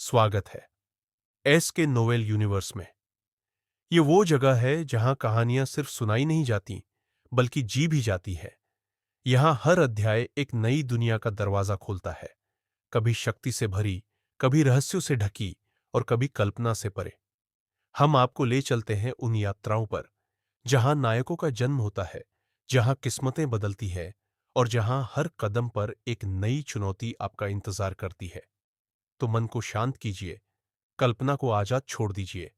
स्वागत है एस के नोवेल यूनिवर्स में। ये वो जगह है जहां कहानियां सिर्फ सुनाई नहीं जाती बल्कि जी भी जाती है। यहां हर अध्याय एक नई दुनिया का दरवाजा खोलता है, कभी शक्ति से भरी, कभी रहस्यों से ढकी और कभी कल्पना से परे। हम आपको ले चलते हैं उन यात्राओं पर जहां नायकों का जन्म होता है, जहां किस्मतें बदलती है और जहां हर कदम पर एक नई चुनौती आपका इंतजार करती है। तो मन को शांत कीजिए, कल्पना को आजाद छोड़ दीजिए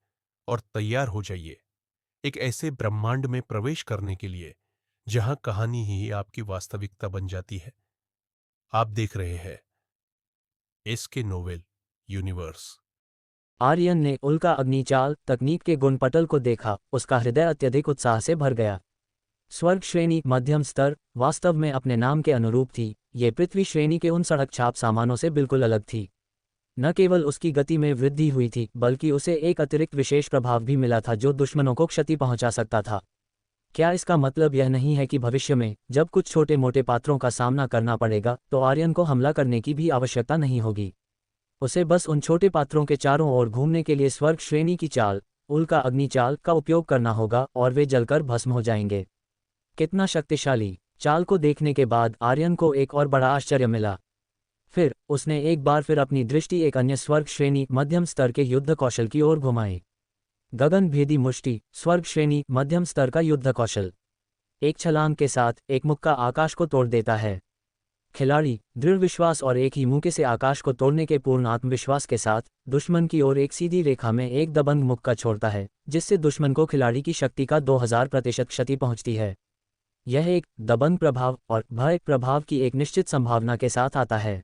और तैयार हो जाइए एक ऐसे ब्रह्मांड में प्रवेश करने के लिए जहां कहानी ही आपकी वास्तविकता बन जाती है। आप देख रहे हैं इसके नोवेल यूनिवर्स। आर्यन ने उल्का अग्निचाल तकनीक के गुणपटल को देखा, उसका हृदय अत्यधिक उत्साह से भर गया। स्वर्ग श्रेणी मध्यम स्तर वास्तव में अपने नाम के अनुरूप थी। ये पृथ्वी श्रेणी के उन सड़क छाप सामानों से बिल्कुल अलग थी। न केवल उसकी गति में वृद्धि हुई थी, बल्कि उसे एक अतिरिक्त विशेष प्रभाव भी मिला था जो दुश्मनों को क्षति पहुंचा सकता था। क्या इसका मतलब यह नहीं है कि भविष्य में जब कुछ छोटे मोटे पात्रों का सामना करना पड़ेगा तो आर्यन को हमला करने की भी आवश्यकता नहीं होगी? उसे बस उन छोटे पात्रों के चारों ओर घूमने के लिए स्वर्ग श्रेणी की चाल, उल्का अग्निचाल का उपयोग करना होगा और वे जलकर भस्म हो जाएंगे। कितना शक्तिशाली! चाल को देखने के बाद आर्यन को एक और बड़ा आश्चर्य मिला। फिर उसने एक बार फिर अपनी दृष्टि एक अन्य स्वर्ग श्रेणी मध्यम स्तर के युद्ध कौशल की ओर घुमाई। गगन भेदी मुष्टि स्वर्ग श्रेणी मध्यम स्तर का युद्ध कौशल। एक छलांग के साथ एक मुक्का आकाश को तोड़ देता है। खिलाड़ी दृढ़ विश्वास और एक ही मुक्के से आकाश को तोड़ने के पूर्ण आत्मविश्वास के साथ दुश्मन की ओर एक सीधी रेखा में एक दबंग मुक्का छोड़ता है, जिससे दुश्मन को खिलाड़ी की शक्ति का 2000% क्षति पहुंचती है। यह एक दबंग प्रभाव और भय प्रभाव की एक निश्चित संभावना के साथ आता है।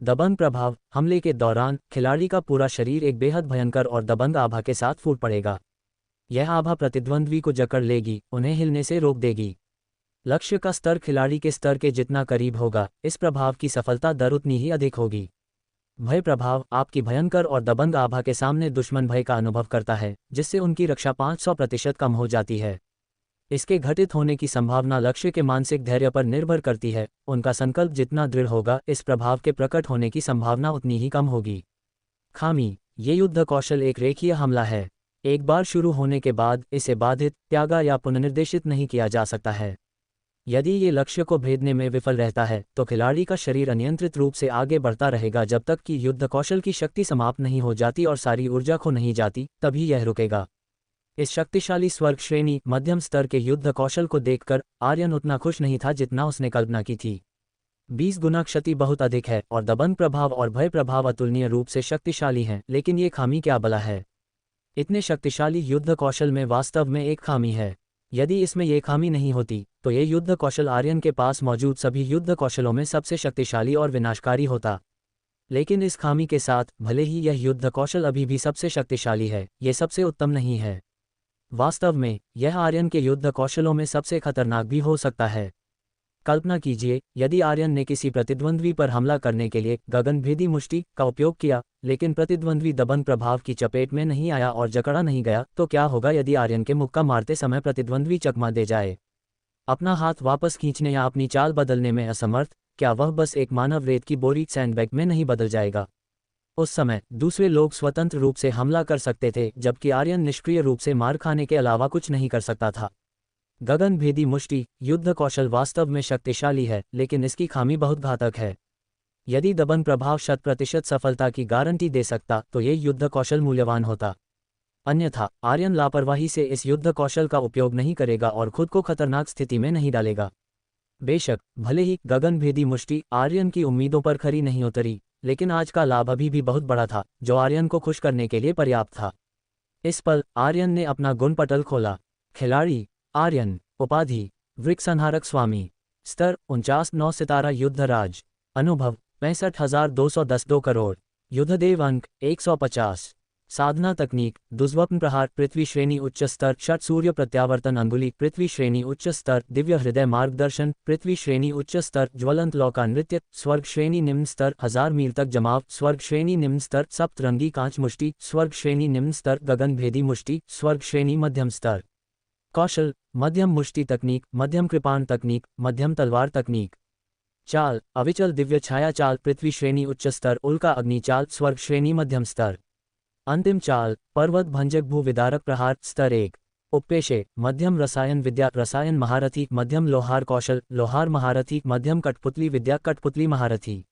दबंग प्रभाव हमले के दौरान खिलाड़ी का पूरा शरीर एक बेहद भयंकर और दबंग आभा के साथ फूट पड़ेगा। यह आभा प्रतिद्वंद्वी को जकड़ लेगी, उन्हें हिलने से रोक देगी। लक्ष्य का स्तर खिलाड़ी के स्तर के जितना करीब होगा, इस प्रभाव की सफलता दर उतनी ही अधिक होगी। भय प्रभाव आपकी भयंकर और दबंग आभा के सामने दुश्मन भय का अनुभव करता है, जिससे उनकी रक्षा 500% कम हो जाती है। इसके घटित होने की संभावना लक्ष्य के मानसिक धैर्य पर निर्भर करती है। उनका संकल्प जितना दृढ़ होगा, इस प्रभाव के प्रकट होने की संभावना उतनी ही कम होगी। खामी: ये युद्ध कौशल एक रेखीय हमला है। एक बार शुरू होने के बाद इसे बाधित, त्यागा या पुनर्निर्देशित नहीं किया जा सकता है। यदि ये लक्ष्य को भेदने में विफल रहता है तो खिलाड़ी का शरीर अनियंत्रित रूप से आगे बढ़ता रहेगा जब तक कि युद्ध कौशल की शक्ति समाप्त नहीं हो जाती और सारी ऊर्जा खो नहीं जाती, तभी यह रुकेगा। इस शक्तिशाली स्वर्ग श्रेणी मध्यम स्तर के युद्ध कौशल को देखकर आर्यन उतना खुश नहीं था जितना उसने कल्पना की थी। 20 गुना क्षति बहुत अधिक है और दबंग प्रभाव और भय प्रभाव अतुलनीय रूप से शक्तिशाली हैं, लेकिन ये खामी क्या भला है? इतने शक्तिशाली युद्ध कौशल में वास्तव में एक खामी है। यदि इसमें यह खामी नहीं होती तो ये युद्ध कौशल आर्यन के पास मौजूद सभी युद्ध कौशलों में सबसे शक्तिशाली और विनाशकारी होता। लेकिन इस खामी के साथ भले ही यह युद्ध कौशल अभी भी सबसे शक्तिशाली है, ये सबसे उत्तम नहीं है। वास्तव में यह आर्यन के युद्ध कौशलों में सबसे खतरनाक भी हो सकता है। कल्पना कीजिए, यदि आर्यन ने किसी प्रतिद्वंद्वी पर हमला करने के लिए गगनभेदी मुष्टि का उपयोग किया, लेकिन प्रतिद्वंद्वी दबंग प्रभाव की चपेट में नहीं आया और जकड़ा नहीं गया, तो क्या होगा यदि आर्यन के मुक्का मारते समय प्रतिद्वंद्वी चकमा दे जाए? अपना हाथ वापस खींचने या अपनी चाल बदलने में असमर्थ, क्या वह बस एक मानव रेत की बोरी सैंडबैग में नहीं बदल जाएगा? उस समय दूसरे लोग स्वतंत्र रूप से हमला कर सकते थे, जबकि आर्यन निष्क्रिय रूप से मार खाने के अलावा कुछ नहीं कर सकता था। गगनभेदी मुष्टि युद्ध कौशल वास्तव में शक्तिशाली है, लेकिन इसकी खामी बहुत घातक है। यदि दबंग प्रभाव 100% सफलता की गारंटी दे सकता तो ये युद्ध कौशल मूल्यवान होता। अन्यथा आर्यन लापरवाही से इस युद्ध कौशल का उपयोग नहीं करेगा और खुद को खतरनाक स्थिति में नहीं डालेगा। बेशक भले ही गगनभेदी मुष्टि आर्यन की उम्मीदों पर खरी नहीं उतरी, लेकिन आज का लाभ अभी भी बहुत बड़ा था, जो आर्यन को खुश करने के लिए पर्याप्त था। इस पल आर्यन ने अपना गुणपटल खोला। खिलाड़ी आर्यन, उपाधि वृक्ष संहारक स्वामी, स्तर 49 9 सितारा युद्धराज, अनुभव 65,210 2 करोड़, युद्धदेव अंक 150, साधना तकनीक दुष्वप्न प्रहार पृथ्वी श्रेणी उच्च स्तर, षट सूर्य प्रत्यावर्तन अंगुली पृथ्वी श्रेणी उच्च स्तर, दिव्य हृदय मार्गदर्शन पृथ्वी श्रेणी उच्च स्तर, ज्वलंत लौका नृत्य स्वर्ग श्रेणी निम्न स्तर, 1000 मील तक जमाव स्वर्ग श्रेणी निम्न स्तर, सप्तरंगी कांच मुष्टि स्वर्ग श्रेणी निम्न स्तर, गगनभेदी मुष्टि स्वर्ग श्रेणी मध्यम स्तर। कौशल मध्यम मुष्टि तकनीक, मध्यम कृपाण तकनीक, मध्यम तलवार तकनीक। चाल अविचल दिव्य छाया चाल पृथ्वी श्रेणी उच्च स्तर उल्का अग्नि चाल स्वर्ग श्रेणी मध्यम स्तर। अंतिम चाल पर्वत भंजक भू विदारक प्रहार स्तर 1। उपपेशे मध्यम रसायन विद्या रसायन महारथी मध्यम लोहार कौशल लोहार महारथी मध्यम कठपुतली विद्या कठपुतली महारथी।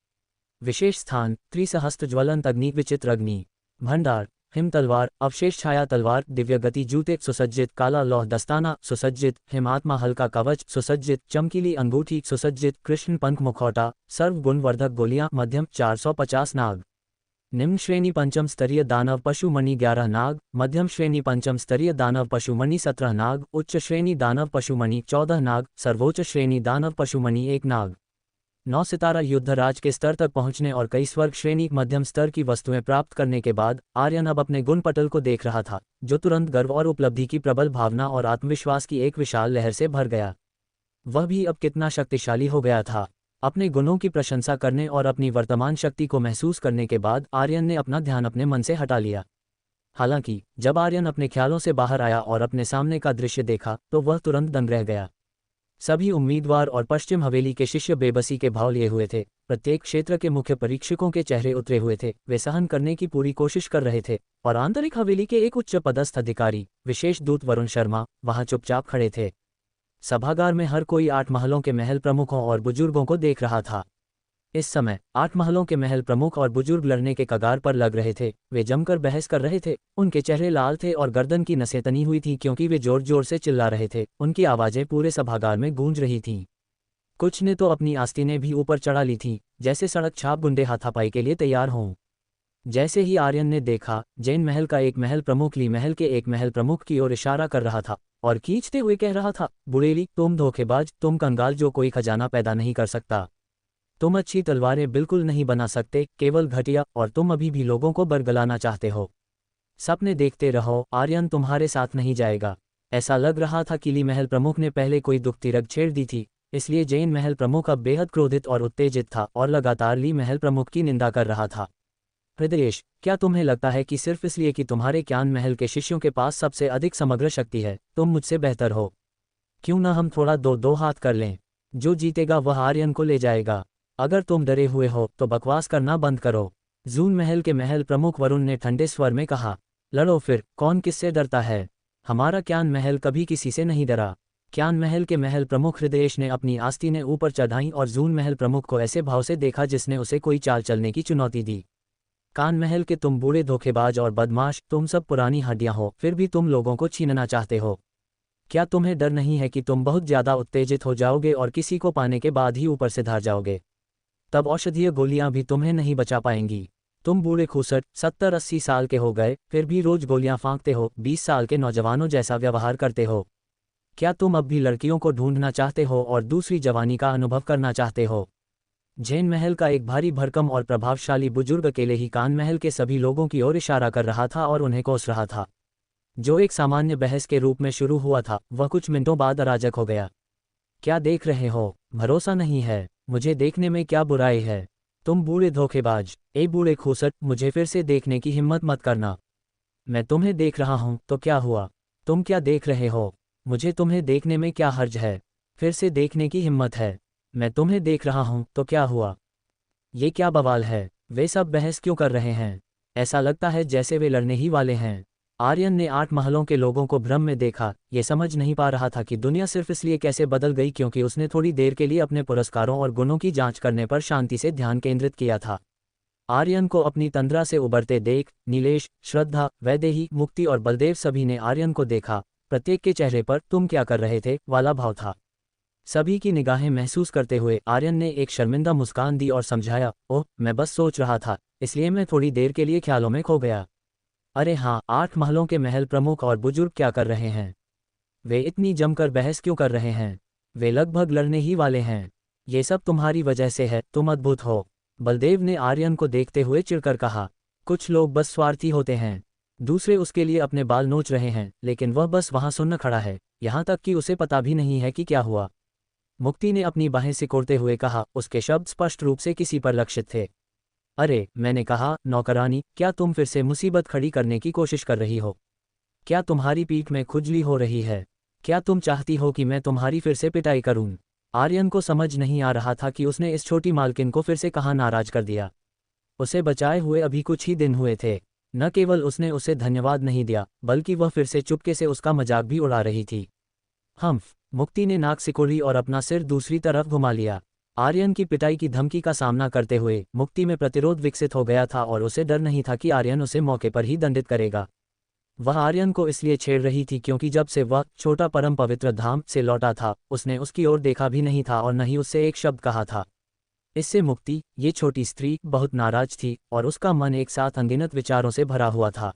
विशेष स्थान त्रिसहस्त्र ज्वलंत अग्नि विचित्र अग्नि। भंडार हिम तलवार अवशेष छाया तलवार दिव्य गति जूते सुसज्जित काला लौह दस्ताना सुसज्जित हिमात्मा हल्का कवच सुसज्जित चमकीली अंगूठी सुसज्जित कृष्ण पंख मुखौटा सर्व गुणवर्धक गोलियां मध्यम 450 नाग। निम्न श्रेणी पंचम स्तरीय दानव पशु मणि 11 नाग मध्यम श्रेणी पंचम स्तरीय दानव पशु मणि 17 नाग उच्च श्रेणी दानव पशु मणि 14 नाग सर्वोच्च श्रेणी दानव पशु मणि 1 नाग। 9 सितारा युद्धराज के स्तर तक पहुंचने और कई स्वर्ग श्रेणी मध्यम स्तर की वस्तुएं प्राप्त करने के बाद आर्यन अब अपने गुण पटल को देख रहा था, जो तुरंत गर्व और उपलब्धि की प्रबल भावना और आत्मविश्वास की एक विशाल लहर से भर गया। वह भी अब कितना शक्तिशाली हो गया था। अपने गुणों की प्रशंसा करने और अपनी वर्तमान शक्ति को महसूस करने के बाद आर्यन ने अपना ध्यान अपने मन से हटा लिया। हालांकि जब आर्यन अपने ख्यालों से बाहर आया और अपने सामने का दृश्य देखा तो वह तुरंत दंग रह गया। सभी उम्मीदवार और पश्चिम हवेली के शिष्य बेबसी के भाव लिए हुए थे। प्रत्येक क्षेत्र के मुख्य परीक्षकों के चेहरे उतरे हुए थे, वे सहन करने की पूरी कोशिश कर रहे थे, और आंतरिक हवेली के एक उच्च पदस्थ अधिकारी विशेष दूत वरुण शर्मा वहां चुपचाप खड़े थे। सभागार में हर कोई 8 महलों के महल प्रमुखों और बुजुर्गों को देख रहा था। इस समय 8 महलों के महल प्रमुख और बुजुर्ग लड़ने के कगार पर लग रहे थे। वे जमकर बहस कर रहे थे। उनके चेहरे लाल थे और गर्दन की नसें तनी हुई थीं क्योंकि वे जोर जोर से चिल्ला रहे थे। उनकी आवाजें पूरे सभागार में गूंज रही थीं। कुछ ने तो अपनी आस्तीनें भी ऊपर चढ़ा ली थीं, जैसे सड़क छाप गुंडे हाथापाई के लिए तैयार हों। जैसे ही आर्यन ने देखा, जैन महल का एक महल प्रमुख ली महल के एक महल प्रमुख की ओर इशारा कर रहा था और खींचते हुए कह रहा था, बुड़ेली, तुम धोखेबाज, तुम कंगाल जो कोई खजाना पैदा नहीं कर सकता। तुम अच्छी तलवारें बिल्कुल नहीं बना सकते, केवल घटिया, और तुम अभी भी लोगों को बरगलाना चाहते हो। सपने देखते रहो, आर्यन तुम्हारे साथ नहीं जाएगा। ऐसा लग रहा था कि ली महल प्रमुख ने पहले कोई दुखती रग छेड़ दी थी, इसलिए जैन महल प्रमुख अब बेहद क्रोधित और उत्तेजित था और लगातार ली महल प्रमुख की निंदा कर रहा था। हृदयेश, क्या तुम्हें लगता है कि सिर्फ इसलिए कि तुम्हारे ज्ञान महल के शिष्यों के पास सबसे अधिक समग्र शक्ति है, तुम मुझसे बेहतर हो? क्यों ना हम थोड़ा दो हाथ कर लें? जो जीतेगा वह आर्यन को ले जाएगा। अगर तुम डरे हुए हो तो बकवास करना बंद करो। जून महल के महल प्रमुख वरुण ने ठंडे स्वर में कहा। लड़ो फिर, कौन किससे डरता है? हमारा ज्ञान महल कभी किसी से नहीं डरा। ज्ञान महल के महल प्रमुख हृदयेश ने अपनी आस्तीनें ऊपर चढ़ाई और जून महल प्रमुख को ऐसे भाव से देखा जिसने उसे कोई चाल चलने की चुनौती दी। कान महल के तुम बूढ़े धोखेबाज और बदमाश, तुम सब पुरानी हड्डियां हो, फिर भी तुम लोगों को छीनना चाहते हो। क्या तुम्हें डर नहीं है कि तुम बहुत ज्यादा उत्तेजित हो जाओगे और किसी को पाने के बाद ही ऊपर से धार जाओगे? तब औषधीय गोलियां भी तुम्हें नहीं बचा पाएंगी। तुम बूढ़े खूसट 70-80 साल के हो गए, फिर भी रोज गोलियां फांकते हो, 20 साल के नौजवानों जैसा व्यवहार करते हो। क्या तुम अब भी लड़कियों को ढूंढना चाहते हो और दूसरी जवानी का अनुभव करना चाहते हो? जैन महल का एक भारी भरकम और प्रभावशाली बुजुर्ग अकेले ही कान महल के सभी लोगों की ओर इशारा कर रहा था और उन्हें कोस रहा था। जो एक सामान्य बहस के रूप में शुरू हुआ था, वह कुछ मिनटों बाद अराजक हो गया। क्या देख रहे हो? भरोसा नहीं है? मुझे देखने में क्या बुराई है? तुम बूढ़े धोखेबाज, ए बूढ़े खूसट, मुझे फिर से देखने की हिम्मत मत करना। मैं तुम्हें देख रहा हूं तो क्या हुआ? तुम क्या देख रहे हो? मुझे तुम्हें देखने में क्या हर्ज है? फिर से देखने की हिम्मत है। मैं तुम्हें देख रहा हूं तो क्या हुआ? ये क्या बवाल है? वे सब बहस क्यों कर रहे हैं? ऐसा लगता है जैसे वे लड़ने ही वाले हैं। आर्यन ने 8 महलों के लोगों को भ्रम में देखा। ये समझ नहीं पा रहा था कि दुनिया सिर्फ इसलिए कैसे बदल गई क्योंकि उसने थोड़ी देर के लिए अपने पुरस्कारों और गुणों की जांच करने पर शांति से ध्यान केंद्रित किया था। आर्यन को अपनी तंद्रा से उबरते देख नीलेश, श्रद्धा, वैदेही, मुक्ति और बलदेव सभी ने आर्यन को देखा। प्रत्येक के चेहरे पर तुम क्या कर रहे थे वाला भाव था। सभी की निगाहें महसूस करते हुए आर्यन ने एक शर्मिंदा मुस्कान दी और समझाया, ओह, मैं बस सोच रहा था, इसलिए मैं थोड़ी देर के लिए ख्यालों में खो गया। अरे हाँ, 8 महलों के महल प्रमुख और बुजुर्ग क्या कर रहे हैं? वे इतनी जमकर बहस क्यों कर रहे हैं? वे लगभग लड़ने ही वाले हैं। ये सब तुम्हारी वजह से है, तुम अद्भुत हो। बलदेव ने आर्यन को देखते हुए चिढ़कर कहा। कुछ लोग बस स्वार्थी होते हैं, दूसरे उसके लिए अपने बाल नोच रहे हैं, लेकिन वह बस वहां सुन्न खड़ा है, यहाँ तक कि उसे पता भी नहीं है कि क्या हुआ। मुक्ति ने अपनी बाहें सिकोड़ते हुए कहा। उसके शब्द स्पष्ट रूप से किसी पर लक्षित थे। अरे, मैंने कहा, नौकरानी, क्या तुम फिर से मुसीबत खड़ी करने की कोशिश कर रही हो? क्या तुम्हारी पीठ में खुजली हो रही है? क्या तुम चाहती हो कि मैं तुम्हारी फिर से पिटाई करूं? आर्यन को समझ नहीं आ रहा था कि उसने इस छोटी मालकिन को फिर से कहाँ नाराज कर दिया। उसे बचाए हुए अभी कुछ ही दिन हुए थे। न केवल उसने उसे धन्यवाद नहीं दिया, बल्कि वह फिर से चुपके से उसका मजाक भी उड़ा रही थी। हम्फ। मुक्ति ने नाक सिकोड़ी और अपना सिर दूसरी तरफ घुमा लिया। आर्यन की पिटाई की धमकी का सामना करते हुए मुक्ति में प्रतिरोध विकसित हो गया था और उसे डर नहीं था कि आर्यन उसे मौके पर ही दंडित करेगा। वह आर्यन को इसलिए छेड़ रही थी क्योंकि जब से वह छोटा परम पवित्र धाम से लौटा था, उसने उसकी ओर देखा भी नहीं था और न ही उससे एक शब्द कहा था। इससे मुक्ति, ये छोटी स्त्री, बहुत नाराज थी और उसका मन एक साथ अनगिनत विचारों से भरा हुआ था।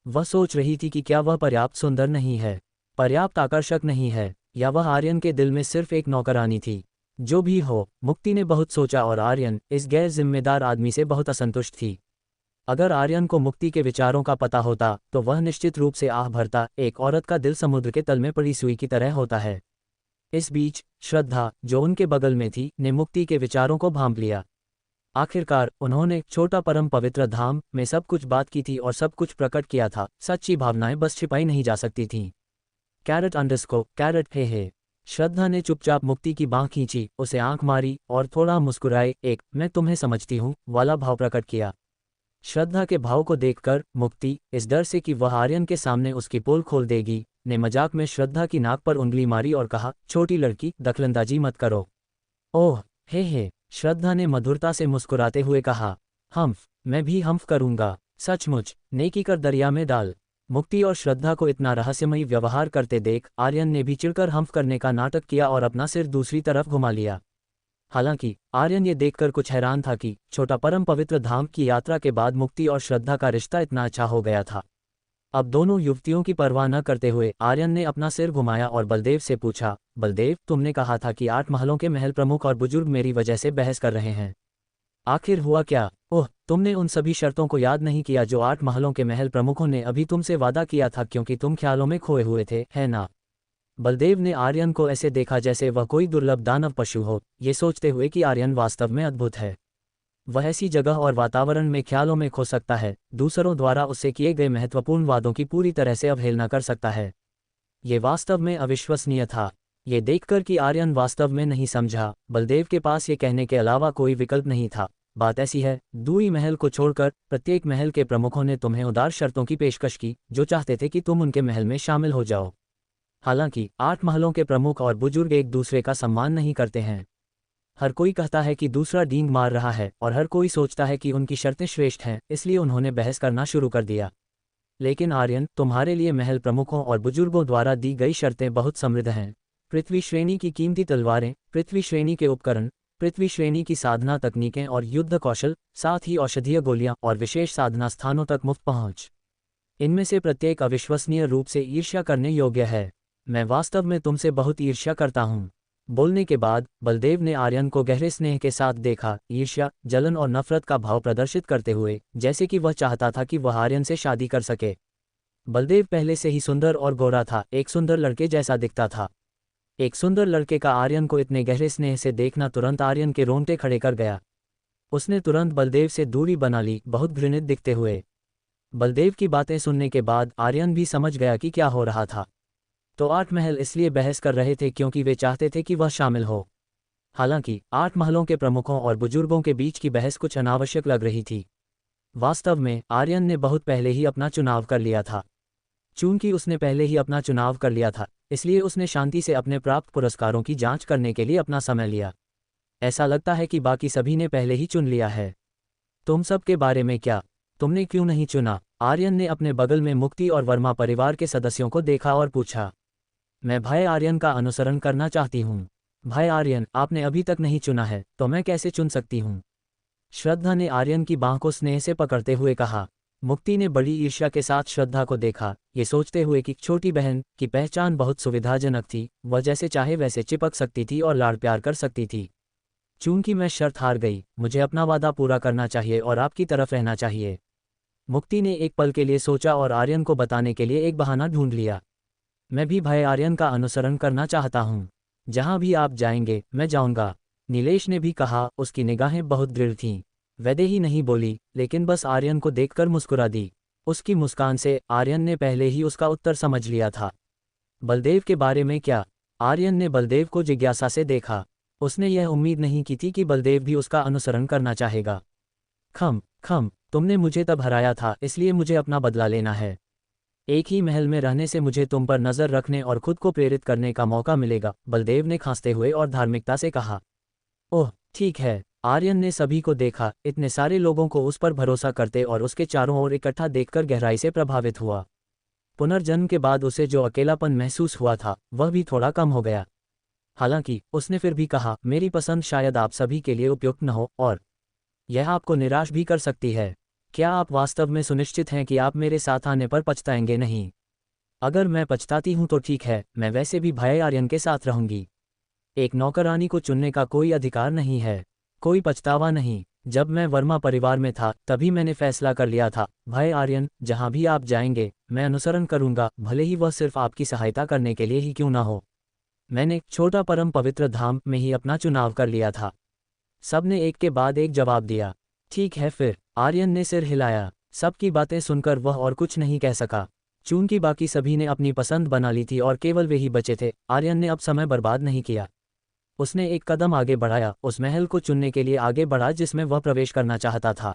वह सोच रही थी कि क्या वह पर्याप्त सुंदर नहीं है, पर्याप्त आकर्षक नहीं है, या वह आर्यन के दिल में सिर्फ एक नौकरानी थी। जो भी हो, मुक्ति ने बहुत सोचा और आर्यन, इस गैर जिम्मेदार आदमी से बहुत असंतुष्ट थी। अगर आर्यन को मुक्ति के विचारों का पता होता तो वह निश्चित रूप से आह भरता। एक औरत का दिल समुद्र के तल में पड़ी सुई की तरह होता है। इस बीच श्रद्धा, जो उनके बगल में थी, ने मुक्ति के विचारों को भांप लिया। आखिरकार उन्होंने छोटा परम पवित्र धाम में सब कुछ बात की थी और सब कुछ प्रकट किया था। सच्ची भावनाएं बस छिपाई नहीं जा सकती थीं। कैरेट हे। श्रद्धा ने चुपचाप मुक्ति की बाँह खींची, उसे आंख मारी और थोड़ा मुस्कुराए एक मैं तुम्हें समझती हूँ वाला भाव प्रकट किया। श्रद्धा के भाव को देखकर मुक्ति, इस डर से कि वह आर्यन के सामने उसकी पोल खोल देगी, ने मजाक में श्रद्धा की नाक पर उंगली मारी और कहा, छोटी लड़की, दखलंदाजी मत करो। ओह हे। श्रद्धा ने मधुरता से मुस्कुराते हुए कहा, हम्फ, मैं भी हम्फ करूंगा, सचमुच, नेकी कर दरिया में डाल। मुक्ति और श्रद्धा को इतना रहस्यमयी व्यवहार करते देख आर्यन ने भी चिढ़कर हम्फ करने का नाटक किया और अपना सिर दूसरी तरफ घुमा लिया। हालांकि आर्यन ये देखकर कुछ हैरान था कि छोटा परम पवित्र धाम की यात्रा के बाद मुक्ति और श्रद्धा का रिश्ता इतना अच्छा हो गया था। अब दोनों युवतियों की परवाह न करते हुए आर्यन ने अपना सिर घुमाया और बलदेव से पूछा, बलदेव, तुमने कहा था कि 8 महलों के महल प्रमुख और बुजुर्ग मेरी वजह से बहस कर रहे हैं। आखिर हुआ क्या? ओह, तुमने उन सभी शर्तों को याद नहीं किया जो 8 महलों के महल प्रमुखों ने अभी तुमसे वादा किया था, क्योंकि तुम ख्यालों में खोए हुए थे, है ना? बलदेव ने आर्यन को ऐसे देखा जैसे वह कोई दुर्लभ दानव पशु हो, ये सोचते हुए कि आर्यन वास्तव में अद्भुत है। वह ऐसी जगह और वातावरण में ख्यालों में खो सकता है, दूसरों द्वारा उससे किए गए महत्वपूर्ण वादों की पूरी तरह से अवहेलना कर सकता है। ये वास्तव में अविश्वसनीय था। ये देखकर कि आर्यन वास्तव में नहीं समझा, बलदेव के पास ये कहने के अलावा कोई विकल्प नहीं था। बात ऐसी है, दूई महल को छोड़कर प्रत्येक महल के प्रमुखों ने तुम्हें उदार शर्तों की पेशकश की, जो चाहते थे कि तुम उनके महल में शामिल हो जाओ। हालांकि 8 महलों के प्रमुख और बुजुर्ग एक दूसरे का सम्मान नहीं करते हैं। हर कोई कहता है कि दूसरा डींग मार रहा है और हर कोई सोचता है कि उनकी शर्तें श्रेष्ठ हैं, इसलिए उन्होंने बहस करना शुरू कर दिया। लेकिन आर्यन, तुम्हारे लिए महल प्रमुखों और बुजुर्गों द्वारा दी गई शर्तें बहुत समृद्ध हैं। पृथ्वी श्रेणी की कीमती तलवारें, पृथ्वी श्रेणी के उपकरण, पृथ्वी श्रेणी की साधना तकनीकें और युद्ध कौशल, साथ ही औषधीय गोलियां और विशेष साधना स्थानों तक मुफ्त पहुंच। इनमें से प्रत्येक अविश्वसनीय रूप से ईर्ष्या करने योग्य है। मैं वास्तव में तुमसे बहुत ईर्ष्या करता हूँ। बोलने के बाद बलदेव ने आर्यन को गहरे स्नेह के साथ देखा, ईर्ष्या, जलन और नफरत का भाव प्रदर्शित करते हुए, जैसे कि वह चाहता था कि वह आर्यन से शादी कर सके। बलदेव पहले से ही सुंदर और गोरा था, एक सुंदर लड़के जैसा दिखता था। एक सुंदर लड़के का आर्यन को इतने गहरे स्नेह से देखना तुरंत आर्यन के रोंगटे खड़े कर गया। उसने तुरंत बलदेव से दूरी बना ली, बहुत घृणित दिखते हुए। बलदेव की बातें सुनने के बाद आर्यन भी समझ गया कि क्या हो रहा था। तो 8 महल इसलिए बहस कर रहे थे क्योंकि वे चाहते थे कि वह शामिल हो। हालांकि 8 महलों के प्रमुखों और बुजुर्गों के बीच की बहस कुछ अनावश्यक लग रही थी। वास्तव में आर्यन ने बहुत पहले ही अपना चुनाव कर लिया था। चूंकि उसने पहले ही अपना चुनाव कर लिया था, इसलिए उसने शांति से अपने प्राप्त पुरस्कारों की जांच करने के लिए अपना समय लिया। ऐसा लगता है कि बाकी सभी ने पहले ही चुन लिया है। तुम सब के बारे में क्या? तुमने क्यों नहीं चुना? आर्यन ने अपने बगल में मुक्ति और वर्मा परिवार के सदस्यों को देखा और पूछा। मैं भाई आर्यन का अनुसरण करना चाहती हूँ। भाई आर्यन, आपने अभी तक नहीं चुना है, तो मैं कैसे चुन सकती हूँ? श्रद्धा ने आर्यन की बाँह को स्नेह से पकड़ते हुए कहा। मुक्ति ने बड़ी ईर्ष्या के साथ श्रद्धा को देखा, ये सोचते हुए कि छोटी बहन की पहचान बहुत सुविधाजनक थी, वह जैसे चाहे वैसे चिपक सकती थी और लाड़ प्यार कर सकती थी। चूंकि मैं शर्त हार गई, मुझे अपना वादा पूरा करना चाहिए और आपकी तरफ रहना चाहिए। मुक्ति ने एक पल के लिए सोचा और आर्यन को बताने के लिए एक बहाना ढूंढ लिया। मैं भी भाई आर्यन का अनुसरण करना चाहता हूँ। जहाँ भी आप जाएंगे, मैं जाऊँगा। नीलेश ने भी कहा, उसकी निगाहें बहुत दृढ़ थीं। वैदेही नहीं बोली, लेकिन बस आर्यन को देखकर मुस्कुरा दी। उसकी मुस्कान से आर्यन ने पहले ही उसका उत्तर समझ लिया था। बलदेव के बारे में क्या? आर्यन ने बलदेव को जिज्ञासा से देखा। उसने यह उम्मीद नहीं की थी कि बलदेव भी उसका अनुसरण करना चाहेगा। खम, तुमने मुझे तब हराया था, इसलिए मुझे अपना बदला लेना है। एक ही महल में रहने से मुझे तुम पर नजर रखने और खुद को प्रेरित करने का मौका मिलेगा, बलदेव ने खांसते हुए और धार्मिकता से कहा। ओह, ठीक है। आर्यन ने सभी को देखा, इतने सारे लोगों को उस पर भरोसा करते और उसके चारों ओर इकट्ठा देखकर गहराई से प्रभावित हुआ। पुनर्जन्म के बाद उसे जो अकेलापन महसूस हुआ था वह भी थोड़ा कम हो गया। हालांकि उसने फिर भी कहा, मेरी पसंद शायद आप सभी के लिए उपयुक्त न हो और यह आपको निराश भी कर सकती है। क्या आप वास्तव में सुनिश्चित हैं कि आप मेरे साथ आने पर पछताएंगे नहीं? अगर मैं पछताती हूं तो ठीक है, मैं वैसे भी भाई आर्यन के साथ रहूंगी। एक नौकरानी को चुनने का कोई अधिकार नहीं है, कोई पछतावा नहीं। जब मैं वर्मा परिवार में था तभी मैंने फैसला कर लिया था, भाई आर्यन, जहां भी आप जाएंगे मैं अनुसरण करूंगा, भले ही वह सिर्फ आपकी सहायता करने के लिए ही क्यों ना हो। मैंने छोटा परम पवित्र धाम में ही अपना चुनाव कर लिया था। सबने एक के बाद एक जवाब दिया। ठीक है फिर, आर्यन ने सिर हिलाया। सबकी बातें सुनकर वह और कुछ नहीं कह सका। चूंकि बाकी सभी ने अपनी पसंद बना ली थी और केवल वे ही बचे थे, आर्यन ने अब समय बर्बाद नहीं किया। उसने एक कदम आगे बढ़ाया, उस महल को चुनने के लिए आगे बढ़ा जिसमें वह प्रवेश करना चाहता था।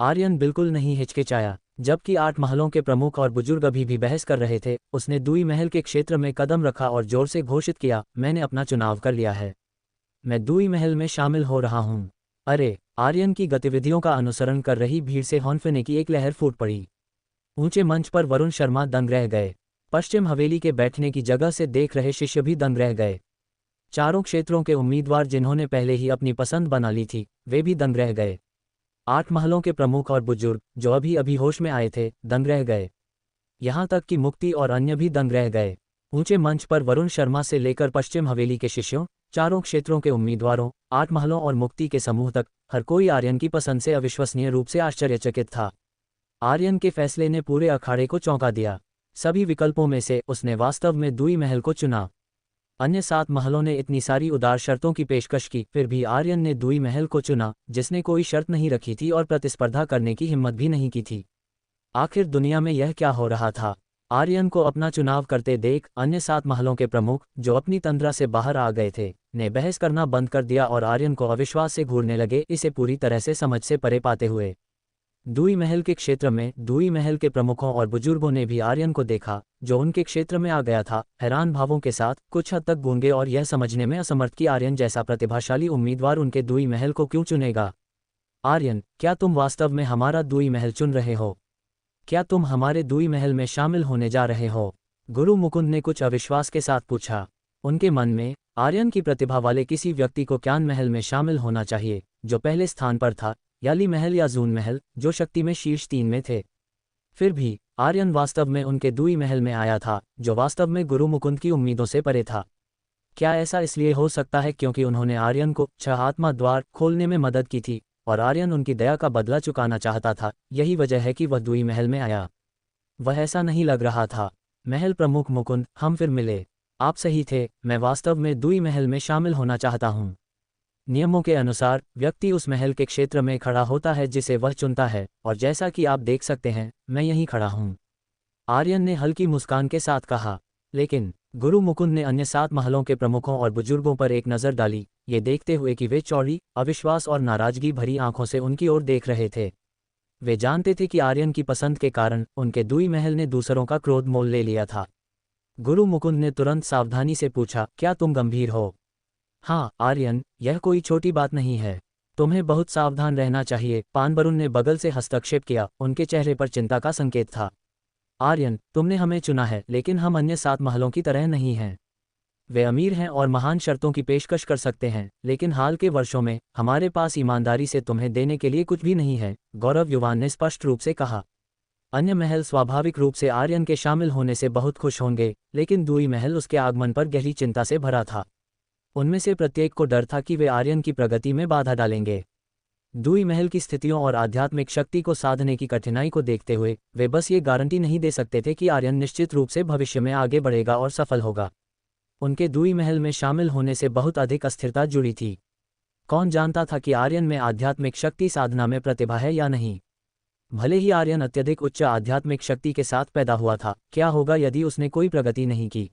आर्यन बिल्कुल नहीं हिचकिचाया। जबकि 8 महलों के प्रमुख और बुजुर्ग अभी भी बहस कर रहे थे, उसने दुई महल के क्षेत्र में कदम रखा और जोर से घोषित किया, मैंने अपना चुनाव कर लिया है। मैं दुई महल में शामिल हो रहा हूँ। अरे! आर्यन की गतिविधियों का अनुसरण कर रही भीड़ से हौंफने की एक लहर फूट पड़ी। ऊंचे मंच पर वरुण शर्मा दंग रह गए। पश्चिम हवेली के बैठने की जगह से देख रहे शिष्य भी दंग रह गए। चारों क्षेत्रों के उम्मीदवार जिन्होंने पहले ही अपनी पसंद बना ली थी, वे भी दंग रह गए। 8 महलों के प्रमुख और बुजुर्ग जो अभी अभी होश में आए थे, दंग रह गए। यहाँ तक कि मुक्ति और अन्य भी दंग रह गए। ऊंचे मंच पर वरुण शर्मा से लेकर पश्चिम हवेली के शिष्यों, चारों क्षेत्रों के उम्मीदवारों, 8 महलों और मुक्ति के समूह तक, हर कोई आर्यन की पसंद से अविश्वसनीय रूप से आश्चर्यचकित था। आर्यन के फैसले ने पूरे अखाड़े को चौंका दिया। सभी विकल्पों में से उसने वास्तव में दुई महल को चुना। अन्य 7 महलों ने इतनी सारी उदार शर्तों की पेशकश की, फिर भी आर्यन ने दुई महल को चुना, जिसने कोई शर्त नहीं रखी थी और प्रतिस्पर्धा करने की हिम्मत भी नहीं की थी। आखिर दुनिया में यह क्या हो रहा था? आर्यन को अपना चुनाव करते देख अन्य 7 महलों के प्रमुख, जो अपनी तंद्रा से बाहर आ गए थे, ने बहस करना बंद कर दिया और आर्यन को अविश्वास से घूरने लगे, इसे पूरी तरह से समझ से परे पाते हुए। दुई महल के क्षेत्र में दुई महल के प्रमुखों और बुजुर्गों ने भी आर्यन को देखा, जो उनके क्षेत्र में आ गया था, हैरान भावों के साथ, कुछ हद तक गूंगे और यह समझने में असमर्थ कि आर्यन जैसा प्रतिभाशाली उम्मीदवार उनके दुई महल को क्यों चुनेगा। आर्यन, क्या तुम वास्तव में हमारा दुई महल चुन रहे हो? क्या तुम हमारे दुई महल में शामिल होने जा रहे हो? गुरु मुकुंद ने कुछ अविश्वास के साथ पूछा। उनके मन में आर्यन की प्रतिभा वाले किसी व्यक्ति को क्यान महल में शामिल होना चाहिए, जो पहले स्थान पर था, याली महल या जून महल, जो शक्ति में शीर्ष 3 में थे। फिर भी आर्यन वास्तव में उनके दुई महल में आया था, जो वास्तव में गुरु मुकुंद की उम्मीदों से परे था। क्या ऐसा इसलिए हो सकता है क्योंकि उन्होंने आर्यन को 6 आत्मा द्वार खोलने में मदद की थी और आर्यन उनकी दया का बदला चुकाना चाहता था? यही वजह है कि वह दुई महल में आया। वह ऐसा नहीं लग रहा था। महल प्रमुख मुकुंद, हम फिर मिले। आप सही थे, मैं वास्तव में दुई महल में शामिल होना चाहता हूँ। नियमों के अनुसार व्यक्ति उस महल के क्षेत्र में खड़ा होता है जिसे वह चुनता है, और जैसा कि आप देख सकते हैं, मैं यहीं खड़ा हूँ। आर्यन ने हल्की मुस्कान के साथ कहा। लेकिन गुरु मुकुंद ने अन्य 7 महलों के प्रमुखों और बुजुर्गों पर एक नज़र डाली, ये देखते हुए कि वे चौड़ी, अविश्वास और नाराजगी भरी आंखों से उनकी ओर देख रहे थे। वे जानते थे कि आर्यन की पसंद के कारण उनके दुई महल ने दूसरों का क्रोध मोल ले लिया था। गुरु मुकुंद ने तुरंत सावधानी से पूछा, क्या तुम गंभीर हो? हाँ आर्यन, यह कोई छोटी बात नहीं है। तुम्हें बहुत सावधान रहना चाहिए। पानबरुन ने बगल से हस्तक्षेप किया, उनके चेहरे पर चिंता का संकेत था। आर्यन, तुमने हमें चुना है, लेकिन हम अन्य 7 महलों की तरह नहीं हैं। वे अमीर हैं और महान शर्तों की पेशकश कर सकते हैं, लेकिन हाल के वर्षों में हमारे पास ईमानदारी से तुम्हें देने के लिए कुछ भी नहीं है, गौरव युवान ने स्पष्ट रूप से कहा। अन्य महल स्वाभाविक रूप से आर्यन के शामिल होने से बहुत खुश होंगे, लेकिन दुई महल उसके आगमन पर गहरी चिंता से भरा था। उनमें से प्रत्येक को डर था कि वे आर्यन की प्रगति में बाधा डालेंगे। दुई महल की स्थितियों और आध्यात्मिक शक्ति को साधने की कठिनाई को देखते हुए वे बस ये गारंटी नहीं दे सकते थे कि आर्यन निश्चित रूप से भविष्य में आगे बढ़ेगा और सफल होगा। उनके दुई महल में शामिल होने से बहुत अधिक अस्थिरता जुड़ी थी। कौन जानता था कि आर्यन में आध्यात्मिक शक्ति साधना में प्रतिभा है या नहीं? भले ही आर्यन अत्यधिक उच्च आध्यात्मिक शक्ति के साथ पैदा हुआ था, क्या होगा यदि उसने कोई प्रगति नहीं की?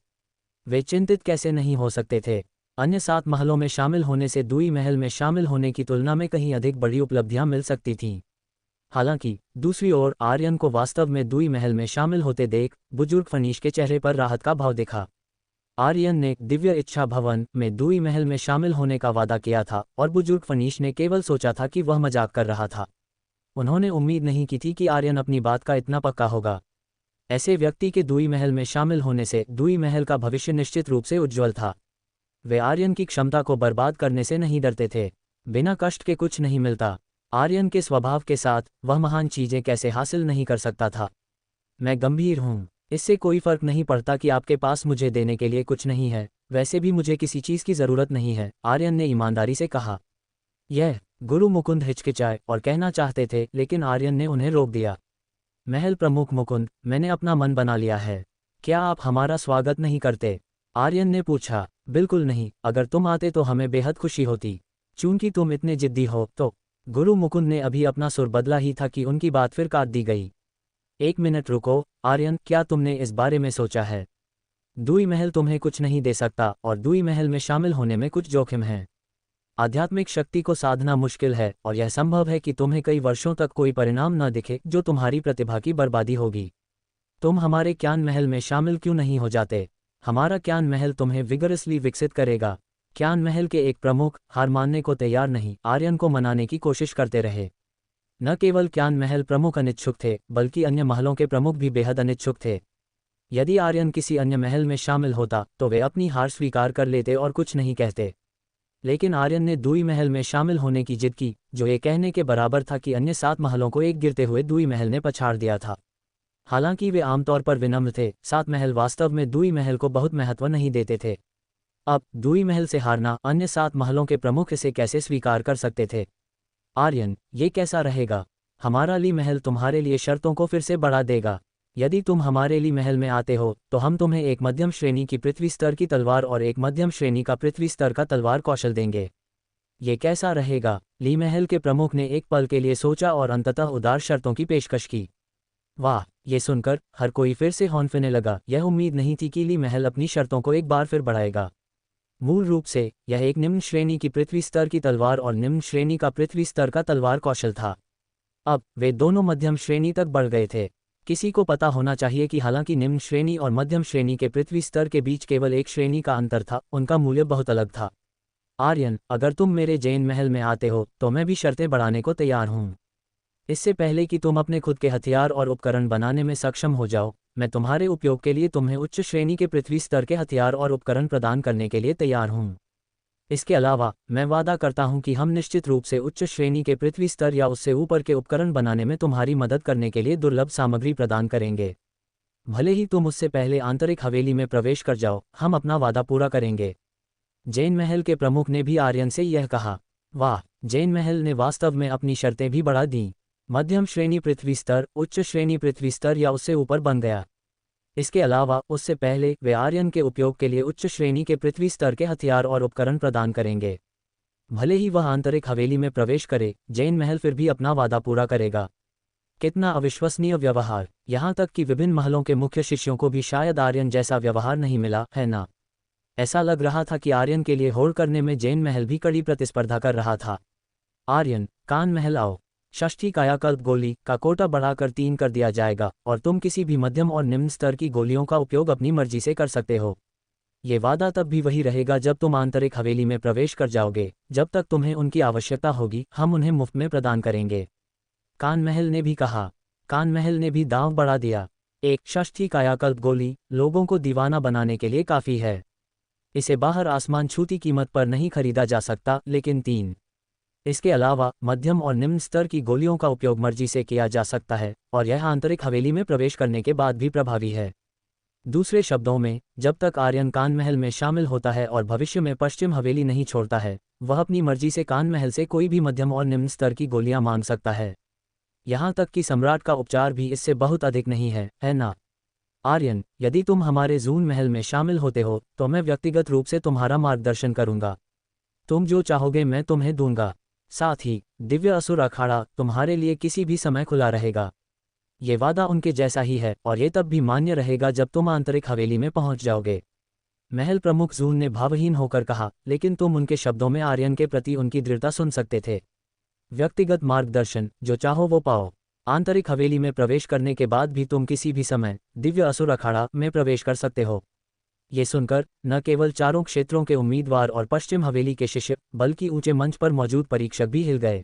वे चिंतित कैसे नहीं हो सकते थे। अन्य 7 महलों में शामिल होने से दुई महल में शामिल होने की तुलना में कहीं अधिक बड़ी उपलब्धियां मिल सकती थीं। हालांकि दूसरी ओर आर्यन को वास्तव में दुई महल में शामिल होते देख बुजुर्ग फनीश के चेहरे पर राहत का भाव दिखा। आर्यन ने दिव्य इच्छा भवन में दुई महल में शामिल होने का वादा किया था और बुजुर्ग फनीश ने केवल सोचा था कि वह मजाक कर रहा था। उन्होंने उम्मीद नहीं की थी कि आर्यन अपनी बात का इतना पक्का होगा। ऐसे व्यक्ति के दुई महल में शामिल होने से दुई महल का भविष्य निश्चित रूप से उज्ज्वल था। वे आर्यन की क्षमता को बर्बाद करने से नहीं डरते थे। बिना कष्ट के कुछ नहीं मिलता। आर्यन के स्वभाव के साथ वह महान चीजें कैसे हासिल नहीं कर सकता था। मैं गंभीर हूँ। इससे कोई फर्क नहीं पड़ता कि आपके पास मुझे देने के लिए कुछ नहीं है, वैसे भी मुझे किसी चीज की जरूरत नहीं है, आर्यन ने ईमानदारी से कहा। यह गुरु मुकुंद हिचकिचाए और कहना चाहते थे, लेकिन आर्यन ने उन्हें रोक दिया। महल प्रमुख मुकुंद, मैंने अपना मन बना लिया है। क्या आप हमारा स्वागत नहीं करते? आर्यन ने पूछा। बिल्कुल नहीं, अगर तुम आते तो हमें बेहद खुशी होती। चूंकि तुम इतने जिद्दी हो तो। गुरु मुकुंद ने अभी अपना सुर बदला ही था कि उनकी बात फिर काट दी गई। 1 मिनट रुको, आर्यन, क्या तुमने इस बारे में सोचा है? दुई महल तुम्हें कुछ नहीं दे सकता और दुई महल में शामिल होने में कुछ जोखिम है। आध्यात्मिक शक्ति को साधना मुश्किल है और यह संभव है कि तुम्हें कई वर्षों तक कोई परिणाम न दिखे जो तुम्हारी प्रतिभा की बर्बादी होगी। तुम हमारे ज्ञान महल में शामिल क्यों नहीं हो जाते? हमारा ज्ञान महल तुम्हें विगरसली विकसित करेगा। ज्ञान महल के एक प्रमुख हार मानने को तैयार नहीं आर्यन को मनाने की कोशिश करते रहे। न केवल ज्ञान महल प्रमुख अनिच्छुक थे, बल्कि अन्य महलों के प्रमुख भी बेहद अनिच्छुक थे। यदि आर्यन किसी अन्य महल में शामिल होता तो वे अपनी हार स्वीकार कर लेते और कुछ नहीं कहते। लेकिन आर्यन ने दुई महल में शामिल होने की जिद की, जो ये कहने के बराबर था कि अन्य 7 महलों को एक गिरते हुए दुई महल ने पछाड़ दिया था। हालांकि वे आमतौर पर विनम्र थे, 7 महल वास्तव में दुई महल को बहुत महत्व नहीं देते थे। अब दुई महल से हारना, अन्य 7 महलों के प्रमुख इसे कैसे स्वीकार कर सकते थे? आर्यन, ये कैसा रहेगा? हमारा ली महल तुम्हारे लिए शर्तों को फिर से बढ़ा देगा। यदि तुम हमारे ली महल में आते हो तो हम तुम्हें एक मध्यम श्रेणी की पृथ्वी स्तर की तलवार और एक मध्यम श्रेणी का पृथ्वी स्तर का तलवार कौशल देंगे। ये कैसा रहेगा? ली महल के प्रमुख ने एक पल के लिए सोचा और अंततः उदार शर्तों की पेशकश की। वाह, ये सुनकर हर कोई फिर से हौंफने लगा। यह उम्मीद नहीं थी कि ली महल अपनी शर्तों को एक बार फिर बढ़ाएगा। मूल रूप से यह एक निम्न श्रेणी की पृथ्वी स्तर की तलवार और निम्न श्रेणी का पृथ्वी स्तर का तलवार कौशल था। अब वे दोनों मध्यम श्रेणी तक बढ़ गए थे। किसी को पता होना चाहिए कि हालांकि निम्न श्रेणी और मध्यम श्रेणी के पृथ्वी स्तर के बीच केवल एक श्रेणी का अंतर था, उनका मूल्य बहुत अलग था। आर्यन, अगर तुम मेरे जैन महल में आते हो तो मैं भी शर्तें बढ़ाने को तैयार हूँ। इससे पहले कि तुम अपने खुद के हथियार और उपकरण बनाने में सक्षम हो जाओ, मैं तुम्हारे उपयोग के लिए तुम्हें उच्च श्रेणी के पृथ्वी स्तर के हथियार और उपकरण प्रदान करने के लिए तैयार हूँ। इसके अलावा मैं वादा करता हूं कि हम निश्चित रूप से उच्च श्रेणी के पृथ्वी स्तर या उससे ऊपर के उपकरण बनाने में तुम्हारी मदद करने के लिए दुर्लभ सामग्री प्रदान करेंगे। भले ही तुम उससे पहले आंतरिक हवेली में प्रवेश कर जाओ, हम अपना वादा पूरा करेंगे। जैन महल के प्रमुख ने भी आर्यन से यह कहा। वाह, जैन महल ने वास्तव में अपनी शर्तें भी बढ़ा दीं। मध्यम श्रेणी पृथ्वी स्तर, उच्च श्रेणी पृथ्वी स्तर या उससे ऊपर बन गया। इसके अलावा उससे पहले वे आर्यन के उपयोग के लिए उच्च श्रेणी के पृथ्वी स्तर के हथियार और उपकरण प्रदान करेंगे। भले ही वह आंतरिक हवेली में प्रवेश करे, जैन महल फिर भी अपना वादा पूरा करेगा। कितना अविश्वसनीय व्यवहार! यहाँ तक कि विभिन्न महलों के मुख्य शिष्यों को भी शायद आर्यन जैसा व्यवहार नहीं मिला, है ना? ऐसा लग रहा था कि आर्यन के लिए होड़ करने में जैन महल भी कड़ी प्रतिस्पर्धा कर रहा था। आर्यन, कान महल आओ। षष्ठी कायाकल्प गोली का कोटा बढ़ाकर 3 कर दिया जाएगा और तुम किसी भी मध्यम और निम्न स्तर की गोलियों का उपयोग अपनी मर्जी से कर सकते हो। ये वादा तब भी वही रहेगा जब तुम आंतरिक हवेली में प्रवेश कर जाओगे। जब तक तुम्हें उनकी आवश्यकता होगी, हम उन्हें मुफ्त में प्रदान करेंगे। कान महल ने भी कहा। कान महल ने भी दांव बढ़ा दिया। एक षष्ठी कायाकल्प गोली लोगों को दीवाना बनाने के लिए काफ़ी है। इसे बाहर आसमान छूती कीमत पर नहीं खरीदा जा सकता, लेकिन 3 इसके अलावा मध्यम और निम्न स्तर की गोलियों का उपयोग मर्जी से किया जा सकता है और यह आंतरिक हवेली में प्रवेश करने के बाद भी प्रभावी है। दूसरे शब्दों में, जब तक आर्यन कान महल में शामिल होता है और भविष्य में पश्चिम हवेली नहीं छोड़ता है, वह अपनी मर्जी से कान महल से कोई भी मध्यम और निम्न स्तर की गोलियां मांग सकता है। यहाँ तक कि सम्राट का उपचार भी इससे बहुत अधिक नहीं है ना? आर्यन, यदि तुम हमारे जून महल में शामिल होते हो तो मैं व्यक्तिगत रूप से तुम्हारा मार्गदर्शन करूंगा। तुम जो चाहोगे मैं तुम्हें दूंगा। साथ ही दिव्य असुर अखाड़ा तुम्हारे लिए किसी भी समय खुला रहेगा। ये वादा उनके जैसा ही है और ये तब भी मान्य रहेगा जब तुम आंतरिक हवेली में पहुंच जाओगे। महल प्रमुख जून ने भावहीन होकर कहा, लेकिन तुम उनके शब्दों में आर्यन के प्रति उनकी दृढ़ता सुन सकते थे। व्यक्तिगत मार्गदर्शन, जो चाहो वो पाओ। आंतरिक हवेली में प्रवेश करने के बाद भी तुम किसी भी समय दिव्य असुर अखाड़ा में प्रवेश कर सकते हो। ये सुनकर न केवल चारों क्षेत्रों के उम्मीदवार और पश्चिम हवेली के शिष्य, बल्कि ऊंचे मंच पर मौजूद परीक्षक भी हिल गए।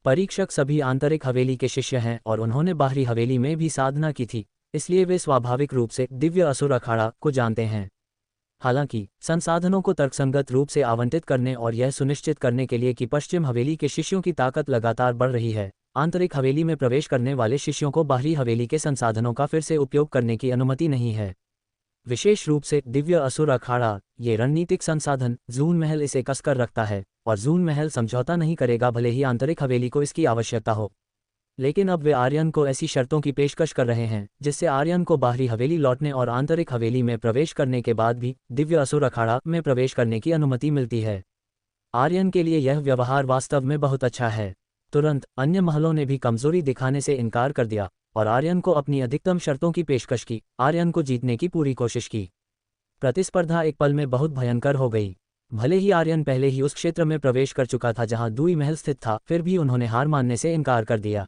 परीक्षक सभी आंतरिक हवेली के शिष्य हैं और उन्होंने बाहरी हवेली में भी साधना की थी, इसलिए वे स्वाभाविक रूप से दिव्य असुर अखाड़ा को जानते हैं। हालांकि संसाधनों को तर्कसंगत रूप से आवंटित करने और यह सुनिश्चित करने के लिए कि पश्चिम हवेली के शिष्यों की ताकत लगातार बढ़ रही है, आंतरिक हवेली में प्रवेश करने वाले शिष्यों को बाहरी हवेली के संसाधनों का फिर से उपयोग करने की अनुमति नहीं है। विशेष रूप से दिव्य असुर अखाड़ा, ये रणनीतिक संसाधन, जून महल इसे कसकर रखता है और जून महल समझौता नहीं करेगा भले ही आंतरिक हवेली को इसकी आवश्यकता हो। लेकिन अब वे आर्यन को ऐसी शर्तों की पेशकश कर रहे हैं जिससे आर्यन को बाहरी हवेली लौटने और आंतरिक हवेली में प्रवेश करने के बाद भी दिव्य असुर अखाड़ा में प्रवेश करने की अनुमति मिलती है। आर्यन के लिए यह व्यवहार वास्तव में बहुत अच्छा है। तुरंत अन्य महलों ने भी कमजोरी दिखाने से इनकार कर दिया और आर्यन को अपनी अधिकतम शर्तों की पेशकश की, आर्यन को जीतने की पूरी कोशिश की। प्रतिस्पर्धा एक पल में बहुत भयंकर हो गई। भले ही आर्यन पहले ही उस क्षेत्र में प्रवेश कर चुका था जहां दुई महल स्थित था, फिर भी उन्होंने हार मानने से इनकार कर दिया।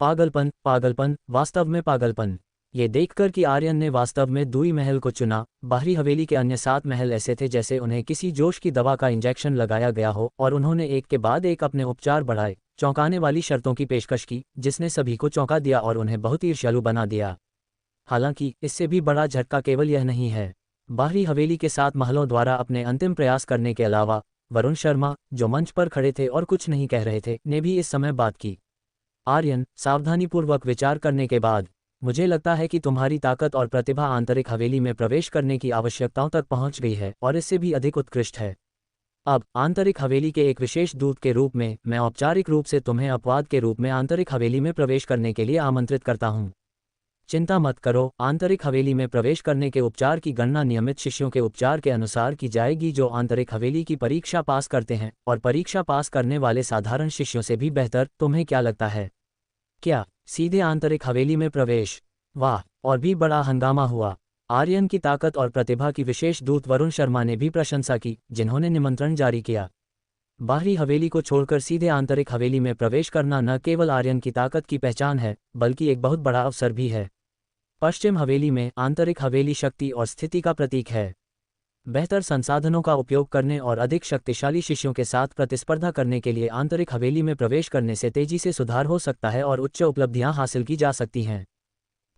पागलपन, पागलपन, वास्तव में पागलपन। ये देखकर कि आर्यन ने वास्तव में दुई महल को चुना, बाहरी हवेली के अन्य 7 महल ऐसे थे जैसे उन्हें किसी जोश की दवा का इंजेक्शन लगाया गया हो और उन्होंने एक के बाद एक अपने उपचार बढ़ाए, चौंकाने वाली शर्तों की पेशकश की, जिसने सभी को चौंका दिया और उन्हें बहुत ईर्ष्यालु बना दिया। हालांकि इससे भी बड़ा झटका केवल यह नहीं है। बाहरी हवेली के 7 महलों द्वारा अपने अंतिम प्रयास करने के अलावा वरुण शर्मा, जो मंच पर खड़े थे और कुछ नहीं कह रहे थे, ने भी इस समय बात की। आर्यन, सावधानीपूर्वक विचार करने के बाद, मुझे लगता है कि तुम्हारी ताकत और प्रतिभा आंतरिक हवेली में प्रवेश करने की आवश्यकताओं तक पहुंच गई है और इससे भी अधिक उत्कृष्ट है। अब आंतरिक हवेली के एक विशेष दूत के रूप में मैं औपचारिक रूप से तुम्हें अपवाद के रूप में आंतरिक हवेली में प्रवेश करने के लिए आमंत्रित करता हूं। चिंता मत करो, आंतरिक हवेली में प्रवेश करने के उपचार की गणना नियमित शिष्यों के उपचार के अनुसार की जाएगी जो आंतरिक हवेली की परीक्षा पास करते हैं, और परीक्षा पास करने वाले साधारण शिष्यों से भी बेहतर। तुम्हें क्या लगता है? क्या सीधे आंतरिक हवेली में प्रवेश? वाह! और भी बड़ा हंगामा हुआ। आर्यन की ताकत और प्रतिभा की विशेष दूत वरुण शर्मा ने भी प्रशंसा की, जिन्होंने निमंत्रण जारी किया। बाहरी हवेली को छोड़कर सीधे आंतरिक हवेली में प्रवेश करना न केवल आर्यन की ताकत की पहचान है, बल्कि एक बहुत बड़ा अवसर भी है। पश्चिम हवेली में आंतरिक हवेली शक्ति और स्थिति का प्रतीक है। बेहतर संसाधनों का उपयोग करने और अधिक शक्तिशाली शिष्यों के साथ प्रतिस्पर्धा करने के लिए आंतरिक हवेली में प्रवेश करने से तेजी से सुधार हो सकता है और उच्च उपलब्धियां हासिल की जा सकती हैं।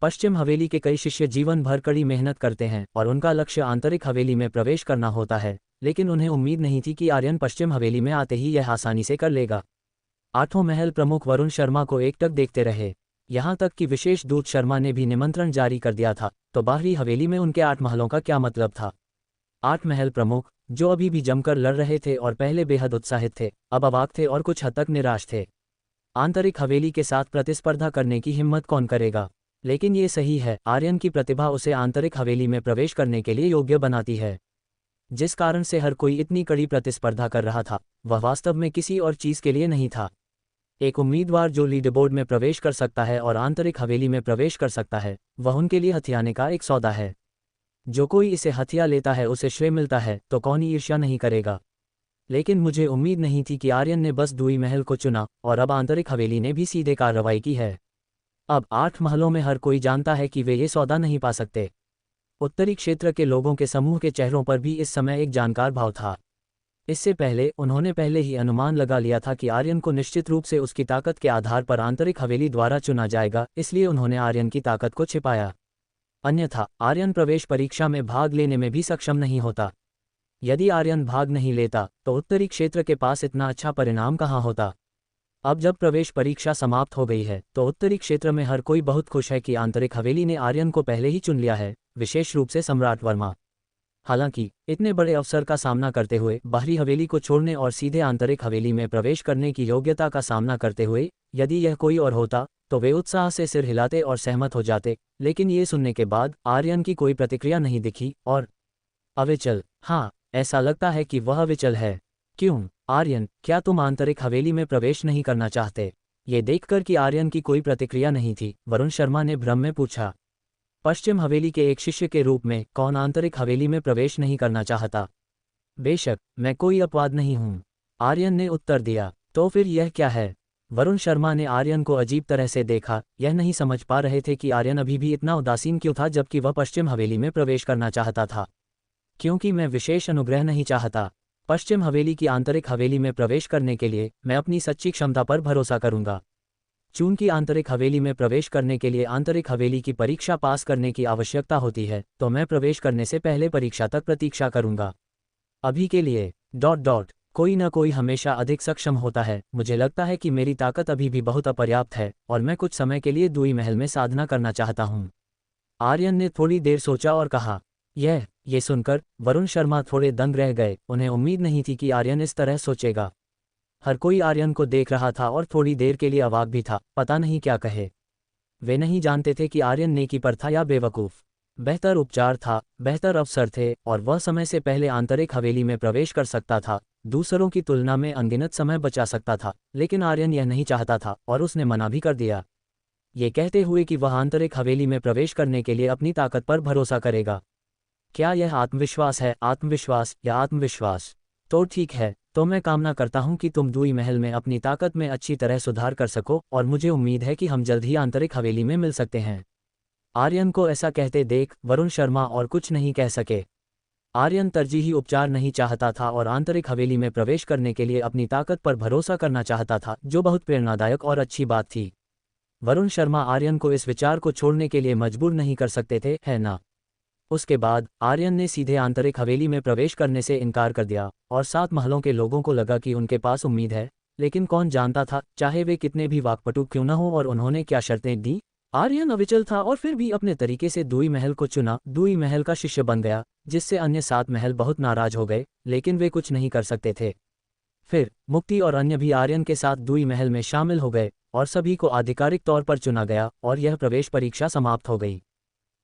पश्चिम हवेली के कई शिष्य जीवन भर कड़ी मेहनत करते हैं और उनका लक्ष्य आंतरिक हवेली में प्रवेश करना होता है, लेकिन उन्हें उम्मीद नहीं थी कि आर्यन पश्चिम हवेली में आते ही यह आसानी से कर लेगा। 8वां महल प्रमुख वरुण शर्मा को एकटक देखते रहे। यहाँ तक कि विशेष दूत शर्मा ने भी निमंत्रण जारी कर दिया था, तो बाहरी हवेली में उनके 8 महलों का क्या मतलब था? 8 महल प्रमुख, जो अभी भी जमकर लड़ रहे थे और पहले बेहद उत्साहित थे, अब अवाक थे और कुछ हद तक निराश थे। आंतरिक हवेली के साथ प्रतिस्पर्धा करने की हिम्मत कौन करेगा? लेकिन ये सही है, आर्यन की प्रतिभा उसे आंतरिक हवेली में प्रवेश करने के लिए योग्य बनाती है। जिस कारण से हर कोई इतनी कड़ी प्रतिस्पर्धा कर रहा था, वह वास्तव में किसी और चीज के लिए नहीं था। एक उम्मीदवार जो लीडरबोर्ड में प्रवेश कर सकता है और आंतरिक हवेली में प्रवेश कर सकता है, वह उनके लिए हथियाने का एक सौदा है। जो कोई इसे हथिया लेता है उसे श्रेय मिलता है, तो कौन ईर्ष्या नहीं करेगा? लेकिन मुझे उम्मीद नहीं थी कि आर्यन ने बस दुई महल को चुना और अब आंतरिक हवेली ने भी सीधे कार्रवाई की है। अब 8 महलों में हर कोई जानता है कि वे ये सौदा नहीं पा सकते। उत्तरी क्षेत्र के लोगों के समूह के चेहरों पर भी इस समय एक जानकार भाव था। इससे पहले उन्होंने पहले ही अनुमान लगा लिया था कि आर्यन को निश्चित रूप से उसकी ताकत के आधार पर आंतरिक हवेली द्वारा चुना जाएगा, इसलिए उन्होंने आर्यन की ताकत को छिपाया। अन्यथा आर्यन प्रवेश परीक्षा में भाग लेने में भी सक्षम नहीं होता। यदि आर्यन भाग नहीं लेता तो उत्तरी क्षेत्र के पास इतना अच्छा परिणाम कहाँ होता? अब जब प्रवेश परीक्षा समाप्त हो गई है, तो उत्तरी क्षेत्र में हर कोई बहुत खुश है कि आंतरिक हवेली ने आर्यन को पहले ही चुन लिया है, विशेष रूप से सम्राट वर्मा। हालांकि इतने बड़े अवसर का सामना करते हुए, बाहरी हवेली को छोड़ने और सीधे आंतरिक हवेली में प्रवेश करने की योग्यता का सामना करते हुए, यदि यह कोई और होता तो वे उत्साह से सिर हिलाते और सहमत हो जाते, लेकिन ये सुनने के बाद आर्यन की कोई प्रतिक्रिया नहीं दिखी और अविचल। हाँ, ऐसा लगता है कि वह अविचल है। क्यों आर्यन, क्या तुम आंतरिक हवेली में प्रवेश नहीं करना चाहते? ये देखकर कि आर्यन की कोई प्रतिक्रिया नहीं थी, वरुण शर्मा ने भ्रम में पूछा। पश्चिम हवेली के एक शिष्य के रूप में कौन आंतरिक हवेली में प्रवेश नहीं करना चाहता? बेशक, मैं कोई अपवाद नहीं हूँ, आर्यन ने उत्तर दिया। तो फिर यह क्या है? वरुण शर्मा ने आर्यन को अजीब तरह से देखा। यह नहीं समझ पा रहे थे कि आर्यन अभी भी इतना उदासीन क्यों था जबकि वह पश्चिम हवेली में प्रवेश करना चाहता था। क्योंकि मैं विशेष अनुग्रह नहीं चाहता। पश्चिम हवेली की आंतरिक हवेली में प्रवेश करने के लिए मैं अपनी सच्ची क्षमता पर भरोसा करूंगा। चूंकि आंतरिक हवेली में प्रवेश करने के लिए आंतरिक हवेली की परीक्षा पास करने की आवश्यकता होती है, तो मैं प्रवेश करने से पहले परीक्षा तक प्रतीक्षा करूंगा। अभी के लिए ... कोई न कोई हमेशा अधिक सक्षम होता है। मुझे लगता है कि मेरी ताकत अभी भी बहुत अपर्याप्त है और मैं कुछ समय के लिए दुई महल में साधना करना चाहता हूँ। आर्यन ने थोड़ी देर सोचा और कहा। ये सुनकर वरुण शर्मा थोड़े दंग रह गए। उन्हें उम्मीद नहीं थी कि आर्यन इस तरह सोचेगा। हर कोई आर्यन को देख रहा था और थोड़ी देर के लिए अवाक भी था, पता नहीं क्या कहे। वे नहीं जानते थे कि आर्यन नेकीपर था या बेवकूफ़। बेहतर उपचार था, बेहतर अवसर थे और वह समय से पहले आंतरिक हवेली में प्रवेश कर सकता था, दूसरों की तुलना में अनगिनत समय बचा सकता था। लेकिन आर्यन यह नहीं चाहता था और उसने मना भी कर दिया, ये कहते हुए कि वह आंतरिक हवेली में प्रवेश करने के लिए अपनी ताकत पर भरोसा करेगा। क्या यह आत्मविश्वास है, आत्मविश्वास या आत्मविश्वास? तो ठीक है, तो मैं कामना करता हूं कि तुम दुई महल में अपनी ताकत में अच्छी तरह सुधार कर सको और मुझे उम्मीद है कि हम जल्द ही आंतरिक हवेली में मिल सकते हैं। आर्यन को ऐसा कहते देख वरुण शर्मा और कुछ नहीं कह सके। आर्यन तरजीही उपचार नहीं चाहता था और आंतरिक हवेली में प्रवेश करने के लिए अपनी ताकत पर भरोसा करना चाहता था, जो बहुत प्रेरणादायक और अच्छी बात थी। वरुण शर्मा आर्यन को इस विचार को छोड़ने के लिए मजबूर नहीं कर सकते थे, है ना? उसके बाद आर्यन ने सीधे आंतरिक हवेली में प्रवेश करने से इनकार कर दिया और 7 महलों के लोगों को लगा कि उनके पास उम्मीद है। लेकिन कौन जानता था, चाहे वे कितने भी वाकपटु क्यों न हो और उन्होंने क्या शर्तें दी, आर्यन अविचल था और फिर भी अपने तरीके से दुई महल को चुना, दुई महल का शिष्य बन गया, जिससे अन्य 7 महल बहुत नाराज हो गए, लेकिन वे कुछ नहीं कर सकते थे। फिर मुक्ति और अन्य भी आर्यन के साथ दुई महल में शामिल हो गए और सभी को आधिकारिक तौर पर चुना गया और यह प्रवेश परीक्षा समाप्त हो गई।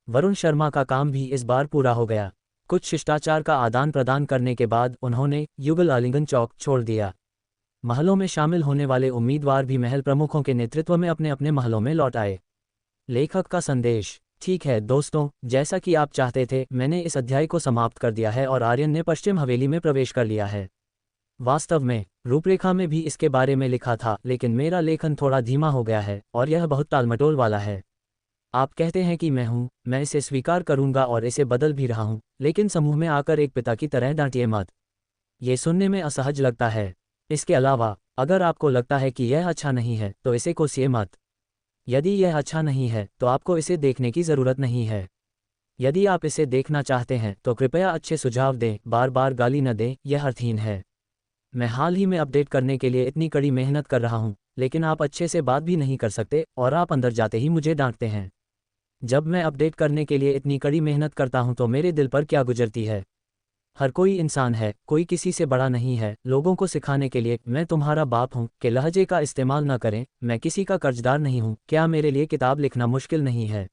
वरुण शर्मा का काम भी इस बार पूरा हो गया। कुछ शिष्टाचार का आदान प्रदान करने के बाद उन्होंने युगल आलिंगन चौक छोड़ दिया। महलों में शामिल होने वाले उम्मीदवार भी महल प्रमुखों के नेतृत्व में अपने अपने महलों में लौट आए। लेखक का संदेश। ठीक है दोस्तों, जैसा कि आप चाहते थे, मैंने इस अध्याय को समाप्त कर दिया है और आर्यन ने पश्चिम हवेली में प्रवेश कर लिया है। वास्तव में रूपरेखा में भी इसके बारे में लिखा था, लेकिन मेरा लेखन थोड़ा धीमा हो गया है और यह बहुत टालमटोल वाला है। आप कहते हैं कि मैं इसे स्वीकार करूंगा और इसे बदल भी रहा हूं, लेकिन समूह में आकर एक पिता की तरह डांटिए मत। ये सुनने में असहज लगता है। इसके अलावा अगर आपको लगता है कि यह अच्छा नहीं है तो इसे कोसिए मत। यदि यह अच्छा नहीं है तो आपको इसे देखने की ज़रूरत नहीं है। यदि आप इसे देखना चाहते हैं तो कृपया अच्छे सुझाव दें, बार बार गाली न दें, यह अर्थहीन है। मैं हाल ही में अपडेट करने के लिए इतनी कड़ी मेहनत कर रहा हूं, लेकिन आप अच्छे से बात भी नहीं कर सकते और आप अंदर जाते ही मुझे डांटते हैं। जब मैं अपडेट करने के लिए इतनी कड़ी मेहनत करता हूं तो मेरे दिल पर क्या गुजरती है। हर कोई इंसान है, कोई किसी से बड़ा नहीं है। लोगों को सिखाने के लिए मैं तुम्हारा बाप हूं कि लहजे का इस्तेमाल न करें। मैं किसी का कर्जदार नहीं हूं। क्या मेरे लिए किताब लिखना मुश्किल नहीं है?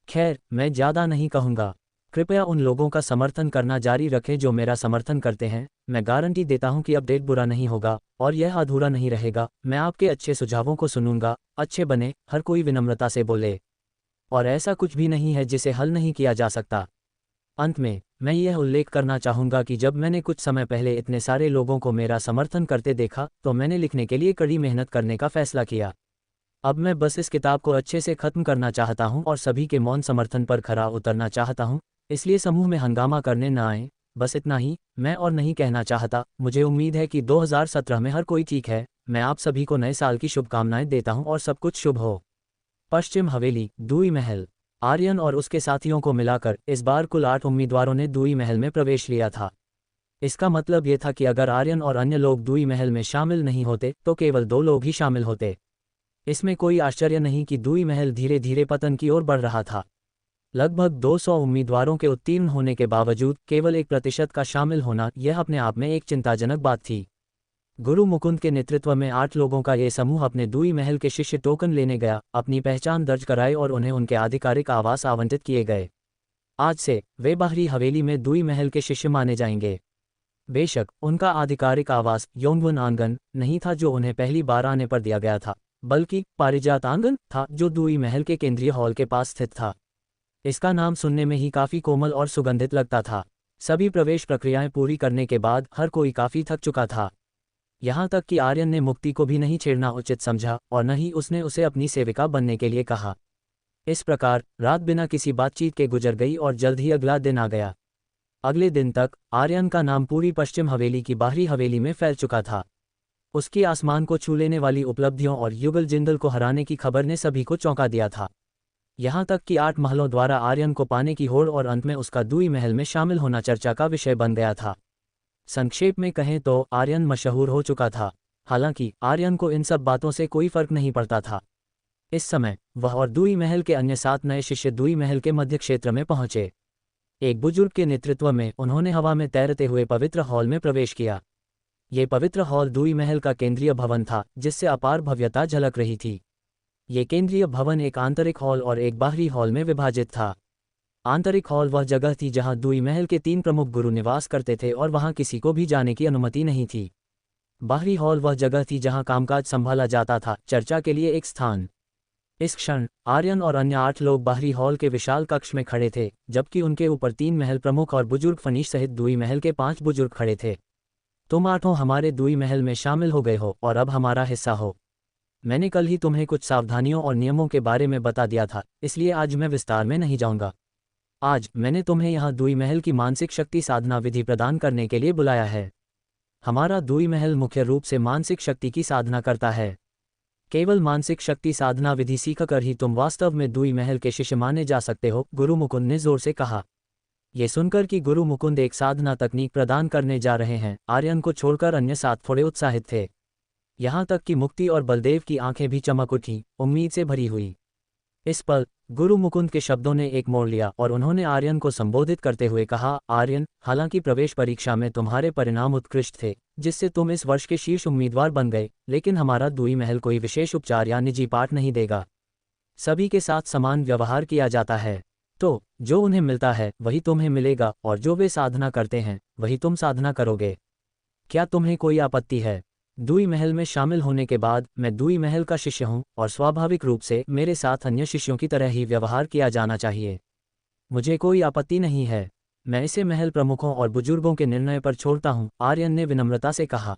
खैर, मैं ज़्यादा नहीं कहूँगा। कृपया उन लोगों का समर्थन करना जारी रखें जो मेरा समर्थन करते हैं। मैं गारंटी देता हूं कि अपडेट बुरा नहीं होगा और यह अधूरा नहीं रहेगा। मैं आपके अच्छे सुझावों को सुनूंगा। अच्छे बने, हर कोई विनम्रता से बोले। और ऐसा कुछ भी नहीं है जिसे हल नहीं किया जा सकता। अंत में मैं यह उल्लेख करना चाहूँगा कि जब मैंने कुछ समय पहले इतने सारे लोगों को मेरा समर्थन करते देखा तो मैंने लिखने के लिए कड़ी मेहनत करने का फैसला किया। अब मैं बस इस किताब को अच्छे से ख़त्म करना चाहता हूँ और सभी के मौन समर्थन पर खरा उतरना चाहता हूँ। इसलिए समूह में हंगामा करने न आए। बस इतना ही मैं और नहीं कहना चाहता। मुझे उम्मीद है कि 2017 में हर कोई ठीक है। मैं आप सभी को नए साल की शुभकामनाएं देता हूँ और सब कुछ शुभ हो। पश्चिम हवेली, दुई महल। आर्यन और उसके साथियों को मिलाकर इस बार कुल 8 उम्मीदवारों ने दुई महल में प्रवेश लिया था। इसका मतलब ये था कि अगर आर्यन और अन्य लोग दुई महल में शामिल नहीं होते तो केवल 2 लोग ही शामिल होते। इसमें कोई आश्चर्य नहीं कि दुई महल धीरे धीरे पतन की ओर बढ़ रहा था। लगभग 200 उम्मीदवारों के उत्तीर्ण होने के बावजूद केवल 1% का शामिल होना यह अपने आप में एक चिंताजनक बात थी। गुरु मुकुंद के नेतृत्व में 8 लोगों का ये समूह अपने दुई महल के शिष्य टोकन लेने गया, अपनी पहचान दर्ज कराए और उन्हें उनके आधिकारिक आवास आवंटित किए गए। आज से वे बाहरी हवेली में दुई महल के शिष्य माने जाएंगे। बेशक उनका आधिकारिक आवास योंगवन आंगन नहीं था जो उन्हें पहली बार आने पर दिया गया था, बल्कि पारिजात आंगन था जो दुई महल के केंद्रीय हॉल के पास स्थित था। इसका नाम सुनने में ही काफी कोमल और सुगंधित लगता था। सभी प्रवेश प्रक्रियाएं पूरी करने के बाद हर कोई काफी थक चुका था। यहाँ तक कि आर्यन ने मुक्ति को भी नहीं छेड़ना उचित समझा और न ही उसने उसे अपनी सेविका बनने के लिए कहा। इस प्रकार रात बिना किसी बातचीत के गुजर गई और जल्द ही अगला दिन आ गया। अगले दिन तक आर्यन का नाम पूरी पश्चिम हवेली की बाहरी हवेली में फैल चुका था। उसकी आसमान को छू लेने वाली उपलब्धियों और युगल जिंदल को हराने की खबर ने सभी को चौंका दिया था। यहाँ तक कि 8 महलों द्वारा आर्यन को पाने की होड़ और अंत में उसका दूई महल में शामिल होना चर्चा का विषय बन गया था। संक्षेप में कहें तो आर्यन मशहूर हो चुका था। हालांकि आर्यन को इन सब बातों से कोई फर्क नहीं पड़ता था। इस समय वह और दूई महल के अन्य 7 नए शिष्य दूई महल के मध्य क्षेत्र में पहुंचे। एक बुजुर्ग के नेतृत्व में उन्होंने हवा में तैरते हुए पवित्र हॉल में प्रवेश किया। ये पवित्र हॉल दूई महल का केंद्रीय भवन था, जिससे अपार भव्यता झलक रही थी। ये केंद्रीय भवन एक आंतरिक हॉल और एक बाहरी हॉल में विभाजित था। आंतरिक हॉल वह जगह थी जहां दूई महल के 3 प्रमुख गुरु निवास करते थे और वहां किसी को भी जाने की अनुमति नहीं थी। बाहरी हॉल वह जगह थी जहां कामकाज संभाला जाता था, चर्चा के लिए एक स्थान। इस क्षण आर्यन और अन्य 8 लोग बाहरी हॉल के विशाल कक्ष में खड़े थे, जबकि उनके ऊपर 3 महल प्रमुख और बुजुर्ग फनीश सहित दूई महल के 5 बुजुर्ग खड़े थे। तुम 8 हमारे दूई महल में शामिल हो गए हो और अब हमारा हिस्सा हो। मैंने कल ही तुम्हें कुछ सावधानियों और नियमों के बारे में बता दिया था, इसलिए आज मैं विस्तार में नहीं जाऊंगा। आज मैंने तुम्हें यहाँ दूई महल की मानसिक शक्ति साधना विधि प्रदान करने के लिए बुलाया है। हमारा दूई महल मुख्य रूप से मानसिक शक्ति की साधना करता है। केवल मानसिक शक्ति साधना विधि सीखकर ही तुम वास्तव में दूई महल के शिष्य माने जा सकते हो, गुरु मुकुंद ने जोर से कहा। ये सुनकर कि गुरु मुकुंद एक साधना तकनीक प्रदान करने जा रहे हैं, आर्यन को छोड़कर अन्य 7 थोड़े उत्साहित थे। यहाँ तक कि मुक्ति और बलदेव की आंखें भी चमक उठी, उम्मीद से भरी हुई। इस पल गुरु मुकुंद के शब्दों ने एक मोड़ लिया और उन्होंने आर्यन को संबोधित करते हुए कहा, आर्यन, हालांकि प्रवेश परीक्षा में तुम्हारे परिणाम उत्कृष्ट थे, जिससे तुम इस वर्ष के शीर्ष उम्मीदवार बन गए, लेकिन हमारा दूई महल कोई विशेष उपचार या निजी पाठ नहीं देगा। सभी के साथ समान व्यवहार किया जाता है। तो जो उन्हें मिलता है वही तुम्हें मिलेगा और जो वे साधना करते हैं वही तुम साधना करोगे। क्या तुम्हें कोई आपत्ति है? दूई महल में शामिल होने के बाद मैं दूई महल का शिष्य हूँ और स्वाभाविक रूप से मेरे साथ अन्य शिष्यों की तरह ही व्यवहार किया जाना चाहिए। मुझे कोई आपत्ति नहीं है। मैं इसे महल प्रमुखों और बुजुर्गों के निर्णय पर छोड़ता हूँ, आर्यन ने विनम्रता से कहा।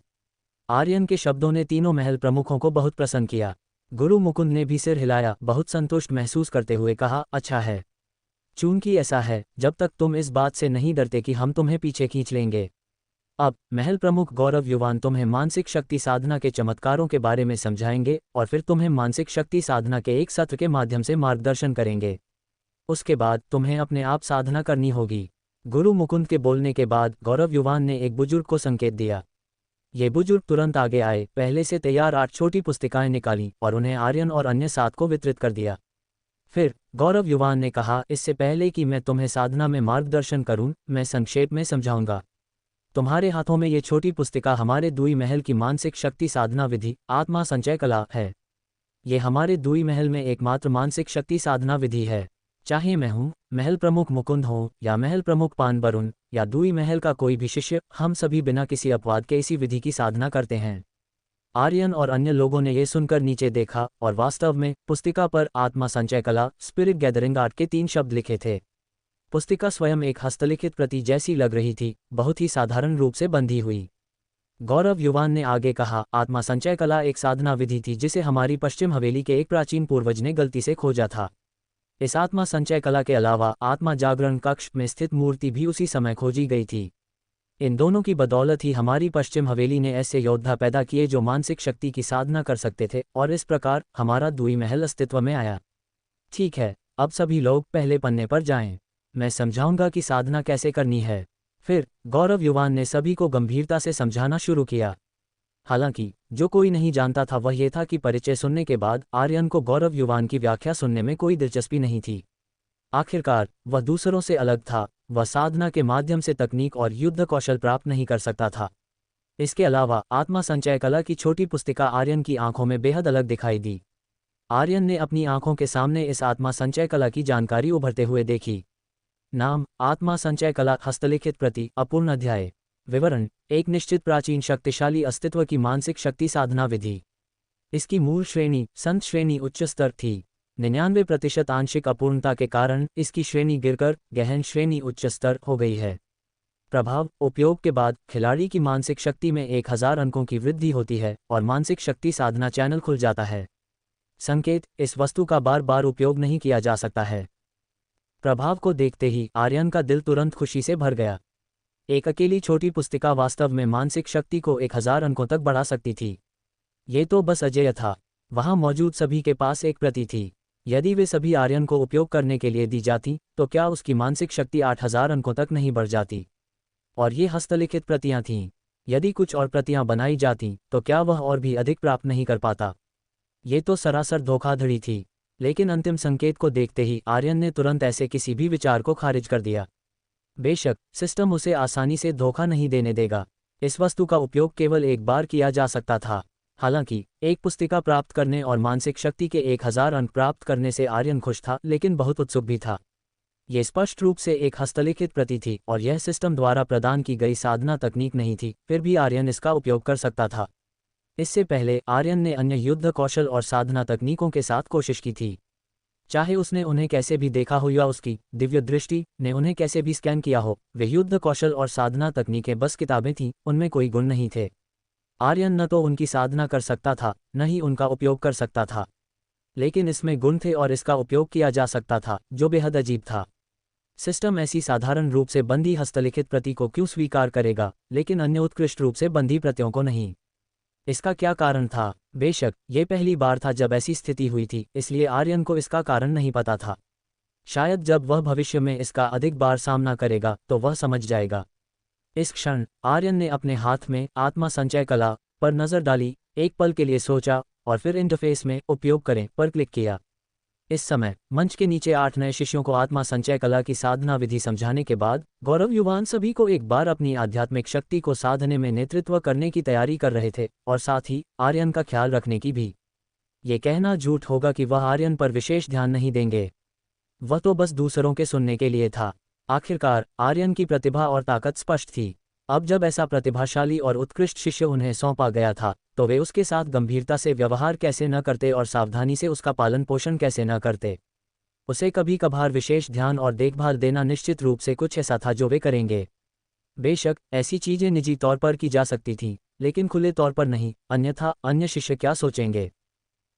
आर्यन के शब्दों ने तीनों महल प्रमुखों को बहुत प्रसन्न किया। गुरु मुकुंद ने भी सिर हिलाया, बहुत संतुष्ट महसूस करते हुए कहा, अच्छा है। चूंकि ऐसा है, जब तक तुम इस बात से नहीं डरते कि हम तुम्हें पीछे खींच लेंगे। अब महल प्रमुख गौरव युवान तुम्हें मानसिक शक्ति साधना के चमत्कारों के बारे में समझाएंगे और फिर तुम्हें मानसिक शक्ति साधना के एक सत्र के माध्यम से मार्गदर्शन करेंगे। उसके बाद तुम्हें अपने आप साधना करनी होगी। गुरु मुकुंद के बोलने के बाद गौरव युवान ने एक बुजुर्ग को संकेत दिया। ये बुजुर्ग तुरंत आगे आए, पहले से तैयार 8 छोटी पुस्तिकाएं निकाली और उन्हें आर्यन और अन्य 7 को वितरित कर दिया। फिर गौरव युवान ने कहा, इससे पहले कि मैं तुम्हें साधना में मार्गदर्शन करूं, मैं संक्षेप में समझाऊंगा। तुम्हारे हाथों में ये छोटी पुस्तिका हमारे दूई महल की मानसिक शक्ति साधना विधि आत्मा संचय कला है। ये हमारे दूई महल में एकमात्र मानसिक शक्ति साधना विधि है। चाहे मैं हूँ, महल प्रमुख मुकुंद हो या महल प्रमुख पान बरुण या दूई महल का कोई भी शिष्य, हम सभी बिना किसी अपवाद के इसी विधि की साधना करते हैं। आर्यन और अन्य लोगों ने ये सुनकर नीचे देखा और वास्तव में पुस्तिका पर आत्मा संचय कला स्पिरिट गैदरिंग आर्ट के 3 शब्द लिखे थे। पुस्तिका स्वयं एक हस्तलिखित प्रति जैसी लग रही थी, बहुत ही साधारण रूप से बंधी हुई। गौरव युवान ने आगे कहा, आत्मा संचय कला एक साधना विधि थी जिसे हमारी पश्चिम हवेली के एक प्राचीन पूर्वज ने गलती से खोजा था। इस आत्मा संचय कला के अलावा आत्मा जागरण कक्ष में स्थित मूर्ति भी उसी समय खोजी गई थी। इन दोनों की बदौलत ही हमारी पश्चिम हवेली ने ऐसे योद्धा पैदा किए जो मानसिक शक्ति की साधना कर सकते थे और इस प्रकार हमारा दूई महल अस्तित्व में आया। ठीक है, अब सभी लोग पहले पन्ने पर जाएं। मैं समझाऊंगा कि साधना कैसे करनी है। फिर गौरव युवान ने सभी को गंभीरता से समझाना शुरू किया। हालांकि जो कोई नहीं जानता था वह ये था कि परिचय सुनने के बाद आर्यन को गौरव युवान की व्याख्या सुनने में कोई दिलचस्पी नहीं थी। आखिरकार वह दूसरों से अलग था, वह साधना के माध्यम से तकनीक और युद्ध कौशल प्राप्त नहीं कर सकता था। इसके अलावा आत्मा संचय कला की छोटी पुस्तिका आर्यन की आंखों में बेहद अलग दिखाई दी। आर्यन ने अपनी आंखों के सामने इस आत्मा संचय कला की जानकारी उभरते हुए देखी। नाम, आत्मा संचय कला हस्तलिखित प्रति अपूर्ण अध्याय। विवरण, एक निश्चित प्राचीन शक्तिशाली अस्तित्व की मानसिक शक्ति साधना विधि। इसकी मूल श्रेणी संत श्रेणी उच्च स्तर थी। 99% आंशिक अपूर्णता के कारण इसकी श्रेणी गिरकर गहन श्रेणी उच्च स्तर हो गई है। प्रभाव: उपयोग के बाद खिलाड़ी की मानसिक शक्ति में 1000 अंकों की वृद्धि होती है और मानसिक शक्ति साधना चैनल खुल जाता है। संकेत: इस वस्तु का बार बार उपयोग नहीं किया जा सकता है। प्रभाव को देखते ही आर्यन का दिल तुरंत खुशी से भर गया। एक अकेली छोटी पुस्तिका वास्तव में मानसिक शक्ति को 1000 अंकों तक बढ़ा सकती थी। ये तो बस अजेय था। वहां मौजूद सभी के पास एक प्रति थी। यदि वे सभी आर्यन को उपयोग करने के लिए दी जाती तो क्या उसकी मानसिक शक्ति 8000 अंकों तक नहीं बढ़ जाती? और ये हस्तलिखित प्रतियां थीं। यदि कुछ और प्रतियां बनाई जातीं तो क्या वह और भी अधिक प्राप्त नहीं कर पाता? ये तो सरासर धोखाधड़ी थी। लेकिन अंतिम संकेत को देखते ही आर्यन ने तुरंत ऐसे किसी भी विचार को खारिज कर दिया। बेशक सिस्टम उसे आसानी से धोखा नहीं देने देगा। इस वस्तु का उपयोग केवल एक बार किया जा सकता था। हालांकि एक पुस्तिका प्राप्त करने और मानसिक शक्ति के 1000 अंक प्राप्त करने से आर्यन खुश था, लेकिन बहुत उत्सुक भी था। ये स्पष्ट रूप से एक हस्तलिखित प्रति थी और यह सिस्टम द्वारा प्रदान की गई साधना तकनीक नहीं थी, फिर भी आर्यन इसका उपयोग कर सकता था। इससे पहले आर्यन ने अन्य युद्ध कौशल और साधना तकनीकों के साथ कोशिश की थी। चाहे उसने उन्हें कैसे भी देखा हो या उसकी दिव्य दृष्टि ने उन्हें कैसे भी स्कैन किया हो, वे युद्ध कौशल और साधना तकनीकें बस किताबें थीं, उनमें कोई गुण नहीं थे। आर्यन न तो उनकी साधना कर सकता था, न ही उनका उपयोग कर सकता था। लेकिन इसमें गुण थे और इसका उपयोग किया जा सकता था, जो बेहद अजीब था। सिस्टम ऐसी साधारण रूप से बंधी हस्तलिखित प्रति को क्यों स्वीकार करेगा, लेकिन अन्य उत्कृष्ट रूप से बंधी प्रतियों को नहीं? इसका क्या कारण था? बेशक ये पहली बार था जब ऐसी स्थिति हुई थी, इसलिए आर्यन को इसका कारण नहीं पता था। शायद जब वह भविष्य में इसका अधिक बार सामना करेगा तो वह समझ जाएगा। इस क्षण आर्यन ने अपने हाथ में आत्मा संचय कला पर नजर डाली, एक पल के लिए सोचा और फिर इंटरफेस में उपयोग करें पर क्लिक किया। इस समय मंच के नीचे 8 नए शिष्यों को आत्मा संचय कला की साधना विधि समझाने के बाद गौरव युवान सभी को एक बार अपनी आध्यात्मिक शक्ति को साधने में नेतृत्व करने की तैयारी कर रहे थे और साथ ही आर्यन का ख्याल रखने की भी। ये कहना झूठ होगा कि वह आर्यन पर विशेष ध्यान नहीं देंगे। वह तो बस दूसरों के सुनने के लिए था। आखिरकार आर्यन की प्रतिभा और ताकत स्पष्ट थी। अब जब ऐसा प्रतिभाशाली और उत्कृष्ट शिष्य उन्हें सौंपा गया था तो वे उसके साथ गंभीरता से व्यवहार कैसे न करते और सावधानी से उसका पालन पोषण कैसे न करते। उसे कभी कभार विशेष ध्यान और देखभाल देना निश्चित रूप से कुछ ऐसा था जो वे करेंगे। बेशक ऐसी चीजें निजी तौर पर की जा सकती थीं, लेकिन खुले तौर पर नहीं, अन्यथा अन्य शिष्य क्या सोचेंगे।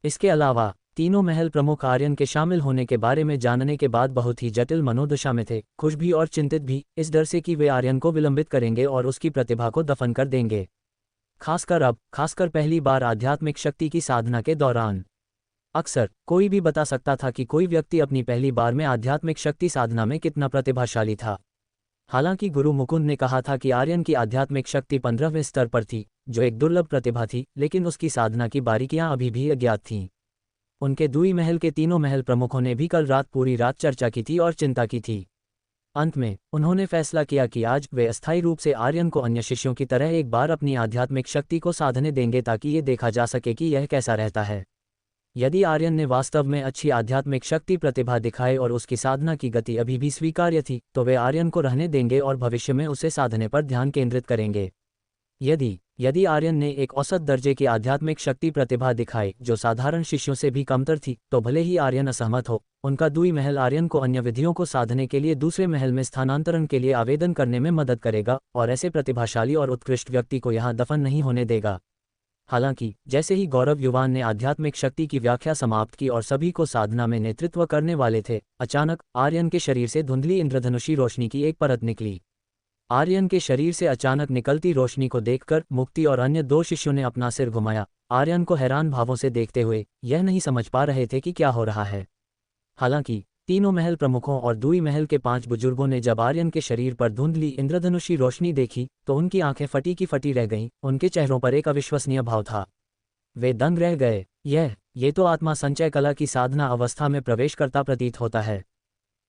इसके अलावा तीनों महल प्रमुख आर्यन के शामिल होने के बारे में जानने के बाद बहुत ही जटिल मनोदशा में थे, खुश भी और चिंतित भी, इस डर से कि वे आर्यन को विलंबित करेंगे और उसकी प्रतिभा को दफन कर देंगे। खासकर पहली बार आध्यात्मिक शक्ति की साधना के दौरान। अक्सर कोई भी बता सकता था कि कोई व्यक्ति अपनी पहली बार में आध्यात्मिक शक्ति साधना में कितना प्रतिभाशाली था। हालांकि गुरु मुकुंद ने कहा था कि आर्यन की आध्यात्मिक शक्ति 15वें स्तर पर थी, जो एक दुर्लभ प्रतिभा थी, लेकिन उसकी साधना की बारीकियां अभी भी अज्ञात थीं। उनके दुई महल के तीनों महल प्रमुखों ने भी कल रात पूरी रात चर्चा की थी और चिंता की थी। अंत में उन्होंने फैसला किया कि आज वे अस्थायी रूप से आर्यन को अन्य शिष्यों की तरह एक बार अपनी आध्यात्मिक शक्ति को साधने देंगे ताकि ये देखा जा सके कि यह कैसा रहता है। यदि आर्यन ने वास्तव में अच्छी आध्यात्मिक शक्ति प्रतिभा दिखाई और उसकी साधना की गति अभी भी स्वीकार्य थी तो वे आर्यन को रहने देंगे और भविष्य में उसे साधने पर ध्यान केंद्रित करेंगे। यदि आर्यन ने एक औसत दर्जे की आध्यात्मिक शक्ति प्रतिभा दिखाई जो साधारण शिष्यों से भी कमतर थी, तो भले ही आर्यन असहमत हो, उनका दुई महल आर्यन को अन्य विधियों को साधने के लिए दूसरे महल में स्थानांतरण के लिए आवेदन करने में मदद करेगा और ऐसे प्रतिभाशाली और उत्कृष्ट व्यक्ति को यहाँ दफन नहीं होने देगा। हालांकि जैसे ही गौरव युवान ने आध्यात्मिक शक्ति की व्याख्या समाप्त की और सभी को साधना में नेतृत्व करने वाले थे, अचानक आर्यन के शरीर से धुंधली इंद्रधनुषी रोशनी की एक परत निकली। आर्यन के शरीर से अचानक निकलती रोशनी को देखकर मुक्ति और अन्य 2 शिष्यों ने अपना सिर घुमाया, आर्यन को हैरान भावों से देखते हुए। यह नहीं समझ पा रहे थे कि क्या हो रहा है। हालांकि तीनों महल प्रमुखों और दुई महल के 5 बुजुर्गों ने जब आर्यन के शरीर पर धुंधली इंद्रधनुषी रोशनी देखी तो उनकी आंखें फटी की फटी रह गईं, उनके चेहरों पर एक अविश्वसनीय भाव था। वे दंग रह गए। ये तो आत्मा संचय कला की साधना अवस्था में प्रवेश करता प्रतीत होता है।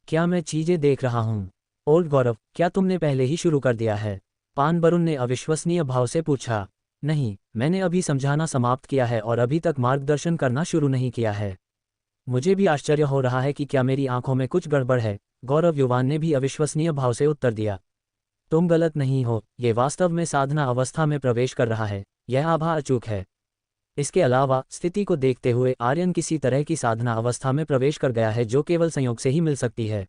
क्या मैं चीजें देख रहा हूँ? ओल्ड गौरव, क्या तुमने पहले ही शुरू कर दिया है? पान बरुण ने अविश्वसनीय भाव से पूछा। नहीं, मैंने अभी समझाना समाप्त किया है और अभी तक मार्गदर्शन करना शुरू नहीं किया है। मुझे भी आश्चर्य हो रहा है कि क्या मेरी आंखों में कुछ गड़बड़ है। गौरव युवान ने भी अविश्वसनीय भाव से उत्तर दिया। तुम गलत नहीं हो, ये वास्तव में साधना अवस्था में प्रवेश कर रहा है। यह आभा अचूक है। इसके अलावा स्थिति को देखते हुए आर्यन किसी तरह की साधना अवस्था में प्रवेश कर गया है जो केवल संयोग से ही मिल सकती है।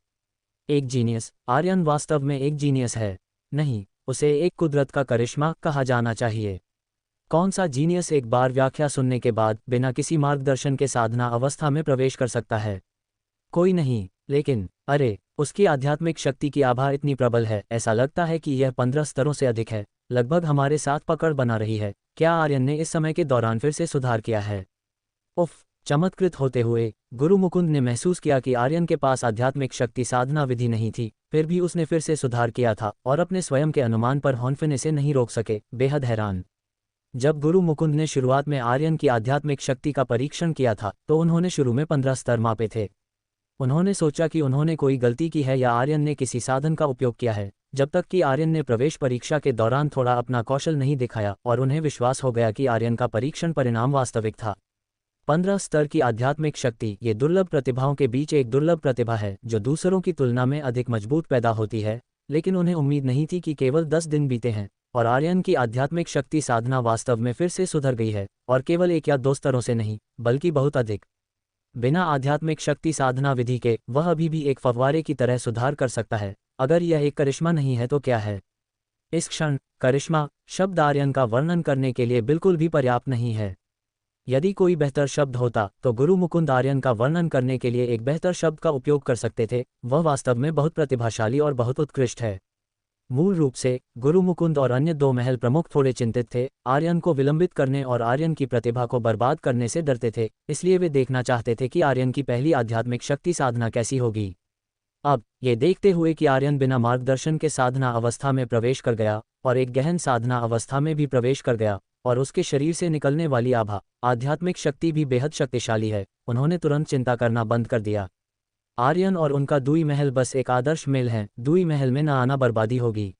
एक जीनियस। आर्यन वास्तव में एक जीनियस है। नहीं, उसे एक कुदरत का करिश्मा कहा जाना चाहिए। कौन सा जीनियस एक बार व्याख्या सुनने के बाद बिना किसी मार्गदर्शन के साधना अवस्था में प्रवेश कर सकता है? कोई नहीं, लेकिन अरे, उसकी आध्यात्मिक शक्ति की आभा इतनी प्रबल है, ऐसा लगता है कि यह 15 स्तरों से अधिक है, लगभग हमारे साथ पकड़ बना रही है। क्या आर्यन ने इस समय के दौरान फिर से सुधार किया है? उफ! चमत्कृत होते हुए गुरु मुकुंद ने महसूस किया कि आर्यन के पास आध्यात्मिक शक्ति साधना विधि नहीं थी, फिर भी उसने फिर से सुधार किया था और अपने स्वयं के अनुमान पर हौंफने से नहीं रोक सके, बेहद हैरान। जब गुरु मुकुंद ने शुरुआत में आर्यन की आध्यात्मिक शक्ति का परीक्षण किया था तो उन्होंने शुरू में 15 स्तर मापे थे। उन्होंने सोचा कि उन्होंने कोई गलती की है या आर्यन ने किसी साधन का उपयोग किया है, जब तक कि आर्यन ने प्रवेश परीक्षा के दौरान थोड़ा अपना कौशल नहीं दिखाया और उन्हें विश्वास हो गया कि आर्यन का परीक्षण परिणाम वास्तविक था। 15 स्तर की आध्यात्मिक शक्ति ये दुर्लभ प्रतिभाओं के बीच एक दुर्लभ प्रतिभा है जो दूसरों की तुलना में अधिक मजबूत पैदा होती है, लेकिन उन्हें उम्मीद नहीं थी कि केवल 10 दिन बीते हैं और आर्यन की आध्यात्मिक शक्ति साधना वास्तव में फिर से सुधर गई है, और केवल 1 या 2 स्तरों से नहीं, बल्कि बहुत अधिक। बिना आध्यात्मिक शक्ति साधना विधि के वह अभी भी एक फव्वारे की तरह सुधार कर सकता है। अगर यह एक करिश्मा नहीं है तो क्या है? इस क्षण करिश्मा शब्द आर्यन का वर्णन करने के लिए बिल्कुल भी पर्याप्त नहीं है। यदि कोई बेहतर शब्द होता तो गुरु मुकुंद आर्यन का वर्णन करने के लिए एक बेहतर शब्द का उपयोग कर सकते थे। वह वास्तव में बहुत प्रतिभाशाली और बहुत उत्कृष्ट है। मूल रूप से गुरु मुकुंद और अन्य 2 महल प्रमुख थोड़े चिंतित थे, आर्यन को विलंबित करने और आर्यन की प्रतिभा को बर्बाद करने से डरते थे, इसलिए वे देखना चाहते थे कि आर्यन की पहली आध्यात्मिक शक्ति साधना कैसी होगी। अब ये देखते हुए कि आर्यन बिना मार्गदर्शन के साधना अवस्था में प्रवेश कर गया और एक गहन साधना अवस्था में भी प्रवेश कर गया और उसके शरीर से निकलने वाली आभा आध्यात्मिक शक्ति भी बेहद शक्तिशाली है, उन्होंने तुरंत चिंता करना बंद कर दिया। आर्यन और उनका दुई महल बस एक आदर्श मेल है, दुई महल में न आना बर्बादी होगी।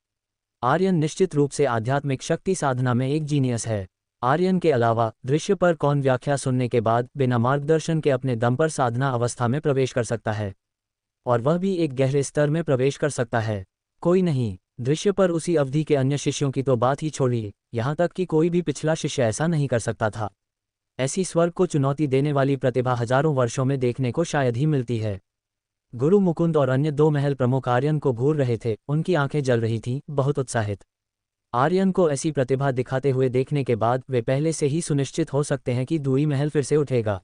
आर्यन निश्चित रूप से आध्यात्मिक शक्ति साधना में एक जीनियस है। आर्यन के अलावा दृश्य पर कौन व्याख्या सुनने के बाद बिना मार्गदर्शन के अपने दम पर साधना अवस्था में प्रवेश कर सकता है, और वह भी एक गहरे स्तर में प्रवेश कर सकता है? कोई नहीं। दृश्य पर उसी अवधि के अन्य शिष्यों की तो बात ही छोड़िए, यहाँ तक कि कोई भी पिछला शिष्य ऐसा नहीं कर सकता था। ऐसी स्वर्ग को चुनौती देने वाली प्रतिभा हजारों वर्षों में देखने को शायद ही मिलती है। गुरु मुकुंद और अन्य 2 महल प्रमुख आर्यन को घूर रहे थे, उनकी आंखें जल रही थीं, बहुत उत्साहित। आर्यन को ऐसी प्रतिभा दिखाते हुए देखने के बाद वे पहले से ही सुनिश्चित हो सकते हैं कि दुई महल फिर से उठेगा।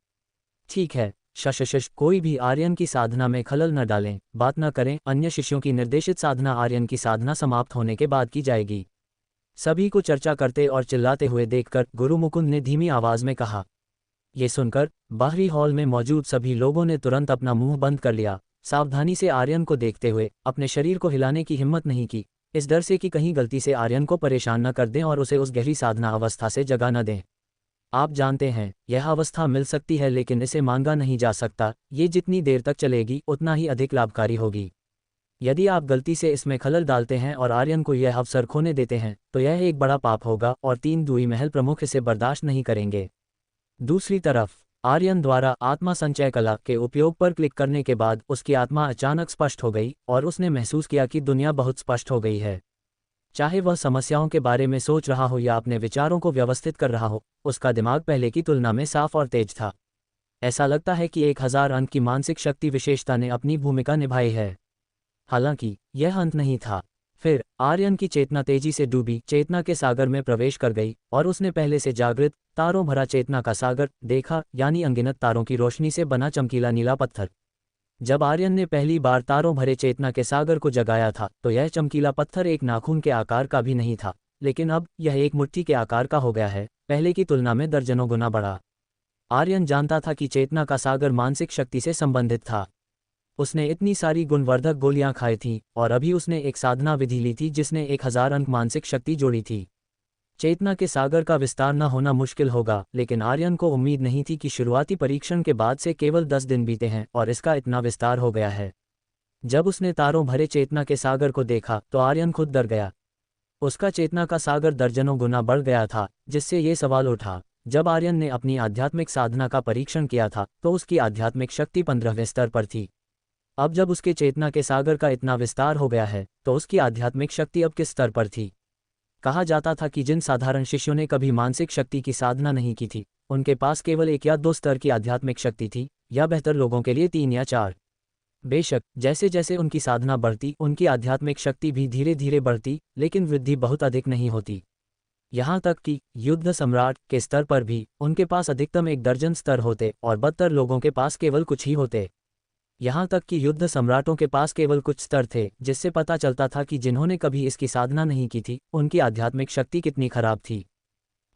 ठीक है, शश कोई भी आर्यन की साधना में खलल न डालें, बात न करें। अन्य शिष्यों की निर्देशित साधना आर्यन की साधना समाप्त होने के बाद की जाएगी। सभी को चर्चा करते और चिल्लाते हुए देखकर गुरु मुकुंद ने धीमी आवाज में कहा। ये सुनकर बाहरी हॉल में मौजूद सभी लोगों ने तुरंत अपना मुंह बंद कर लिया, सावधानी से आर्यन को देखते हुए अपने शरीर को हिलाने की हिम्मत नहीं की, इस डर से कि कहीं गलती से आर्यन को परेशान न कर दें और उसे उस गहरी साधना अवस्था से जगा न दें। आप जानते हैं, यह अवस्था मिल सकती है लेकिन इसे मांगा नहीं जा सकता। ये जितनी देर तक चलेगी उतना ही अधिक लाभकारी होगी। यदि आप गलती से इसमें खलल डालते हैं और आर्यन को यह अवसर खोने देते हैं तो यह एक बड़ा पाप होगा और 3 दुई महल प्रमुख इसे बर्दाश्त नहीं करेंगे। दूसरी तरफ आर्यन द्वारा आत्मा संचय कला के उपयोग पर क्लिक करने के बाद उसकी आत्मा अचानक स्पष्ट हो गई और उसने महसूस किया कि दुनिया बहुत स्पष्ट हो गई है। चाहे वह समस्याओं के बारे में सोच रहा हो या अपने विचारों को व्यवस्थित कर रहा हो, उसका दिमाग पहले की तुलना में साफ और तेज था। ऐसा लगता है कि 1000 अंक की मानसिक शक्ति विशेषता ने अपनी भूमिका निभाई है। हालांकि यह अंत नहीं था। फिर आर्यन की चेतना तेजी से डूबी चेतना के सागर में प्रवेश कर गई और उसने पहले से जागृत तारों भरा चेतना का सागर देखा, यानी अनगिनत तारों की रोशनी से बना चमकीला नीला पत्थर। जब आर्यन ने पहली बार तारों भरे चेतना के सागर को जगाया था तो यह चमकीला पत्थर एक नाखून के आकार का भी नहीं था, लेकिन अब यह एक मुट्ठी के आकार का हो गया है, पहले की तुलना में दर्जनों गुना बड़ा। आर्यन जानता था कि चेतना का सागर मानसिक शक्ति से संबंधित था। उसने इतनी सारी गुणवर्धक गोलियां खाई थीं और अभी उसने एक साधना विधि ली थी जिसने 1000 अंक मानसिक शक्ति जोड़ी थी। चेतना के सागर का विस्तार न होना मुश्किल होगा, लेकिन आर्यन को उम्मीद नहीं थी कि शुरुआती परीक्षण के बाद से केवल 10 दिन बीते हैं और इसका इतना विस्तार हो गया है। जब उसने तारों भरे चेतना के सागर को देखा तो आर्यन खुद डर गया। उसका चेतना का सागर दर्जनों गुना बढ़ गया था, जिससे ये सवाल उठा, जब आर्यन ने अपनी आध्यात्मिक साधना का परीक्षण किया था तो उसकी आध्यात्मिक शक्ति 15वें स्तर पर थी। अब जब उसके चेतना के सागर का इतना विस्तार हो गया है तो उसकी आध्यात्मिक शक्ति अब किस स्तर पर थी? कहा जाता था कि जिन साधारण शिष्यों ने कभी मानसिक शक्ति की साधना नहीं की थी उनके पास केवल 1 या 2 स्तर की आध्यात्मिक शक्ति थी, या बेहतर लोगों के लिए 3 या 4। बेशक जैसे जैसे उनकी साधना बढ़ती उनकी आध्यात्मिक शक्ति भी धीरे धीरे बढ़ती, लेकिन वृद्धि बहुत अधिक नहीं होती। यहाँ तक कि युद्ध सम्राट के स्तर पर भी उनके पास अधिकतम 1 दर्जन स्तर होते और बदतर लोगों के पास केवल कुछ ही होते। यहाँ तक कि युद्ध सम्राटों के पास केवल कुछ स्तर थे, जिससे पता चलता था कि जिन्होंने कभी इसकी साधना नहीं की थी उनकी आध्यात्मिक शक्ति कितनी खराब थी,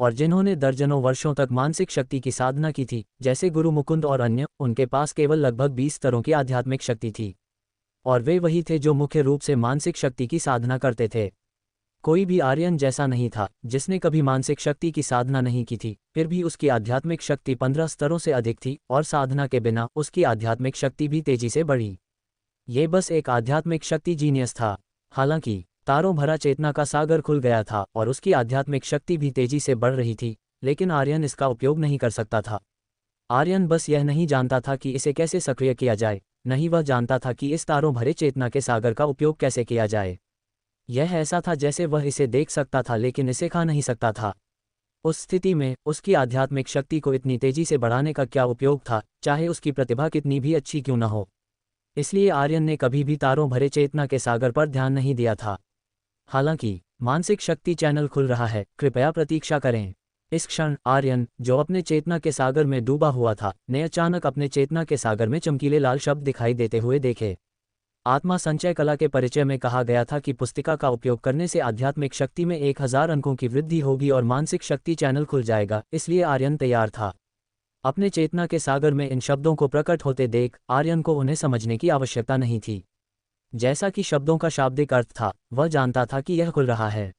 और जिन्होंने दर्जनों वर्षों तक मानसिक शक्ति की साधना की थी, जैसे गुरु मुकुंद और अन्य, उनके पास केवल लगभग 20 स्तरों की आध्यात्मिक शक्ति थी, और वे वही थे जो मुख्य रूप से मानसिक शक्ति की साधना करते थे। कोई भी आर्यन जैसा नहीं था जिसने कभी मानसिक शक्ति की साधना नहीं की थी, फिर भी उसकी आध्यात्मिक शक्ति 15 स्तरों से अधिक थी, और साधना के बिना उसकी आध्यात्मिक शक्ति भी तेजी से बढ़ी। ये बस एक आध्यात्मिक शक्ति जीनियस था। हालांकि तारों भरा चेतना का सागर खुल गया था और उसकी आध्यात्मिक शक्ति भी तेजी से बढ़ रही थी, लेकिन आर्यन इसका उपयोग नहीं कर सकता था। आर्यन बस यह नहीं जानता था कि इसे कैसे सक्रिय किया जाए, नहीं वह जानता था कि इस तारों भरे चेतना के सागर का उपयोग कैसे किया जाए। यह ऐसा था जैसे वह इसे देख सकता था लेकिन इसे खा नहीं सकता था। उस स्थिति में उसकी आध्यात्मिक शक्ति को इतनी तेजी से बढ़ाने का क्या उपयोग था, चाहे उसकी प्रतिभा कितनी भी अच्छी क्यों न हो। इसलिए आर्यन ने कभी भी तारों भरे चेतना के सागर पर ध्यान नहीं दिया था। हालांकि मानसिक शक्ति चैनल खुल रहा है, कृपया प्रतीक्षा करें। इस क्षण आर्यन, जो अपने चेतना के सागर में डूबा हुआ था, ने अचानक अपने चेतना के सागर में चमकीले लाल शब्द दिखाई देते हुए देखे। आत्मा संचय कला के परिचय में कहा गया था कि पुस्तिका का उपयोग करने से आध्यात्मिक शक्ति में 1000 अंकों की वृद्धि होगी और मानसिक शक्ति चैनल खुल जाएगा, इसलिए आर्यन तैयार था। अपने चेतना के सागर में इन शब्दों को प्रकट होते देख आर्यन को उन्हें समझने की आवश्यकता नहीं थी। जैसा कि शब्दों का शाब्दिक अर्थ था, वह जानता था कि यह खुल रहा है।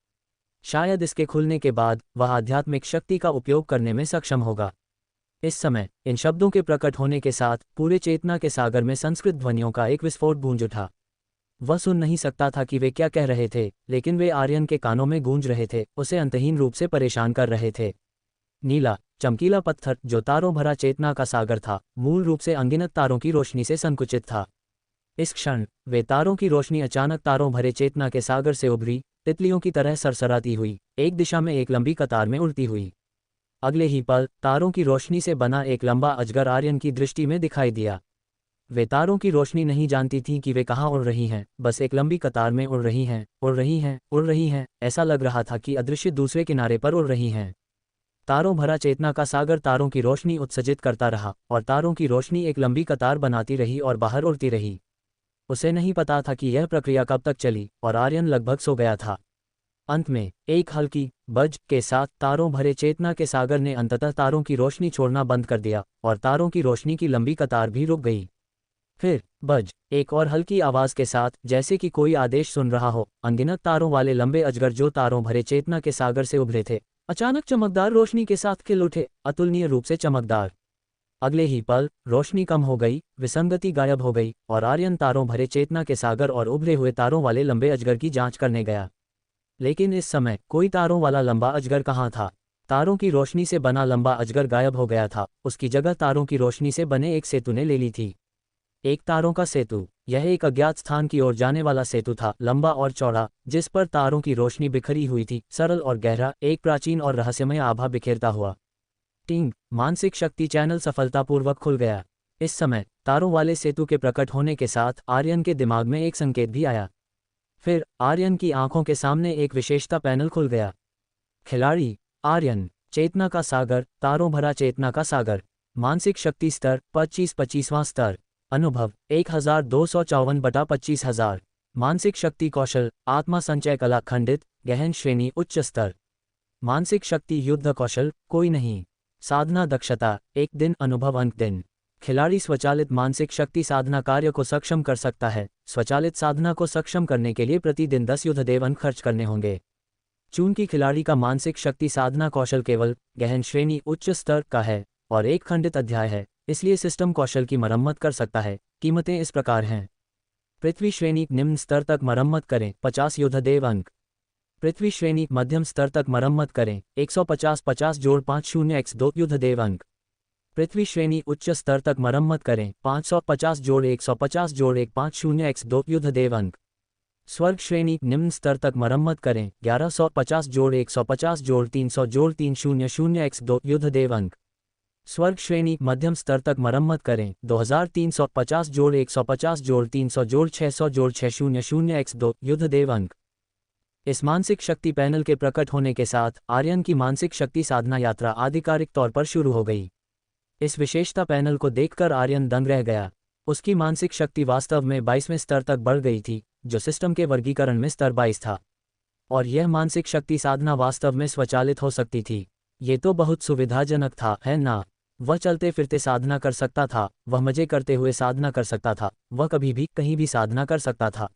शायद इसके खुलने के बाद वह आध्यात्मिक शक्ति का उपयोग करने में सक्षम होगा। इस समय इन शब्दों के प्रकट होने के साथ पूरे चेतना के सागर में संस्कृत ध्वनियों का एक विस्फोट गूंज उठा। वह सुन नहीं सकता था कि वे क्या कह रहे थे, लेकिन वे आर्यन के कानों में गूंज रहे थे, उसे अंतहीन रूप से परेशान कर रहे थे। नीला चमकीला पत्थर, जो तारों भरा चेतना का सागर था, मूल रूप से अनगिनत तारों की रोशनी से संकुचित था। इस क्षण वे तारों की रोशनी अचानक तारों भरे चेतना के सागर से उभरी, तितलियों की तरह सरसराती हुई, एक दिशा में एक लंबी कतार में उड़ती हुई। अगले ही पल तारों की रोशनी से बना एक लंबा अजगर आर्यन की दृष्टि में दिखाई दिया। वे तारों की रोशनी नहीं जानती थीं कि वे कहाँ उड़ रही हैं, बस एक लंबी कतार में उड़ रही हैं, उड़ रही हैं, उड़ रही हैं। ऐसा लग रहा था कि अदृश्य दूसरे किनारे पर उड़ रही हैं। तारों भरा चेतना का सागर तारों की रोशनी उत्सर्जित करता रहा और तारों की रोशनी एक लंबी कतार बनाती रही और बाहर उड़ती रही। उसे नहीं पता था कि यह प्रक्रिया कब तक चली और आर्यन लगभग सो गया था। अंत में एक हल्की बज के साथ तारों भरे चेतना के सागर ने अंततः तारों की रोशनी छोड़ना बंद कर दिया और तारों की रोशनी की लंबी कतार भी रुक गई। फिर बज एक और हल्की आवाज के साथ, जैसे कि कोई आदेश सुन रहा हो, अनगिनत तारों वाले लंबे अजगर जो तारों भरे चेतना के सागर से उभरे थे, अचानक चमकदार रोशनी के साथ खिल उठे, अतुलनीय रूप से चमकदार। अगले ही पल रोशनी कम हो गई, विसंगति गायब हो गई और आर्यन तारों भरे चेतना के सागर और उभरे हुए तारों वाले लंबे अजगर की जांच करने गया। लेकिन इस समय कोई तारों वाला लंबा अजगर कहाँ था? तारों की रोशनी से बना लंबा अजगर गायब हो गया था, उसकी जगह तारों की रोशनी से बने एक सेतु ने ले ली थी। एक तारों का सेतु। यह एक अज्ञात स्थान की ओर जाने वाला सेतु था, लंबा और चौड़ा, जिस पर तारों की रोशनी बिखरी हुई थी, सरल और गहरा, एक प्राचीन और रहस्यमय आभा बिखेरता हुआ। टिंग, मानसिक शक्ति चैनल सफलतापूर्वक खुल गया। इस समय तारों वाले सेतु के प्रकट होने के साथ आर्यन के दिमाग में एक संकेत भी आया। फिर आर्यन की आंखों के सामने एक विशेषता पैनल खुल गया। खिलाड़ी आर्यन, चेतना का सागर, तारों भरा चेतना का सागर, मानसिक शक्ति स्तर 25वां स्तर, अनुभव 1254/25,000, मानसिक शक्ति कौशल, आत्मा संचय कला खंडित, गहन श्रेणी उच्च स्तर, मानसिक शक्ति युद्ध कौशल कोई नहीं, साधना दक्षता 1 दिन, अनुभव अंक दिन। खिलाड़ी स्वचालित मानसिक शक्ति साधना कार्य को सक्षम कर सकता है। स्वचालित साधना को सक्षम करने के लिए प्रतिदिन 10 युद्धदेव अंक खर्च करने होंगे। चूंकि खिलाड़ी का मानसिक शक्ति साधना कौशल केवल गहन श्रेणी उच्च स्तर का है और एक खंडित अध्याय है, इसलिए सिस्टम कौशल की मरम्मत कर सकता है। कीमतें इस प्रकार हैं। पृथ्वी श्रेणी निम्न स्तर तक मरम्मत करें 50 युद्धदेव अंक। पृथ्वी श्रेणी मध्यम स्तर तक मरम्मत करें 150 युद्धदेव अंक। पृथ्वी श्रेणी उच्च स्तर तक मरम्मत करें 550 युद्धदेव अंक। स्वर्ग श्रेणी निम्न स्तर तक मरम्मत करें 1150 युद्धदेव अंक। स्वर्ग श्रेणी मध्यम स्तर तक मरम्मत करें 2350 जोड़ 150 जोड़ 300 जोड़ 600 जोड़ 600x2 युद्धदेव अंक। इस मानसिक शक्ति पैनल के प्रकट होने के साथ आर्यन की मानसिक शक्ति साधना यात्रा आधिकारिक तौर पर शुरू हो गई। इस विशेषता पैनल को देखकर आर्यन दंग रह गया। उसकी मानसिक शक्ति वास्तव में 22वें स्तर तक बढ़ गई थी, जो सिस्टम के वर्गीकरण में स्तर 22 था। और यह मानसिक शक्ति साधना वास्तव में स्वचालित हो सकती थी। ये तो बहुत सुविधाजनक था, है ना? वह चलते फिरते साधना कर सकता था, वह मजे करते हुए साधना कर सकता था, वह कभी भी कहीं भी साधना कर सकता था।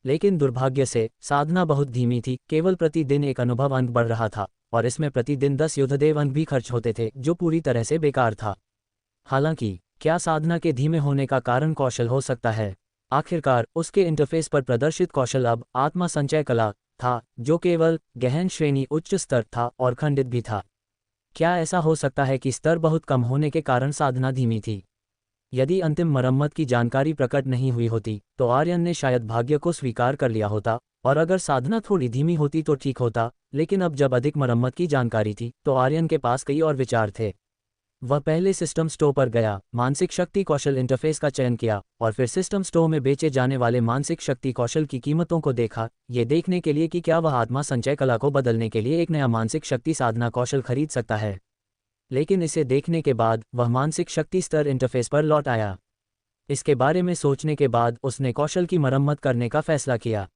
लेकिन दुर्भाग्य से साधना बहुत धीमी थी। केवल प्रतिदिन एक अनुभव अंक बढ़ रहा था, और इसमें प्रतिदिन 10 युद्धदेव अंक भी खर्च होते थे, जो पूरी तरह से बेकार था। हालांकि क्या साधना के धीमे होने का कारण कौशल हो सकता है? आखिरकार उसके इंटरफेस पर प्रदर्शित कौशल अब आत्मा संचय कला था, जो केवल गहन श्रेणी उच्च स्तर था और खंडित भी था। क्या ऐसा हो सकता है कि स्तर बहुत कम होने के कारण साधना धीमी थी? यदि अंतिम मरम्मत की जानकारी प्रकट नहीं हुई होती, तो आर्यन ने शायद भाग्य को स्वीकार कर लिया होता, और अगर साधना थोड़ी धीमी होती तो ठीक होता। लेकिन अब जब अधिक मरम्मत की जानकारी थी, तो आर्यन के पास कई और विचार थे। वह पहले सिस्टम स्टोर पर गया, मानसिक शक्ति कौशल इंटरफेस का चयन किया, और फिर सिस्टम स्टोर में बेचे जाने वाले मानसिक शक्ति कौशल की कीमतों को देखा, ये देखने के लिए कि क्या वह आत्मा संचय कला को बदलने के लिए एक नया मानसिक शक्ति साधना कौशल खरीद सकता है। लेकिन इसे देखने के बाद वह मानसिक शक्ति स्तर इंटरफेस पर लौट आया। इसके बारे में सोचने के बाद उसने कौशल की मरम्मत करने का फैसला किया,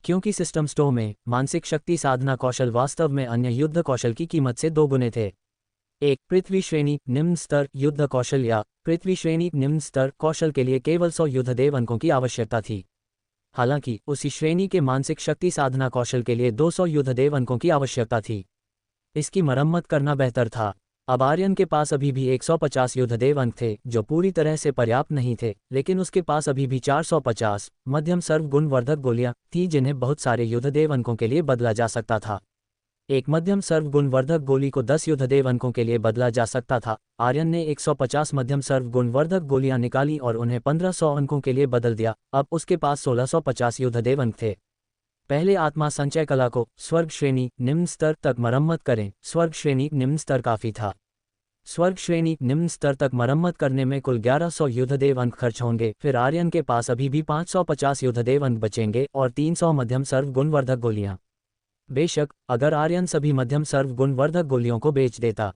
क्योंकि सिस्टम स्टोर में मानसिक शक्ति साधना कौशल वास्तव में अन्य युद्ध कौशल की कीमत से दोगुने थे। एक पृथ्वी श्रेणी निम्न स्तर युद्ध कौशल या पृथ्वी श्रेणी निम्न स्तर कौशल के लिए केवल 100 युद्धदेव अंकों की आवश्यकता थी। हालांकि उसी श्रेणी के मानसिक शक्ति साधना कौशल के लिए 200 युद्धदेव अंकों की आवश्यकता थी। इसकी मरम्मत करना बेहतर था। अब आर्यन के पास अभी भी 150 युद्धदेव अंक थे, जो पूरी तरह से पर्याप्त नहीं थे, लेकिन उसके पास अभी भी 450 मध्यम सर्व गुणवर्धक गोलियां थीं, जिन्हें बहुत सारे युद्धदेव अंकों के लिए बदला जा सकता था। एक मध्यम सर्व गुणवर्धक गोली को 10 युद्धदेव अंकों के लिए बदला जा सकता था। आर्यन ने 150 मध्यम सर्व गुणवर्धक गोलियां निकाली और उन्हें 1500 अंकों के लिए बदल दिया। अब उसके पास 1650 युद्धदेव अंक थे। पहले आत्मा संचय कला को स्वर्ग श्रेणी निम्न स्तर तक मरम्मत करें। स्वर्ग श्रेणी निम्न स्तर काफी था। स्वर्ग श्रेणी निम्न स्तर तक मरम्मत करने में कुल 1100 युद्धदेव अंक खर्च होंगे। फिर आर्यन के पास अभी भी 550 युद्धदेव अंक बचेंगे और 300 मध्यम सर्व गुणवर्धक गोलियां। बेशक अगर आर्यन सभी मध्यम सर्व गुणवर्धक गोलियों को बेच देता,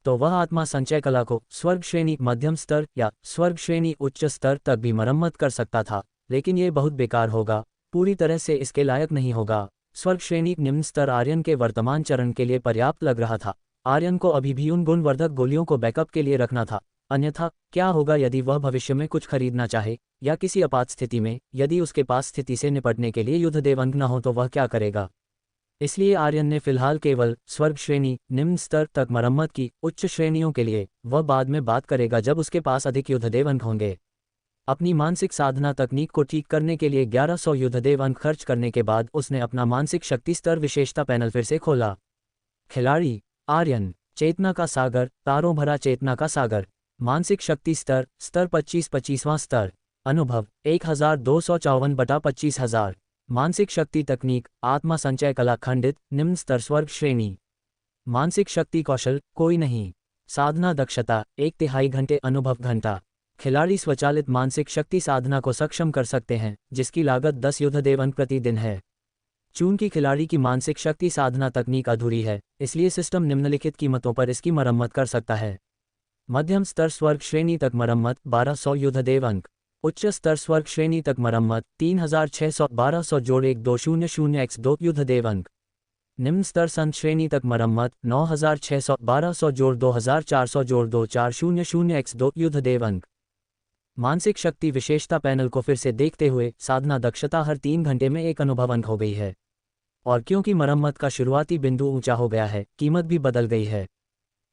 तो वह आत्मा संचय कला को स्वर्ग श्रेणी मध्यम स्तर या स्वर्ग श्रेणी उच्च स्तर तक भी मरम्मत कर सकता था। लेकिन ये बहुत बेकार होगा, पूरी तरह से इसके लायक नहीं होगा। स्वर्ग श्रेणी निम्न स्तर आर्यन के वर्तमान चरण के लिए पर्याप्त लग रहा था। आर्यन को अभी भी उन गुणवर्धक गोलियों को बैकअप के लिए रखना था। अन्यथा क्या होगा यदि वह भविष्य में कुछ खरीदना चाहे, या किसी आपात स्थिति में यदि उसके पास स्थिति से निपटने के लिए युद्धदेव अंक न हो तो वह क्या करेगा? इसलिए आर्यन ने फिलहाल केवल स्वर्ग श्रेणी निम्न स्तर तक मरम्मत की। उच्च श्रेणियों के लिए वह बाद में बात करेगा जब उसके पास अधिक युद्धदेव अंक होंगे। अपनी मानसिक साधना तकनीक को ठीक करने के लिए 1100 युद्धदेव अंक खर्च करने के बाद उसने अपना मानसिक शक्ति स्तर विशेषता पैनल फिर से खोला। खिलाड़ी आर्यन, चेतना का सागर, तारों भरा चेतना का सागर। मानसिक शक्ति स्तर स्तर 25 25वां स्तर। अनुभव 1254 बटा 25,000। मानसिक शक्ति तकनीक आत्मा संचय कला खंडित निम्न स्तर स्वर्ग श्रेणी। मानसिक शक्ति कौशल कोई नहीं। साधना दक्षता 1/3 घंटे अनुभव घंटा। खिलाड़ी स्वचालित मानसिक शक्ति साधना को सक्षम कर सकते हैं, जिसकी लागत 10 युद्धदेव अंक प्रतिदिन है। चूंकि खिलाड़ी की मानसिक शक्ति साधना तकनीक अधूरी है, इसलिए सिस्टम निम्नलिखित कीमतों पर इसकी मरम्मत कर सकता है। मध्यम स्तर स्वर्ग श्रेणी तक मरम्मत 1200 युद्धदेव अंक। उच्च स्तर स्वर्ग श्रेणी तक मरम्मत 3600 1200 जोड़ 1200x2 युद्धदेव अंक। निम्न स्तर संत श्रेणी तक मरम्मत 9600 1200 जोड़ 2400 जोड़ 2400x2 युद्धदेव अंक। मानसिक शक्ति विशेषता पैनल को फिर से देखते हुए साधना दक्षता हर 3 घंटे में एक अनुभव अंक हो गई है। और क्योंकि मरम्मत का शुरुआती बिंदु ऊंचा हो गया है, कीमत भी बदल गई है।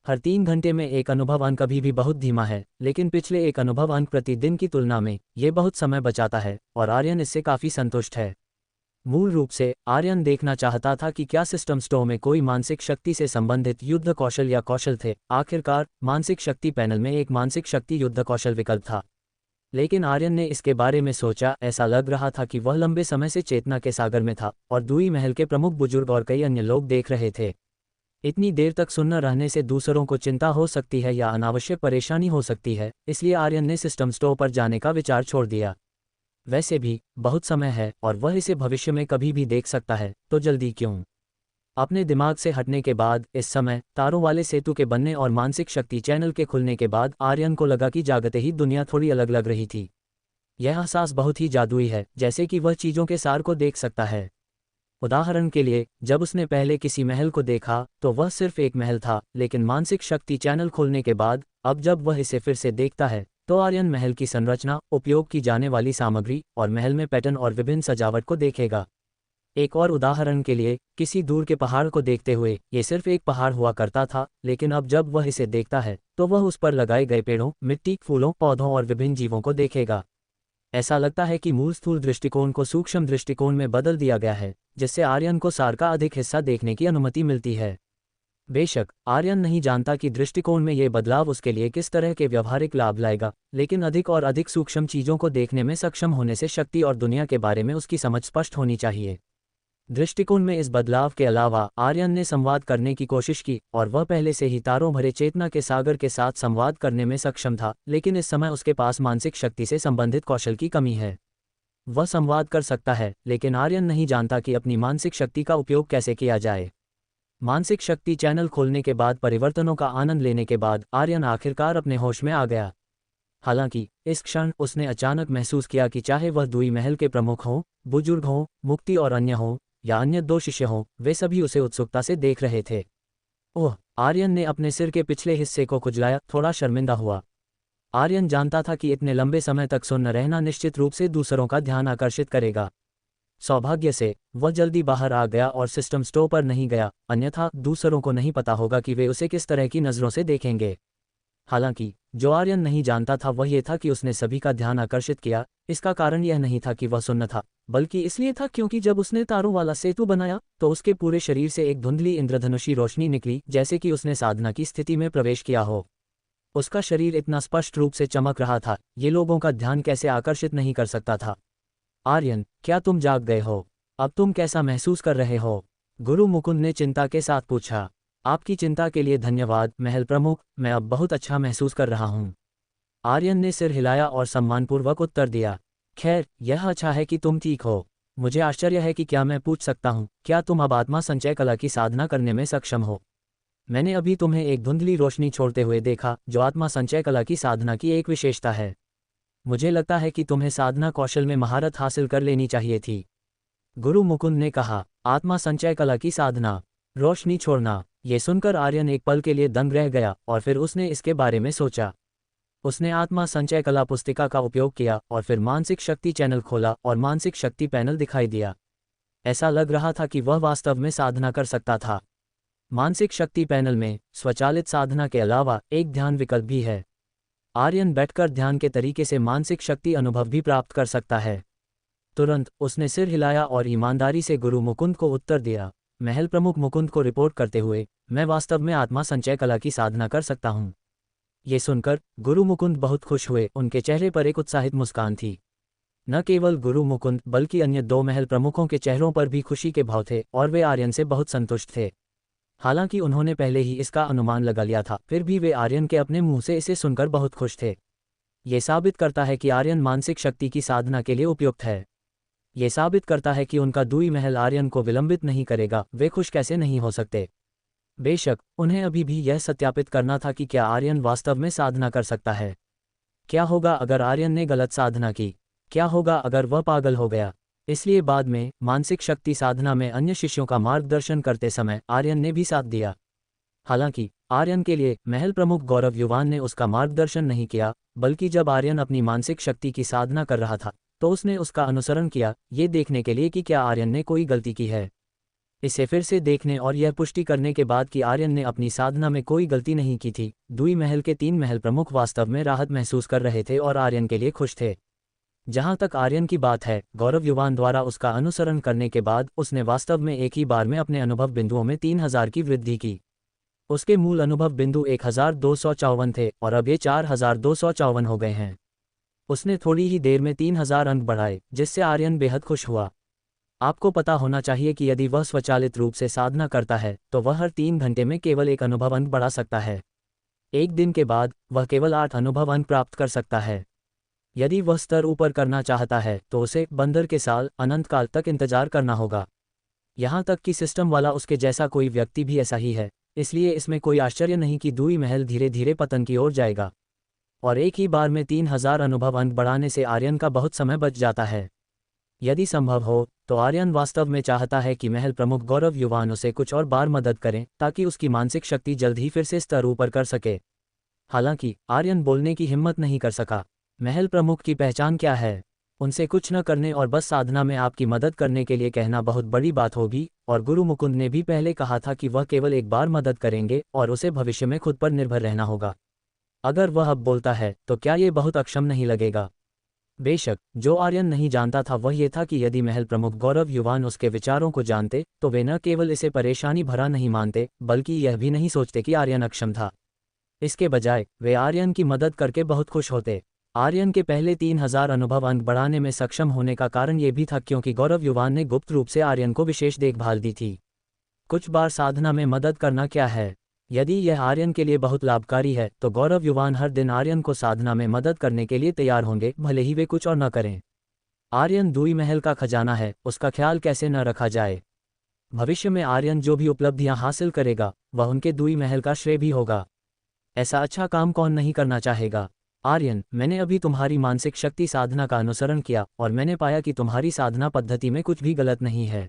हर 3 घंटे में एक अनुभव अंक अभी भी बहुत धीमा है, लेकिन पिछले एक अनुभव अंक प्रतिदिन की तुलना में ये बहुत समय बचाता है, और आर्यन इससे काफी संतुष्ट है। मूल रूप से आर्यन देखना चाहता था कि क्या सिस्टम स्टोर में कोई मानसिक शक्ति से संबंधित युद्ध कौशल या कौशल थे। आखिरकार मानसिक शक्ति पैनल में एक मानसिक शक्ति युद्ध कौशल विकल्प था। लेकिन आर्यन ने इसके बारे में सोचा, ऐसा लग रहा था कि वह लंबे समय से चेतना के सागर में था और दूई महल के प्रमुख बुजुर्ग और कई अन्य लोग देख रहे थे। इतनी देर तक सुन्न रहने से दूसरों को चिंता हो सकती है या अनावश्यक परेशानी हो सकती है, इसलिए आर्यन ने सिस्टम स्टोर पर जाने का विचार छोड़ दिया। वैसे भी बहुत समय है और वह इसे भविष्य में कभी भी देख सकता है, तो जल्दी क्यों। अपने दिमाग से हटने के बाद इस समय तारों वाले सेतु के बनने और मानसिक शक्ति चैनल के खुलने के बाद आर्यन को लगा कि जागते ही दुनिया थोड़ी अलग लग रही थी। यह एहसास बहुत ही जादुई है, जैसे कि वह चीज़ों के सार को देख सकता है। उदाहरण के लिए, जब उसने पहले किसी महल को देखा तो वह सिर्फ एक महल था, लेकिन मानसिक शक्ति चैनल खोलने के बाद अब जब वह इसे फिर से देखता है तो आर्यन महल की संरचना, उपयोग की जाने वाली सामग्री और महल में पैटर्न और विभिन्न सजावट को देखेगा। एक और उदाहरण के लिए, किसी दूर के पहाड़ को देखते हुए ये सिर्फ एक पहाड़ हुआ करता था, लेकिन अब जब वह इसे देखता है तो वह उस पर लगाए गए पेड़ों, मिट्टी, फूलों, पौधों और विभिन्न जीवों को देखेगा। ऐसा लगता है कि मूल स्थूल दृष्टिकोण को सूक्ष्म दृष्टिकोण में बदल दिया गया है, जिससे आर्यन को सार का अधिक हिस्सा देखने की अनुमति मिलती है। बेशक आर्यन नहीं जानता कि दृष्टिकोण में ये बदलाव उसके लिए किस तरह के व्यवहारिक लाभ लाएगा, लेकिन अधिक और अधिक सूक्ष्म चीज़ों को देखने में सक्षम होने से शक्ति और दुनिया के बारे में उसकी समझ स्पष्ट होनी चाहिए। दृष्टिकोण में इस बदलाव के अलावा आर्यन ने संवाद करने की कोशिश की और वह पहले से ही तारों भरे चेतना के सागर के साथ संवाद करने में सक्षम था, लेकिन इस समय उसके पास मानसिक शक्ति से संबंधित कौशल की कमी है। वह संवाद कर सकता है, लेकिन आर्यन नहीं जानता कि अपनी मानसिक शक्ति का उपयोग कैसे किया जाए। मानसिक शक्ति चैनल खोलने के बाद परिवर्तनों का आनंद लेने के बाद आर्यन आखिरकार अपने होश में आ गया। हालांकि इस क्षण उसने अचानक महसूस किया कि चाहे वह दुई महल के प्रमुख हों, बुजुर्ग हों, मुक्ति और अन्य हों, या अन्य दो शिष्य हों, वे सभी उसे उत्सुकता से देख रहे थे। ओह! आर्यन ने अपने सिर के पिछले हिस्से को खुजलाया, थोड़ा शर्मिंदा हुआ। आर्यन जानता था कि इतने लंबे समय तक सुन्न रहना निश्चित रूप से दूसरों का ध्यान आकर्षित करेगा। सौभाग्य से वह जल्दी बाहर आ गया और सिस्टम स्टोर पर नहीं गया, अन्यथा दूसरों को नहीं पता होगा कि वे उसे किस तरह की नज़रों से देखेंगे। हालांकि जो आर्यन नहीं जानता था वह ये था कि उसने सभी का ध्यान आकर्षित किया। इसका कारण यह नहीं था कि वह सुन्न था, बल्कि इसलिए था क्योंकि जब उसने तारों वाला सेतु बनाया तो उसके पूरे शरीर से एक धुंधली इंद्रधनुषी रोशनी निकली, जैसे कि उसने साधना की स्थिति में प्रवेश किया हो। उसका शरीर इतना स्पष्ट रूप से चमक रहा था, ये लोगों का ध्यान कैसे आकर्षित नहीं कर सकता था। आर्यन, क्या तुम जाग गए हो? अब तुम कैसा महसूस कर रहे हो? गुरु मुकुंद ने चिंता के साथ पूछा। आपकी चिंता के लिए धन्यवाद महल प्रमुख, मैं अब बहुत अच्छा महसूस कर रहा हूँ। आर्यन ने सिर हिलाया और सम्मानपूर्वक उत्तर दिया। खैर, यह अच्छा है कि तुम ठीक हो। मुझे आश्चर्य है कि क्या मैं पूछ सकता हूँ, क्या तुम अब आत्मा संचय कला की साधना करने में सक्षम हो? मैंने अभी तुम्हें एक धुंधली रोशनी छोड़ते हुए देखा, जो आत्मा संचय कला की साधना की एक विशेषता है। मुझे लगता है कि तुम्हें साधना कौशल में महारत हासिल कर लेनी चाहिए थी। गुरु मुकुंद ने कहा। आत्मा संचय कला की साधना, रोशनी छोड़ना। ये सुनकर आर्यन एक पल के लिए दंग रह गया और फिर उसने इसके बारे में सोचा। उसने आत्मा संचय कला पुस्तिका का उपयोग किया और फिर मानसिक शक्ति चैनल खोला और मानसिक शक्ति पैनल दिखाई दिया। ऐसा लग रहा था कि वह वास्तव में साधना कर सकता था। मानसिक शक्ति पैनल में स्वचालित साधना के अलावा एक ध्यान विकल्प भी है। आर्यन बैठकर ध्यान के तरीके से मानसिक शक्ति अनुभव भी प्राप्त कर सकता है। तुरंत उसने सिर हिलाया और ईमानदारी से गुरु मुकुंद को उत्तर दिया। महल प्रमुख मुकुंद को रिपोर्ट करते हुए, मैं वास्तव में आत्मा संचय कला की साधना कर सकता हूँ। ये सुनकर गुरु मुकुंद बहुत खुश हुए, उनके चेहरे पर एक उत्साहित मुस्कान थी। न केवल गुरु मुकुंद बल्कि अन्य दो महल प्रमुखों के चेहरों पर भी खुशी के भाव थे और वे आर्यन से बहुत संतुष्ट थे। हालांकि उन्होंने पहले ही इसका अनुमान लगा लिया था, फिर भी वे आर्यन के अपने मुंह से इसे सुनकर बहुत खुश थे। ये साबित करता है कि आर्यन मानसिक शक्ति की साधना के लिए उपयुक्त है। ये साबित करता है कि उनका दुई महल आर्यन को विलंबित नहीं करेगा, वे खुश कैसे नहीं हो सकते। बेशक उन्हें अभी भी यह सत्यापित करना था कि क्या आर्यन वास्तव में साधना कर सकता है। क्या होगा अगर आर्यन ने गलत साधना की? क्या होगा अगर वह पागल हो गया? इसलिए बाद में मानसिक शक्ति साधना में अन्य शिष्यों का मार्गदर्शन करते समय आर्यन ने भी साथ दिया। हालांकि आर्यन के लिए महल प्रमुख गौरव युवान ने उसका मार्गदर्शन नहीं किया, बल्कि जब आर्यन अपनी मानसिक शक्ति की साधना कर रहा था तो उसने उसका अनुसरण किया, ये देखने के लिए कि क्या आर्यन ने कोई गलती की है। इसे फिर से देखने और यह पुष्टि करने के बाद कि आर्यन ने अपनी साधना में कोई गलती नहीं की थी, दुई महल के तीन महल प्रमुख वास्तव में राहत महसूस कर रहे थे और आर्यन के लिए खुश थे। जहां तक आर्यन की बात है, गौरव युवान द्वारा उसका अनुसरण करने के बाद उसने वास्तव में एक ही बार में अपने अनुभव बिंदुओं में 3000 की वृद्धि की। उसके मूल अनुभव बिंदु 1254 थे और अब ये 4254 हो गए हैं। उसने थोड़ी ही देर में 3000 अंक बढ़ाए, जिससे आर्यन बेहद खुश हुआ। आपको पता होना चाहिए कि यदि वह स्वचालित रूप से साधना करता है तो वह हर 3 घंटे में केवल एक अनुभव अंक बढ़ा सकता है। एक दिन के बाद वह केवल 8 अनुभव अंक प्राप्त कर सकता है। यदि वह स्तर ऊपर करना चाहता है तो उसे बंदर के साल अनंत काल तक इंतजार करना होगा। यहाँ तक कि सिस्टम वाला उसके जैसा कोई व्यक्ति भी ऐसा ही है, इसलिए इसमें कोई आश्चर्य नहीं कि दूई महल धीरे धीरे पतन की ओर जाएगा। और एक ही बार में 3000 अनुभव अंक बढ़ाने से आर्यन का बहुत समय बच जाता है। यदि संभव हो तो आर्यन वास्तव में चाहता है कि महल प्रमुख गौरव युवान उसे कुछ और बार मदद करें ताकि उसकी मानसिक शक्ति जल्द ही फिर से स्तर ऊपर कर सके। हालांकि आर्यन बोलने की हिम्मत नहीं कर सका। महल प्रमुख की पहचान क्या है? उनसे कुछ न करने और बस साधना में आपकी मदद करने के लिए कहना बहुत बड़ी बात होगी, और गुरु मुकुंद ने भी पहले कहा था कि वह केवल एक बार मदद करेंगे और उसे भविष्य में खुद पर निर्भर रहना होगा। अगर वह अब बोलता है तो क्या ये बहुत अक्षम नहीं लगेगा? बेशक, जो आर्यन नहीं जानता था वह ये था कि यदि महल प्रमुख गौरव युवान उसके विचारों को जानते तो वे न केवल इसे परेशानी भरा नहीं मानते बल्कि यह भी नहीं सोचते कि आर्यन अक्षम था। इसके बजाय वे आर्यन की मदद करके बहुत खुश होते। आर्यन के पहले 3000 अनुभव अंक बढ़ाने में सक्षम होने का कारण ये भी था क्योंकि गौरव युवान ने गुप्त रूप से आर्यन को विशेष देखभाल दी थी। कुछ बार साधना में मदद करना क्या है? यदि यह आर्यन के लिए बहुत लाभकारी है तो गौरव युवान हर दिन आर्यन को साधना में मदद करने के लिए तैयार होंगे, भले ही वे कुछ और न करें। आर्यन दूई महल का खजाना है, उसका ख्याल कैसे न रखा जाए। भविष्य में आर्यन जो भी उपलब्धियां हासिल करेगा वह उनके दूई महल का श्रेय भी होगा। ऐसा अच्छा काम कौन नहीं करना चाहेगा? आर्यन, मैंने अभी तुम्हारी मानसिक शक्ति साधना का अनुसरण किया और मैंने पाया कि तुम्हारी साधना पद्धति में कुछ भी गलत नहीं है।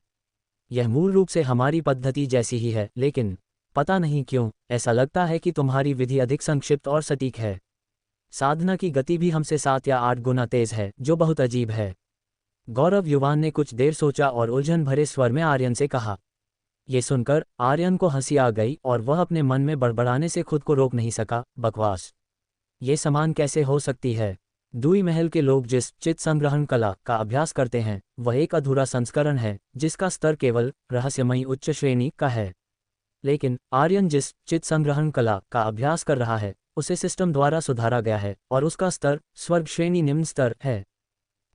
यह मूल रूप से हमारी पद्धति जैसी ही है, लेकिन पता नहीं क्यों ऐसा लगता है कि तुम्हारी विधि अधिक संक्षिप्त और सटीक है। साधना की गति भी हमसे 7 या 8 गुना तेज है, जो बहुत अजीब है। गौरव युवान ने कुछ देर सोचा और उलझन भरे स्वर में आर्यन से कहा। ये सुनकर आर्यन को हंसी आ गई और वह अपने मन में बड़बड़ाने से खुद को रोक नहीं सका। बकवास! ये समान कैसे हो सकती है? दूई महल के लोग जिस चित्त संग्रहण कला का अभ्यास करते हैं वह एक अधूरा संस्करण है जिसका स्तर केवल रहस्यमयी उच्च श्रेणी का है। लेकिन आर्यन जिस चित्त संग्रहण कला का अभ्यास कर रहा है उसे सिस्टम द्वारा सुधारा गया है और उसका स्तर स्वर्ग श्रेणी निम्न स्तर है।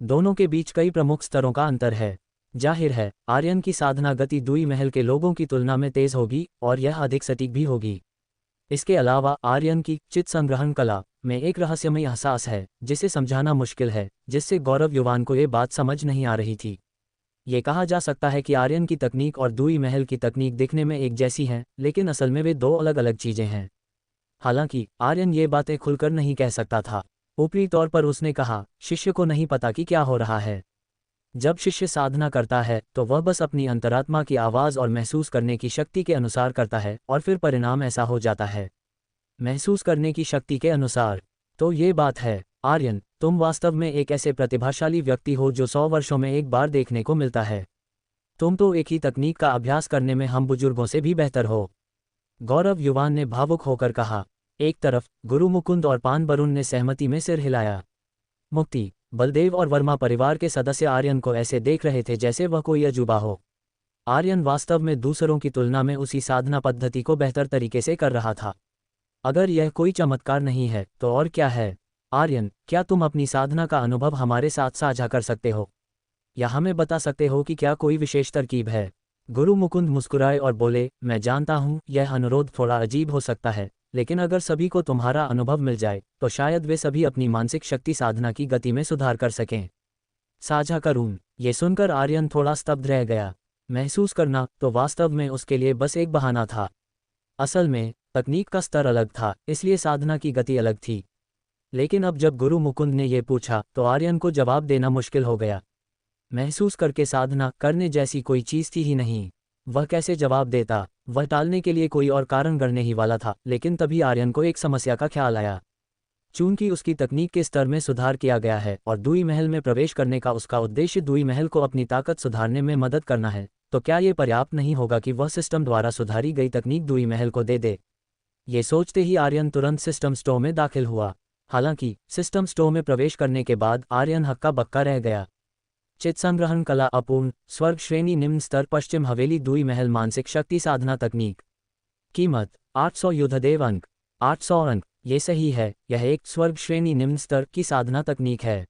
दोनों के बीच कई प्रमुख स्तरों का अंतर है। जाहिर है आर्यन की साधना गति दूई महल के लोगों की तुलना में तेज होगी और यह अधिक सटीक भी होगी। इसके अलावा आर्यन की चित्त संग्रहण कला में एक रहस्यमयी एहसास है जिसे समझाना मुश्किल है, जिससे गौरव युवान को ये बात समझ नहीं आ रही थी। ये कहा जा सकता है कि आर्यन की तकनीक और दूई महल की तकनीक दिखने में एक जैसी हैं, लेकिन असल में वे दो अलग अलग चीजें हैं। हालांकि आर्यन ये बातें खुलकर नहीं कह सकता था। ऊपरी तौर पर उसने कहा, शिष्य को नहीं पता कि क्या हो रहा है। जब शिष्य साधना करता है तो वह बस अपनी अंतरात्मा की आवाज़ और महसूस करने की शक्ति के अनुसार करता है और फिर परिणाम ऐसा हो जाता है। महसूस करने की शक्ति के अनुसार। तो ये बात है। आर्यन, तुम वास्तव में एक ऐसे प्रतिभाशाली व्यक्ति हो जो 100 वर्षों में एक बार देखने को मिलता है। तुम तो एक ही तकनीक का अभ्यास करने में हम बुजुर्गों से भी बेहतर हो। गौरव युवान ने भावुक होकर कहा। एक तरफ गुरु मुकुंद और पान बरुण ने सहमति में सिर हिलाया। मुक्ति, बलदेव और वर्मा परिवार के सदस्य आर्यन को ऐसे देख रहे थे जैसे वह कोई अजूबा हो। आर्यन वास्तव में दूसरों की तुलना में उसी साधना पद्धति को बेहतर तरीके से कर रहा था। अगर यह कोई चमत्कार नहीं है तो और क्या है? आर्यन, क्या तुम अपनी साधना का अनुभव हमारे साथ साझा कर सकते हो या हमें बता सकते हो कि क्या कोई विशेष तरकीब है? गुरु मुकुंद मुस्कुराए और बोले, मैं जानता हूँ यह अनुरोध थोड़ा अजीब हो सकता है, लेकिन अगर सभी को तुम्हारा अनुभव मिल जाए तो शायद वे सभी अपनी मानसिक शक्ति साधना की गति में सुधार कर सकें। साझा करूं? ये सुनकर आर्यन थोड़ा स्तब्ध रह गया। महसूस करना तो वास्तव में उसके लिए बस एक बहाना था। असल में तकनीक का स्तर अलग था, इसलिए साधना की गति अलग थी। लेकिन अब जब गुरु मुकुंद ने यह पूछा तो आर्यन को जवाब देना मुश्किल हो गया। महसूस करके साधना करने जैसी कोई चीज थी ही नहीं। वह कैसे जवाब देता? वह टालने के लिए कोई और कारण गढ़ने ही वाला था, लेकिन तभी आर्यन को एक समस्या का ख्याल आया। चूंकि उसकी तकनीक के स्तर में सुधार किया गया है और दूई महल में प्रवेश करने का उसका उद्देश्य दूई महल को अपनी ताकत सुधारने में मदद करना है, तो क्या ये पर्याप्त नहीं होगा कि वह सिस्टम द्वारा सुधारी गई तकनीक दूई महल को दे दे? ये सोचते ही आर्यन तुरंत सिस्टम स्टोर में दाखिल हुआ। हालांकि सिस्टम स्टोर में प्रवेश करने के बाद आर्यन हक्का बक्का रह गया। चित्त संग्रहण कला अपूर्ण, स्वर्ग श्रेणी निम्न स्तर, पश्चिम हवेली दूई महल मानसिक शक्ति साधना तकनीक। कीमत 800 युद्धदेव अंक। 800 अंक, ये सही है। यह एक स्वर्ग श्रेणी निम्न स्तर की साधना तकनीक है।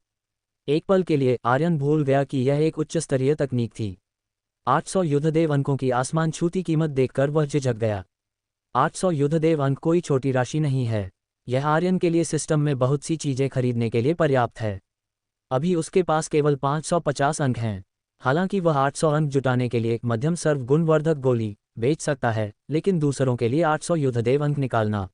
एक पल के लिए आर्यन भूल गया कि यह एक उच्च स्तरीय तकनीक थी। 800 युद्धदेव अंकों की आसमान छूती कीमत देखकर वह झिझक गया। 800 युद्धदेव अंक कोई छोटी राशि नहीं है। यह आर्यन के लिए सिस्टम में बहुत सी चीजें खरीदने के लिए पर्याप्त है। अभी उसके पास केवल 550 अंक हैं। हालांकि वह 800 अंक जुटाने के लिए एक मध्यम सर्व गुणवर्धक गोली बेच सकता है, लेकिन दूसरों के लिए 800 युद्धदेव अंक निकालना,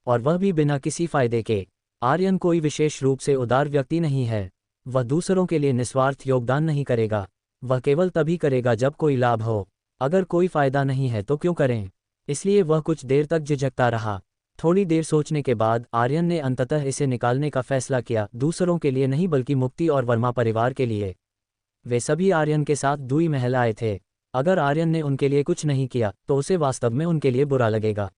और वह भी बिना किसी फायदे के। आर्यन कोई विशेष रूप से उदार व्यक्ति नहीं है। वह दूसरों के लिए निस्वार्थ योगदान नहीं करेगा। वह केवल तभी करेगा जब कोई लाभ हो। अगर कोई फायदा नहीं है तो क्यों करें? इसलिए वह कुछ देर तक झिझकता रहा। थोड़ी देर सोचने के बाद आर्यन ने अंततः इसे निकालने का फैसला किया, दूसरों के लिए नहीं बल्कि मुक्ति और वर्मा परिवार के लिए। वे सभी आर्यन के साथ दुई महल आए थे। अगर आर्यन ने उनके लिए कुछ नहीं किया तो उसे वास्तव में उनके लिए बुरा लगेगा।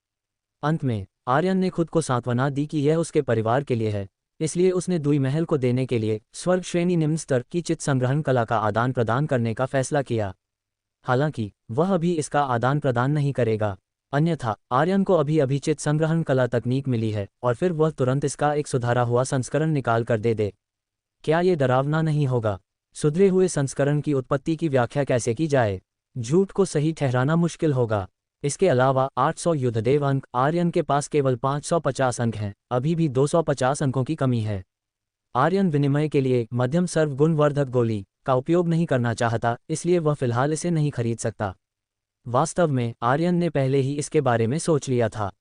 अंत में आर्यन ने खुद को सांत्वना दी कि यह उसके परिवार के लिए है, इसलिए उसने दुई महल को देने के लिए स्वर्ग श्रेणी निम्न स्तर की चित्त संग्रहण कला का आदान प्रदान करने का फैसला किया। हालांकि वह अभी इसका आदान प्रदान नहीं करेगा, अन्यथा आर्यन को अभी अभी चित्त संग्रहण कला तकनीक मिली है और फिर वह तुरंत इसका एक सुधारा हुआ संस्करण निकाल कर दे दे। क्या ये डरावना नहीं होगा? सुधरे हुए संस्करण की उत्पत्ति की व्याख्या कैसे की जाए? झूठ को सही ठहराना मुश्किल होगा। इसके अलावा 800 युद्धदेव अंक, आर्यन के पास केवल 550 अंक हैं, अभी भी 250 अंकों की कमी है। आर्यन विनिमय के लिए मध्यम सर्व गुणवर्धक गोली का उपयोग नहीं करना चाहता, इसलिए वह फिलहाल इसे नहीं खरीद सकता। वास्तव में आर्यन ने पहले ही इसके बारे में सोच लिया था।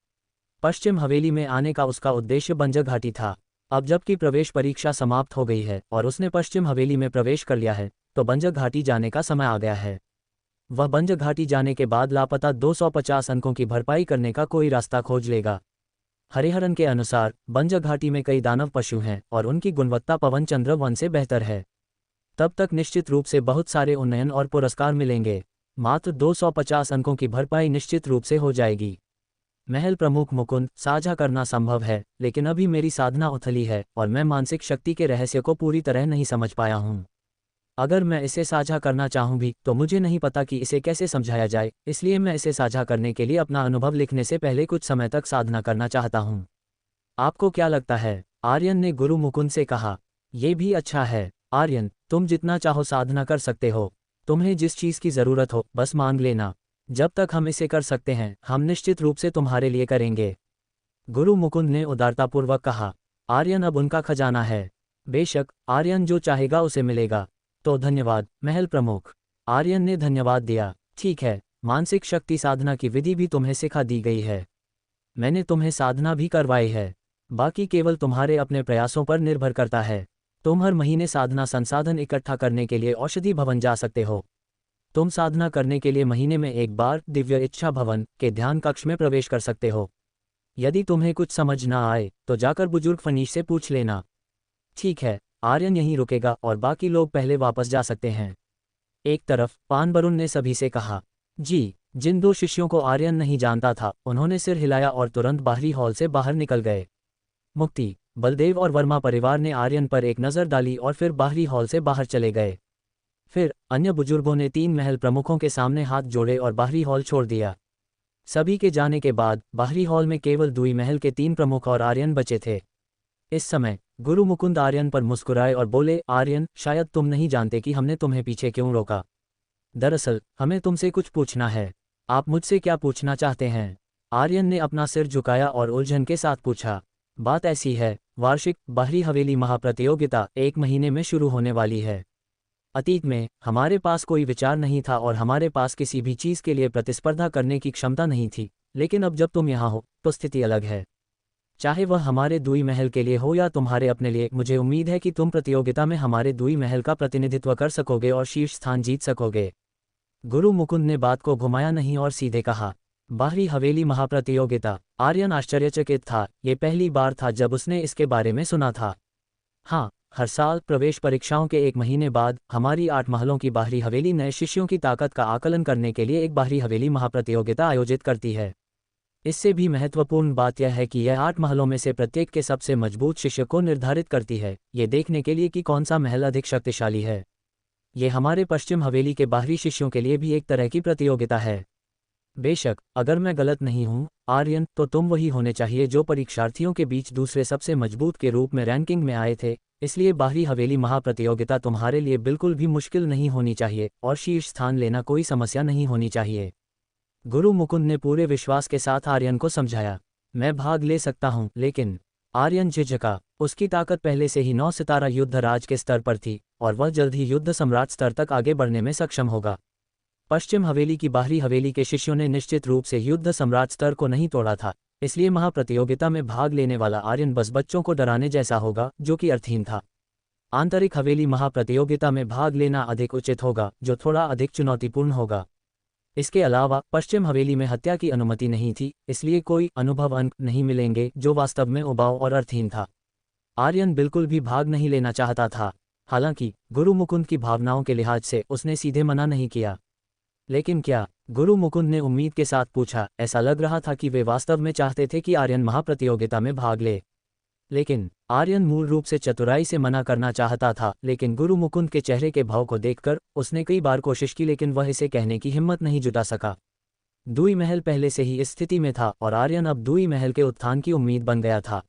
पश्चिम हवेली में आने का उसका उद्देश्य बंजर घाटी था। अब जबकि प्रवेश परीक्षा समाप्त हो गई है और उसने पश्चिम हवेली में प्रवेश कर लिया है, तो बंजर घाटी जाने का समय आ गया है। वह बंजर घाटी जाने के बाद लापता 250 अंकों की भरपाई करने का कोई रास्ता खोज लेगा। हरिहरन के अनुसार बंजर घाटी में कई दानव पशु हैं और उनकी गुणवत्ता पवन चंद्र वन से बेहतर है। तब तक निश्चित रूप से बहुत सारे उन्नयन और पुरस्कार मिलेंगे। मात्र 250 अंकों की भरपाई निश्चित रूप से हो जाएगी। महल प्रमुख मुकुंद, साझा करना संभव है, लेकिन अभी मेरी साधना उथली है और मैं मानसिक शक्ति के रहस्य को पूरी तरह नहीं समझ पाया हूँ। अगर मैं इसे साझा करना चाहूँ भी तो मुझे नहीं पता कि इसे कैसे समझाया जाए, इसलिए मैं इसे साझा करने के लिए अपना अनुभव लिखने से पहले कुछ समय तक साधना करना चाहता हूँ। आपको क्या लगता है? आर्यन ने गुरु मुकुंद से कहा। ये भी अच्छा है आर्यन, तुम जितना चाहो साधना कर सकते हो। तुम्हें जिस चीज़ की ज़रूरत हो बस मांग लेना। जब तक हम इसे कर सकते हैं हम निश्चित रूप से तुम्हारे लिए करेंगे। गुरु मुकुंद ने उदारतापूर्वक कहा। आर्यन अब उनका खजाना है। बेशक, आर्यन जो चाहेगा उसे मिलेगा। तो धन्यवाद महल प्रमुख। आर्यन ने धन्यवाद दिया। ठीक है, मानसिक शक्ति साधना की विधि भी तुम्हें सिखा दी गई है। मैंने तुम्हें साधना भी करवाई है। बाकी केवल तुम्हारे अपने प्रयासों पर निर्भर करता है। तुम हर महीने साधना संसाधन इकट्ठा करने के लिए औषधि भवन जा सकते हो। तुम साधना करने के लिए महीने में एक बार दिव्य इच्छा भवन के ध्यान कक्ष में प्रवेश कर सकते हो। यदि तुम्हें कुछ समझ ना आए तो जाकर बुजुर्ग फनीश से पूछ लेना। ठीक है, आर्यन यहीं रुकेगा और बाकी लोग पहले वापस जा सकते हैं। एक तरफ पानबरुन ने सभी से कहा। जी। जिन दो शिष्यों को आर्यन नहीं जानता था उन्होंने सिर हिलाया और तुरंत बाहरी हॉल से बाहर निकल गए। मुक्ति, बलदेव और वर्मा परिवार ने आर्यन पर एक नज़र डाली और फिर बाहरी हॉल से बाहर चले गए। फिर अन्य बुजुर्गों ने 3 महल प्रमुखों के सामने हाथ जोड़े और बाहरी हॉल छोड़ दिया। सभी के जाने के बाद बाहरी हॉल में केवल दुई महल के 3 प्रमुख और आर्यन बचे थे। इस समय गुरु मुकुंद आर्यन पर मुस्कुराए और बोले, आर्यन, शायद तुम नहीं जानते कि हमने तुम्हें पीछे क्यों रोका। दरअसल हमें तुमसे कुछ पूछना है। आप मुझसे क्या पूछना चाहते हैं? आर्यन ने अपना सिर झुकाया और उलझन के साथ पूछा। बात ऐसी है, वार्षिक बाहरी हवेली महाप्रतियोगिता 1 महीने में शुरू होने वाली है। अतीत में हमारे पास कोई विचार नहीं था और हमारे पास किसी भी चीज़ के लिए प्रतिस्पर्धा करने की क्षमता नहीं थी, लेकिन अब जब तुम यहाँ हो तो स्थिति अलग है। चाहे वह हमारे दुई महल के लिए हो या तुम्हारे अपने लिए, मुझे उम्मीद है कि तुम प्रतियोगिता में हमारे दुई महल का प्रतिनिधित्व कर सकोगे और शीर्ष स्थान जीत सकोगे। गुरु मुकुंद ने बात को घुमाया नहीं और सीधे कहा। बाहरी हवेली महाप्रतियोगिता। आर्यन आश्चर्यचकित था। ये पहली बार था जब उसने इसके बारे में सुना था। हाँ, हर साल प्रवेश परीक्षाओं के 1 महीने बाद हमारी 8 महलों की बाहरी हवेली नए शिष्यों की ताकत का आकलन करने के लिए एक बाहरी हवेली महाप्रतियोगिता आयोजित करती है। इससे भी महत्वपूर्ण बात यह है कि यह 8 महलों में से प्रत्येक के सबसे मजबूत शिष्य को निर्धारित करती है, ये देखने के लिए कि कौन सा महल अधिक शक्तिशाली है। ये हमारे पश्चिम हवेली के बाहरी शिष्यों के लिए भी एक तरह की प्रतियोगिता है। बेशक, अगर मैं गलत नहीं हूँ आर्यन, तो तुम वही होने चाहिए जो परीक्षार्थियों के बीच दूसरे सबसे मजबूत के रूप में रैंकिंग में आए थे, इसलिए बाहरी हवेली महाप्रतियोगिता तुम्हारे लिए बिल्कुल भी मुश्किल नहीं होनी चाहिए और शीर्ष स्थान लेना कोई समस्या नहीं होनी चाहिए। गुरु मुकुंद ने पूरे विश्वास के साथ आर्यन को समझाया। मैं भाग ले सकता हूँ, लेकिन आर्यन झिझका। उसकी ताकत पहले से ही 9 सितारा युद्ध राज के स्तर पर थी और वह जल्द ही युद्ध सम्राट स्तर तक आगे बढ़ने में सक्षम होगा। पश्चिम हवेली की बाहरी हवेली के शिष्यों ने निश्चित रूप से युद्ध सम्राट स्तर को नहीं तोड़ा था, इसलिए महाप्रतियोगिता में भाग लेने वाला आर्यन बस बच्चों को डराने जैसा होगा, जो कि अर्थहीन था। आंतरिक हवेली महाप्रतियोगिता में भाग लेना अधिक उचित होगा, जो थोड़ा अधिक चुनौतीपूर्ण होगा। इसके अलावा पश्चिम हवेली में हत्या की अनुमति नहीं थी, इसलिए कोई अनुभव अंक नहीं मिलेंगे, जो वास्तव में उबाऊ और अर्थहीन था। आर्यन बिल्कुल भी भाग नहीं लेना चाहता था। हालांकि गुरु मुकुंद की भावनाओं के लिहाज से उसने सीधे मना नहीं किया। लेकिन क्या? गुरु मुकुंद ने उम्मीद के साथ पूछा। ऐसा लग रहा था कि वे वास्तव में चाहते थे कि आर्यन महाप्रतियोगिता में भाग ले। लेकिन आर्यन मूल रूप से चतुराई से मना करना चाहता था, लेकिन गुरु मुकुंद के चेहरे के भाव को देखकर उसने कई बार कोशिश की, लेकिन वह इसे कहने की हिम्मत नहीं जुटा सका। दुई महल पहले से ही इस स्थिति में था और आर्यन अब दुई महल के उत्थान की उम्मीद बन गया था।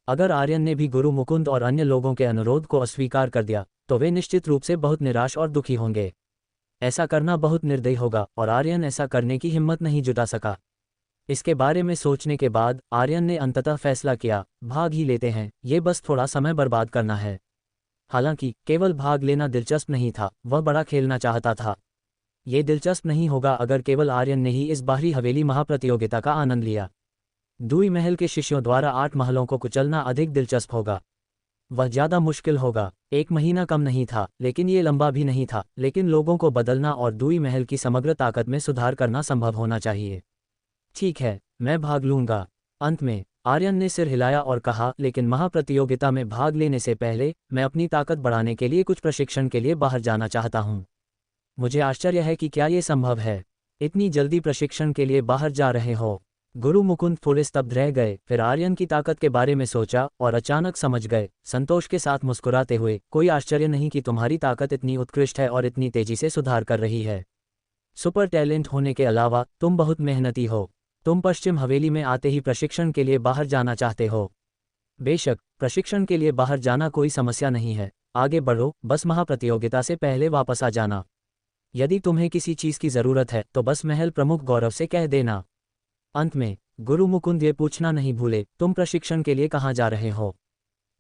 अगर आर्यन ने भी गुरु मुकुंद और अन्य लोगों के अनुरोध को अस्वीकार कर दिया तो वे निश्चित रूप से बहुत निराश और दुखी होंगे। ऐसा करना बहुत निर्दयी होगा और आर्यन ऐसा करने की हिम्मत नहीं जुटा सका। इसके बारे में सोचने के बाद आर्यन ने अंततः फैसला किया, भाग ही लेते हैं, ये बस थोड़ा समय बर्बाद करना है। हालांकि केवल भाग लेना दिलचस्प नहीं था, वह बड़ा खेलना चाहता था। ये दिलचस्प नहीं होगा अगर केवल आर्यन ने ही इस बाहरी हवेली महाप्रतियोगिता का आनंद लिया। दुई महल के शिष्यों द्वारा 8 महलों को कुचलना अधिक दिलचस्प होगा। वह ज्यादा मुश्किल होगा। 1 महीना कम नहीं था, लेकिन ये लंबा भी नहीं था। लेकिन लोगों को बदलना और दुई महल की समग्र ताकत में सुधार करना संभव होना चाहिए। ठीक है, मैं भाग लूंगा। अंत में आर्यन ने सिर हिलाया और कहा, लेकिन महाप्रतियोगिता में भाग लेने से पहले मैं अपनी ताकत बढ़ाने के लिए कुछ प्रशिक्षण के लिए बाहर जाना चाहता हूँ। मुझे आश्चर्य है कि क्या ये संभव है। इतनी जल्दी प्रशिक्षण के लिए बाहर जा रहे हो? गुरु मुकुंद थोड़े स्तब्ध रह गए, फिर आर्यन की ताकत के बारे में सोचा और अचानक समझ गए, संतोष के साथ मुस्कुराते हुए, कोई आश्चर्य नहीं कि तुम्हारी ताकत इतनी उत्कृष्ट है और इतनी तेजी से सुधार कर रही है। सुपर टैलेंट होने के अलावा तुम बहुत मेहनती हो। तुम पश्चिम हवेली में आते ही प्रशिक्षण के लिए बाहर जाना चाहते हो। बेशक प्रशिक्षण के लिए बाहर जाना कोई समस्या नहीं है, आगे बढ़ो, बस महाप्रतियोगिता से पहले वापस आ जाना। यदि तुम्हें किसी चीज की जरूरत है तो बस महल प्रमुख गौरव से कह देना। अंत में गुरु मुकुंद ये पूछना नहीं भूले, तुम प्रशिक्षण के लिए कहाँ जा रहे हो?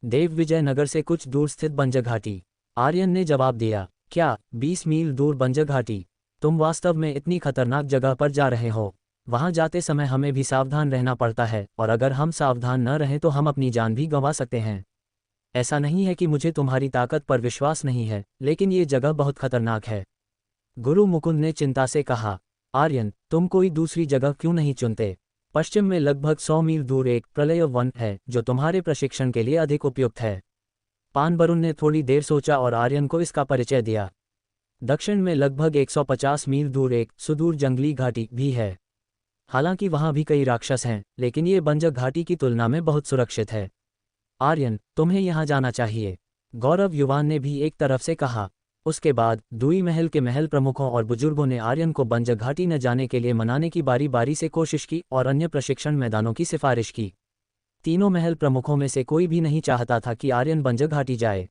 देव विजय नगर से कुछ दूर स्थित बंजर घाटी। आर्यन ने जवाब दिया। क्या 20 मील दूर बंजर घाटी? तुम वास्तव में इतनी खतरनाक जगह पर जा रहे हो? वहां जाते समय हमें भी सावधान रहना पड़ता है और अगर हम सावधान न रहें तो हम अपनी जान भी गंवा सकते हैं। ऐसा नहीं है कि मुझे तुम्हारी ताकत पर विश्वास नहीं है, लेकिन ये जगह बहुत खतरनाक है। गुरु मुकुंद ने चिंता से कहा। आर्यन, तुम कोई दूसरी जगह क्यों नहीं चुनते? पश्चिम में लगभग 100 मील दूर एक प्रलय वन है जो तुम्हारे प्रशिक्षण के लिए अधिक उपयुक्त है। पानबरुन ने थोड़ी देर सोचा और आर्यन को इसका परिचय दिया। दक्षिण में लगभग 150 मील दूर एक सुदूर जंगली घाटी भी है। हालांकि वहां भी कई राक्षस हैं, लेकिन ये बंजर घाटी की तुलना में बहुत सुरक्षित है। आर्यन, तुम्हें यहाँ जाना चाहिए, गौरव युवान ने भी एक तरफ से कहा। उसके बाद दुई महल के महल प्रमुखों और बुजुर्गों ने आर्यन को बंजर घाटी न जाने के लिए मनाने की बारी बारी से कोशिश की और अन्य प्रशिक्षण मैदानों की सिफारिश की। तीनों महल प्रमुखों में से कोई भी नहीं चाहता था कि आर्यन बंजर घाटी जाए।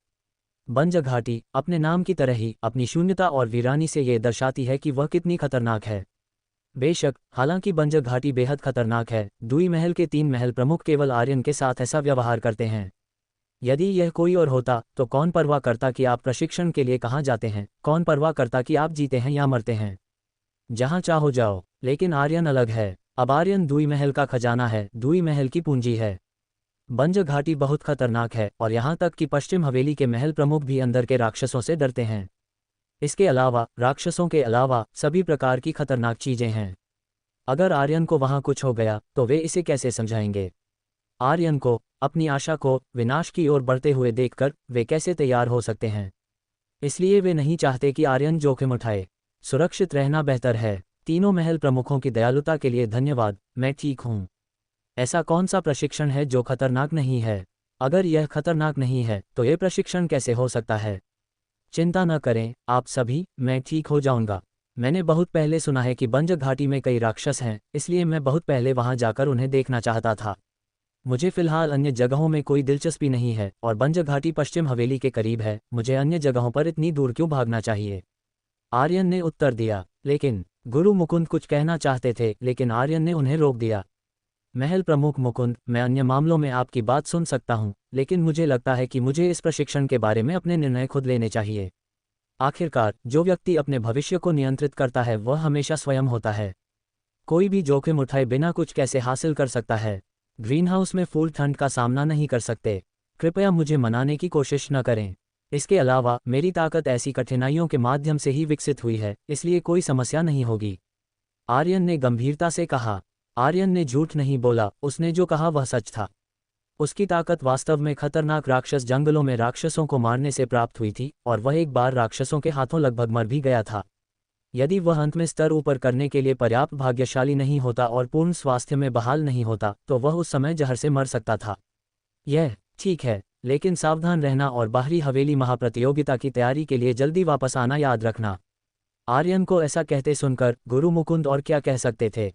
बंजर घाटी अपने नाम की तरह ही अपनी शून्यता और वीरानी से ये दर्शाती है कि वह कितनी खतरनाक है। बेशक, हालांकि बंजर घाटी बेहद खतरनाक है, दुई महल के 3 महल प्रमुख केवल आर्यन के साथ ऐसा व्यवहार करते हैं। यदि यह कोई और होता तो कौन परवाह करता कि आप प्रशिक्षण के लिए कहाँ जाते हैं? कौन परवाह करता कि आप जीते हैं या मरते हैं? जहाँ चाहो जाओ। लेकिन आर्यन अलग है। अब आर्यन दुई महल का खजाना है, दुई महल की पूंजी है। बंजर घाटी बहुत खतरनाक है और यहाँ तक कि पश्चिम हवेली के महल प्रमुख भी अंदर के राक्षसों से डरते हैं। इसके अलावा राक्षसों के अलावा सभी प्रकार की खतरनाक चीजें हैं। अगर आर्यन को वहां कुछ हो गया तो वे इसे कैसे समझाएंगे? आर्यन को अपनी आशा को विनाश की ओर बढ़ते हुए देखकर वे कैसे तैयार हो सकते हैं? इसलिए वे नहीं चाहते कि आर्यन जोखिम उठाए। सुरक्षित रहना बेहतर है। तीनों महल प्रमुखों की दयालुता के लिए धन्यवाद, मैं ठीक हूँ। ऐसा कौन सा प्रशिक्षण है जो खतरनाक नहीं है? अगर यह खतरनाक नहीं है तो यह प्रशिक्षण कैसे हो सकता है? चिंता न करें आप सभी, मैं ठीक हो जाऊंगा। मैंने बहुत पहले सुना है कि बंजर घाटी में कई राक्षस हैं, इसलिए मैं बहुत पहले वहां जाकर उन्हें देखना चाहता था। मुझे फिलहाल अन्य जगहों में कोई दिलचस्पी नहीं है और बंजर घाटी पश्चिम हवेली के करीब है, मुझे अन्य जगहों पर इतनी दूर क्यों भागना चाहिए? आर्यन ने उत्तर दिया। लेकिन गुरु मुकुंद कुछ कहना चाहते थे, लेकिन आर्यन ने उन्हें रोक दिया। महल प्रमुख मुकुंद, मैं अन्य मामलों में आपकी बात सुन सकता हूं, लेकिन मुझे लगता है कि मुझे इस प्रशिक्षण के बारे में अपने निर्णय खुद लेने चाहिए। आखिरकार जो व्यक्ति अपने भविष्य को नियंत्रित करता है वह हमेशा स्वयं होता है। कोई भी जोखिम उठाए बिना कुछ कैसे हासिल कर सकता है? ग्रीनहाउस में फूल ठंड का सामना नहीं कर सकते। कृपया मुझे मनाने की कोशिश न करें। इसके अलावा मेरी ताकत ऐसी कठिनाइयों के माध्यम से ही विकसित हुई है, इसलिए कोई समस्या नहीं होगी, आर्यन ने गंभीरता से कहा। आर्यन ने झूठ नहीं बोला, उसने जो कहा वह सच था। उसकी ताकत वास्तव में खतरनाक राक्षस जंगलों में राक्षसों को मारने से प्राप्त हुई थी और वह एक बार राक्षसों के हाथों लगभग मर भी गया था। यदि वह अंत में स्तर ऊपर करने के लिए पर्याप्त भाग्यशाली नहीं होता और पूर्ण स्वास्थ्य में बहाल नहीं होता तो वह उस समय जहर से मर सकता था। यह ठीक है, लेकिन सावधान रहना और बाहरी हवेली महाप्रतियोगिता की तैयारी के लिए जल्दी वापस आना याद रखना। आर्यन को ऐसा कहते सुनकर गुरु मुकुंद और क्या कह सकते थे?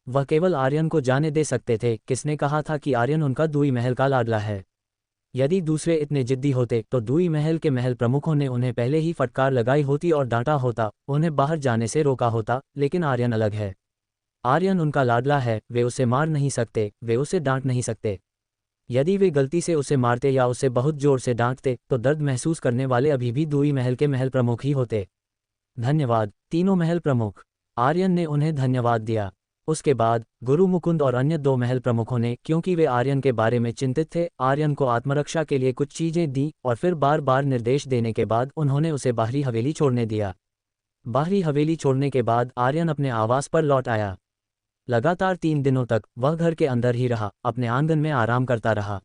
वह केवल आर्यन को जाने दे सकते थे। किसने कहा था कि आर्यन उनका दूई महल का लाडला है? यदि दूसरे इतने जिद्दी होते तो दूई महल के महल प्रमुखों ने उन्हें पहले ही फटकार लगाई होती और डांटा होता, उन्हें बाहर जाने से रोका होता, लेकिन आर्यन अलग है। आर्यन उनका लाडला है, वे उसे मार नहीं सकते, वे उसे डांट नहीं सकते। यदि वे गलती से उसे मारते या उसे बहुत जोर से डांटते तो दर्द महसूस करने वाले अभी भी दूई महल के महल प्रमुख ही होते। धन्यवाद तीनों महल प्रमुख, आर्यन ने उन्हें धन्यवाद दिया। उसके बाद गुरु मुकुंद और अन्य दो महल प्रमुखों ने, क्योंकि वे आर्यन के बारे में चिंतित थे, आर्यन को आत्मरक्षा के लिए कुछ चीजें दी और फिर बार बार निर्देश देने के बाद उन्होंने उसे बाहरी हवेली छोड़ने दिया। बाहरी हवेली छोड़ने के बाद आर्यन अपने आवास पर लौट आया। लगातार 3 दिनों तक वह घर के अंदर ही रहा, अपने आंगन में आराम करता रहा।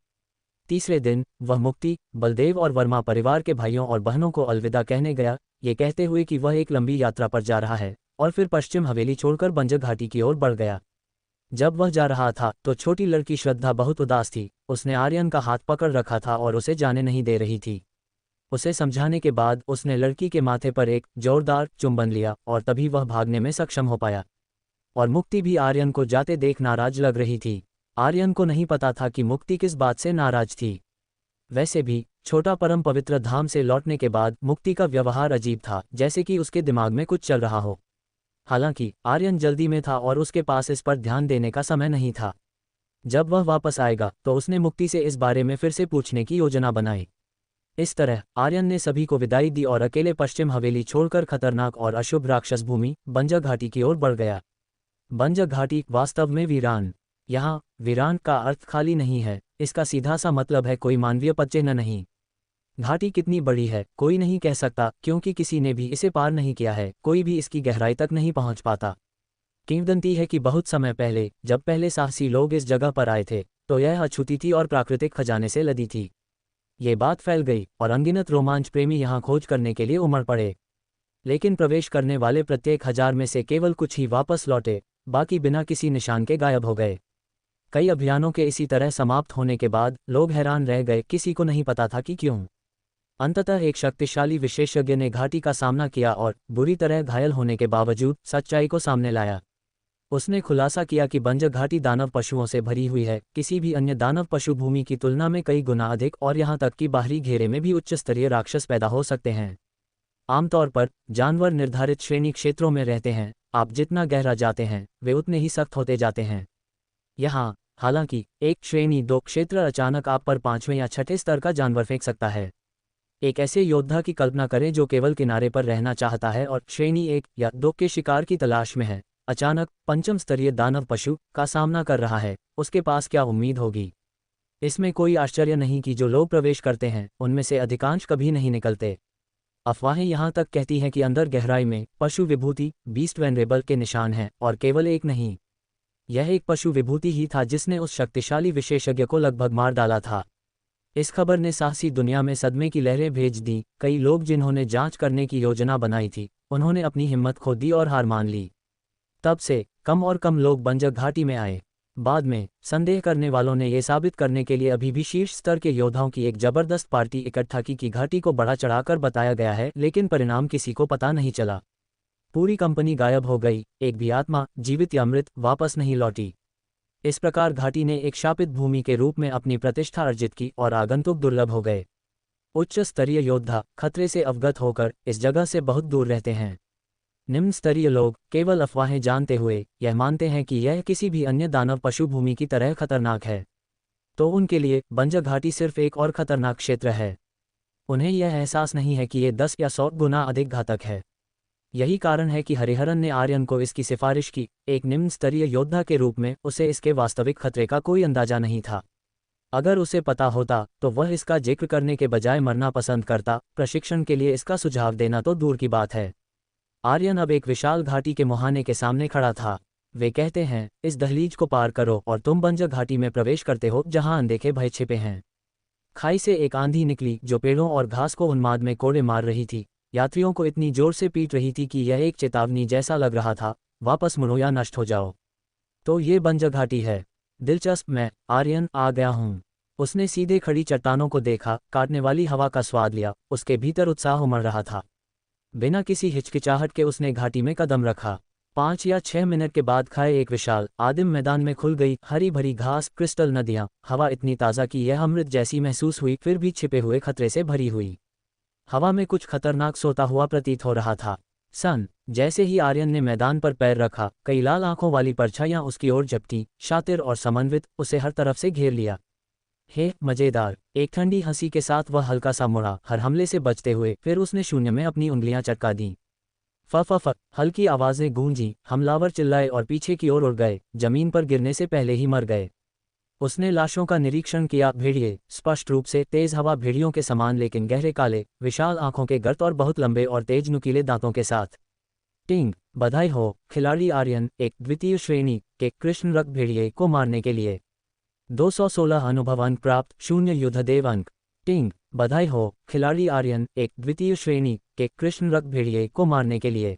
तीसरे दिन वह मुक्ति, बलदेव और वर्मा परिवार के भाइयों और बहनों को अलविदा कहने गया, ये कहते हुए कि वह एक लंबी यात्रा पर जा रहा है, और फिर पश्चिम हवेली छोड़कर बंजर घाटी की ओर बढ़ गया। जब वह जा रहा था तो छोटी लड़की श्रद्धा बहुत उदास थी। उसने आर्यन का हाथ पकड़ रखा था और उसे जाने नहीं दे रही थी। उसे समझाने के बाद उसने लड़की के माथे पर एक जोरदार चुंबन लिया और तभी वह भागने में सक्षम हो पाया। और मुक्ति भी आर्यन को जाते देख नाराज लग रही थी। आर्यन को नहीं पता था कि मुक्ति किस बात से नाराज थी। वैसे भी छोटा परम पवित्र धाम से लौटने के बाद मुक्ति का व्यवहार अजीब था, जैसे कि उसके दिमाग में कुछ चल रहा हो। हालांकि आर्यन जल्दी में था और उसके पास इस पर ध्यान देने का समय नहीं था। जब वह वापस आएगा तो उसने मुक्ति से इस बारे में फिर से पूछने की योजना बनाई। इस तरह आर्यन ने सभी को विदाई दी और अकेले पश्चिम हवेली छोड़कर खतरनाक और अशुभ राक्षस भूमि बंजर घाटी की ओर बढ़ गया। बंजर घाटी वास्तव में वीरान। यहाँ वीरान का अर्थ खाली नहीं है, इसका सीधा सा मतलब है कोई मानवीय पदचिह्न नहीं। घाटी कितनी बड़ी है कोई नहीं कह सकता, क्योंकि किसी ने भी इसे पार नहीं किया है, कोई भी इसकी गहराई तक नहीं पहुंच पाता। किंवदंती है कि बहुत समय पहले जब पहले साहसी लोग इस जगह पर आए थे तो यह अछूती थी और प्राकृतिक खजाने से लदी थी। ये बात फैल गई और अनगिनत रोमांच प्रेमी यहाँ खोज करने के लिए उमड़ पड़े। लेकिन प्रवेश करने वाले प्रत्येक 1000 में से केवल कुछ ही वापस लौटे, बाकी बिना किसी निशान के गायब हो गए। कई अभियानों के इसी तरह समाप्त होने के बाद लोग हैरान रह गए, किसी को नहीं पता था कि क्यों। अंततः एक शक्तिशाली विशेषज्ञ ने घाटी का सामना किया और बुरी तरह घायल होने के बावजूद सच्चाई को सामने लाया। उसने खुलासा किया कि बंजर घाटी दानव पशुओं से भरी हुई है, किसी भी अन्य दानव पशु भूमि की तुलना में कई गुना अधिक, और यहाँ तक कि बाहरी घेरे में भी उच्च स्तरीय राक्षस पैदा हो सकते हैं। आमतौर पर जानवर निर्धारित श्रेणी क्षेत्रों में रहते हैं, आप जितना गहरा जाते हैं वे उतने ही सख्त होते जाते हैं। यहाँ हालांकि एक श्रेणी 2 क्षेत्र अचानक आप पर 5वें या 6ठे स्तर का जानवर फेंक सकता है। एक ऐसे योद्धा की कल्पना करें जो केवल किनारे पर रहना चाहता है और श्रेणी 1 या 2 के शिकार की तलाश में है, अचानक 5म स्तरीय दानव पशु का सामना कर रहा है, उसके पास क्या उम्मीद होगी। इसमें कोई आश्चर्य नहीं कि जो लोग प्रवेश करते हैं उनमें से अधिकांश कभी नहीं निकलते। अफवाहें यहाँ तक कहती हैं कि अंदर गहराई में पशु विभूति बीस्ट वेनरेबल के निशान हैं, और केवल एक नहीं, यह एक पशु विभूति ही था जिसने उस शक्तिशाली विशेषज्ञ को लगभग मार डाला था। इस खबर ने साहसी दुनिया में सदमे की लहरें भेज दी। कई लोग जिन्होंने जांच करने की योजना बनाई थी उन्होंने अपनी हिम्मत खो दी और हार मान ली। तब से कम और कम लोग बंजर घाटी में आए। बाद में संदेह करने वालों ने यह साबित करने के लिए अभी भी शीर्ष स्तर के योद्धाओं की एक जबरदस्त पार्टी इकट्ठा की कि घाटी को बढ़ा चढ़ाकर बताया गया है, लेकिन परिणाम किसी को पता नहीं चला। पूरी कंपनी गायब हो गई, एक भी आत्मा जीवित या मृत वापस नहीं लौटी। इस प्रकार घाटी ने एक शापित भूमि के रूप में अपनी प्रतिष्ठा अर्जित की और आगंतुक दुर्लभ हो गए। उच्च स्तरीय योद्धा खतरे से अवगत होकर इस जगह से बहुत दूर रहते हैं। निम्न स्तरीय लोग केवल अफवाहें जानते हुए यह मानते हैं कि यह किसी भी अन्य दानव पशु भूमि की तरह खतरनाक है। तो उनके लिए बंजर घाटी सिर्फ एक और खतरनाक क्षेत्र है। उन्हें यह एहसास नहीं है कि ये 10 या 100 गुना अधिक घातक है। यही कारण है कि हरिहरन ने आर्यन को इसकी सिफारिश की। एक निम्न स्तरीय योद्धा के रूप में उसे इसके वास्तविक खतरे का कोई अंदाजा नहीं था। अगर उसे पता होता तो वह इसका जिक्र करने के बजाय मरना पसंद करता। प्रशिक्षण के लिए इसका सुझाव देना तो दूर की बात है। आर्यन अब एक विशाल घाटी के मुहाने के सामने खड़ा था। वे कहते हैं, इस दहलीज को पार करो और तुम बंजर घाटी में प्रवेश करते हो जहां अनदेखे भय छिपे हैं। खाई से एक आंधी निकली जो पेड़ों और घास को उन्माद में कोड़े मार रही थी। यात्रियों को इतनी जोर से पीट रही थी कि यह एक चेतावनी जैसा लग रहा था, वापस मुड़ो या नष्ट हो जाओ। तो ये बंजर घाटी है। दिलचस्प, मैं आर्यन आ गया हूँ। उसने सीधे खड़ी चट्टानों को देखा, काटने वाली हवा का स्वाद लिया। उसके भीतर उत्साह उमड़ रहा था। बिना किसी हिचकिचाहट के उसने घाटी में कदम रखा। 5 या 6 मिनट के बाद खाए एक विशाल आदिम मैदान में खुल गई। हरी भरी घास, क्रिस्टल नदियां, हवा इतनी ताज़ा कि यह अमृत जैसी महसूस हुई, फिर भी छिपे हुए खतरे से भरी हुई। हवा में कुछ खतरनाक सोता हुआ प्रतीत हो रहा था। जैसे ही आर्यन ने मैदान पर पैर रखा, कई लाल आंखों वाली परछाइयां उसकी ओर झपटी। शातिर और समन्वित, उसे हर तरफ से घेर लिया। हे मजेदार! एक ठंडी हंसी के साथ वह हल्का सा मुड़ा, हर हमले से बचते हुए। फिर उसने शून्य में अपनी उंगलियां चटका दीं। फ हल्की आवाजें गूंजी, हमलावर चिल्लाए और पीछे की ओर उड़ गए, जमीन पर गिरने से पहले ही मर गए। उसने लाशों का निरीक्षण किया। भेड़िए, स्पष्ट रूप से तेज हवा भेड़ियों के समान, लेकिन गहरे काले, विशाल आंखों के गर्त और बहुत लंबे और तेज नुकीले दांतों के साथ। टिंग, बधाई हो खिलाड़ी आर्यन, एक द्वितीय श्रेणी के कृष्ण रक्त भेड़िए को मारने के लिए 216 अनुभव अंक प्राप्त, 0 युद्धदेव अंक। टिंग, बधाई हो खिलाड़ी आर्यन, एक द्वितीय श्रेणी के कृष्ण रक्त भेड़िए को मारने के लिए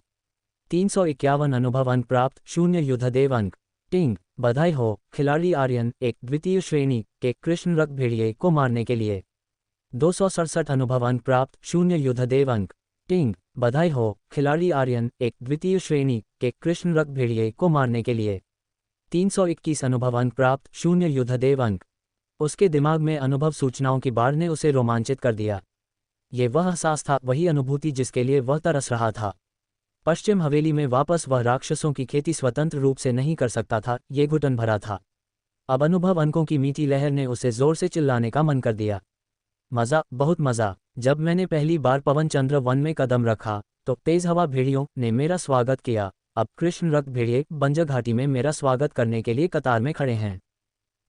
351 अनुभव अंक प्राप्त, 0 युद्धदेव अंक। टिंग, बधाई हो खिलाड़ी आर्यन, एक द्वितीय श्रेणी के कृष्ण रक्त भेड़िए को मारने के लिए 267 अनुभव अंक प्राप्त, 0 युद्धदेव अंक। टिंग, बधाई हो खिलाड़ी आर्यन, एक द्वितीय श्रेणी के कृष्ण रक्त भेड़िए को मारने के लिए 321 अनुभव अंक प्राप्त, 0 युद्धदेव अंक। उसके दिमाग में अनुभव सूचनाओं की बाढ़ ने उसे रोमांचित कर दिया। ये वह एहसास था, वही अनुभूति जिसके लिए वह तरस रहा था। पश्चिम हवेली में वापस वह राक्षसों की खेती स्वतंत्र रूप से नहीं कर सकता था। ये घुटन भरा था। अब अनुभव अंकों की मीठी लहर ने उसे जोर से चिल्लाने का मन कर दिया। मज़ा, बहुत मज़ा। जब मैंने पहली बार पवन चंद्र वन में कदम रखा तो तेज हवा भेड़ियों ने मेरा स्वागत किया। अब कृष्ण रक्त भेड़िए बंजर घाटी में मेरा स्वागत करने के लिए कतार में खड़े हैं।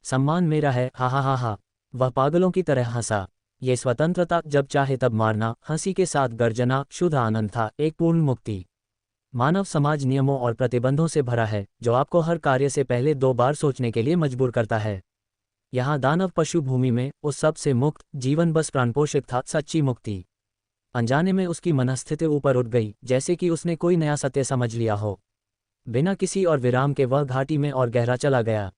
सम्मान मेरा है, हा हा हा हा। वह पागलों की तरह हंसा। ये स्वतंत्रता, जब चाहे तब मारना, हंसी के साथ गर्जना, शुद्ध आनंद था, एक पूर्ण मुक्ति। मानव समाज नियमों और प्रतिबंधों से भरा है, जो आपको हर कार्य से पहले 2 बार सोचने के लिए मजबूर करता है। यहाँ दानव पशु भूमि में उस सब से मुक्त जीवन बस प्राणपोषित था, सच्ची मुक्ति। अनजाने में उसकी मनस्थिति ऊपर उठ गई, जैसे कि उसने कोई नया सत्य समझ लिया हो। बिना किसी और विराम के वह घाटी में और गहरा चला गया।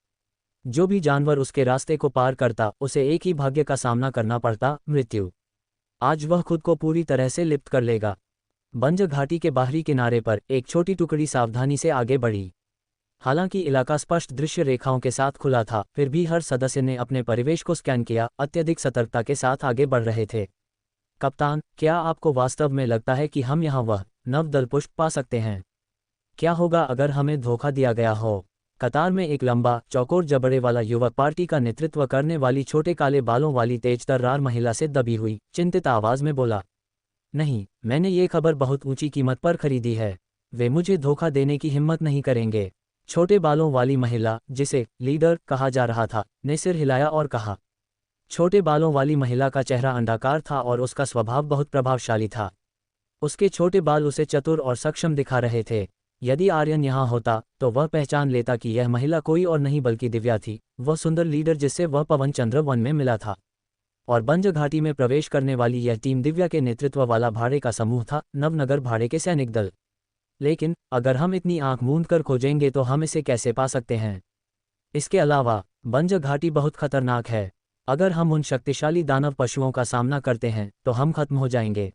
जो भी जानवर उसके रास्ते को पार करता, उसे एक ही भाग्य का सामना करना पड़ता, मृत्यु। आज वह खुद को पूरी तरह से लिप्त कर लेगा। बंजर घाटी के बाहरी किनारे पर एक छोटी टुकड़ी सावधानी से आगे बढ़ी। हालांकि इलाका स्पष्ट दृश्य रेखाओं के साथ खुला था, फिर भी हर सदस्य ने अपने परिवेश को स्कैन किया, अत्यधिक सतर्कता के साथ आगे बढ़ रहे थे। कप्तान, क्या आपको वास्तव में लगता है कि हम यहाँ वह नवदल पुष्प पा सकते हैं? क्या होगा अगर हमें धोखा दिया गया हो? कतार में एक लंबा, चौकोर जबड़े वाला युवक पार्टी का नेतृत्व करने वाली छोटे काले बालों वाली तेज तर्रार महिला से दबी हुई, चिंतित आवाज में बोला। नहीं, मैंने ये खबर बहुत ऊंची कीमत पर खरीदी है। वे मुझे धोखा देने की हिम्मत नहीं करेंगे। छोटे बालों वाली महिला, जिसे लीडर कहा जा रहा था, ने सिर हिलाया और कहा। छोटे बालों वाली महिला का चेहरा अंडाकार था और उसका स्वभाव बहुत प्रभावशाली था। उसके छोटे बाल उसे चतुर और सक्षम दिखा रहे थे। यदि आर्यन यहाँ होता तो वह पहचान लेता कि यह महिला कोई और नहीं बल्कि दिव्या थी, वह सुंदर लीडर जिससे वह पवन चंद्र वन में मिला था। और बंजर घाटी में प्रवेश करने वाली यह टीम दिव्या के नेतृत्व वाला भाड़े का समूह था, नवनगर भाड़े के सैनिक दल। लेकिन अगर हम इतनी आंख मूंद कर खोजेंगे तो हम इसे कैसे पा सकते हैं? इसके अलावा बंजर घाटी बहुत खतरनाक है। अगर हम उन शक्तिशाली दानव पशुओं का सामना करते हैं तो हम खत्म हो जाएंगे।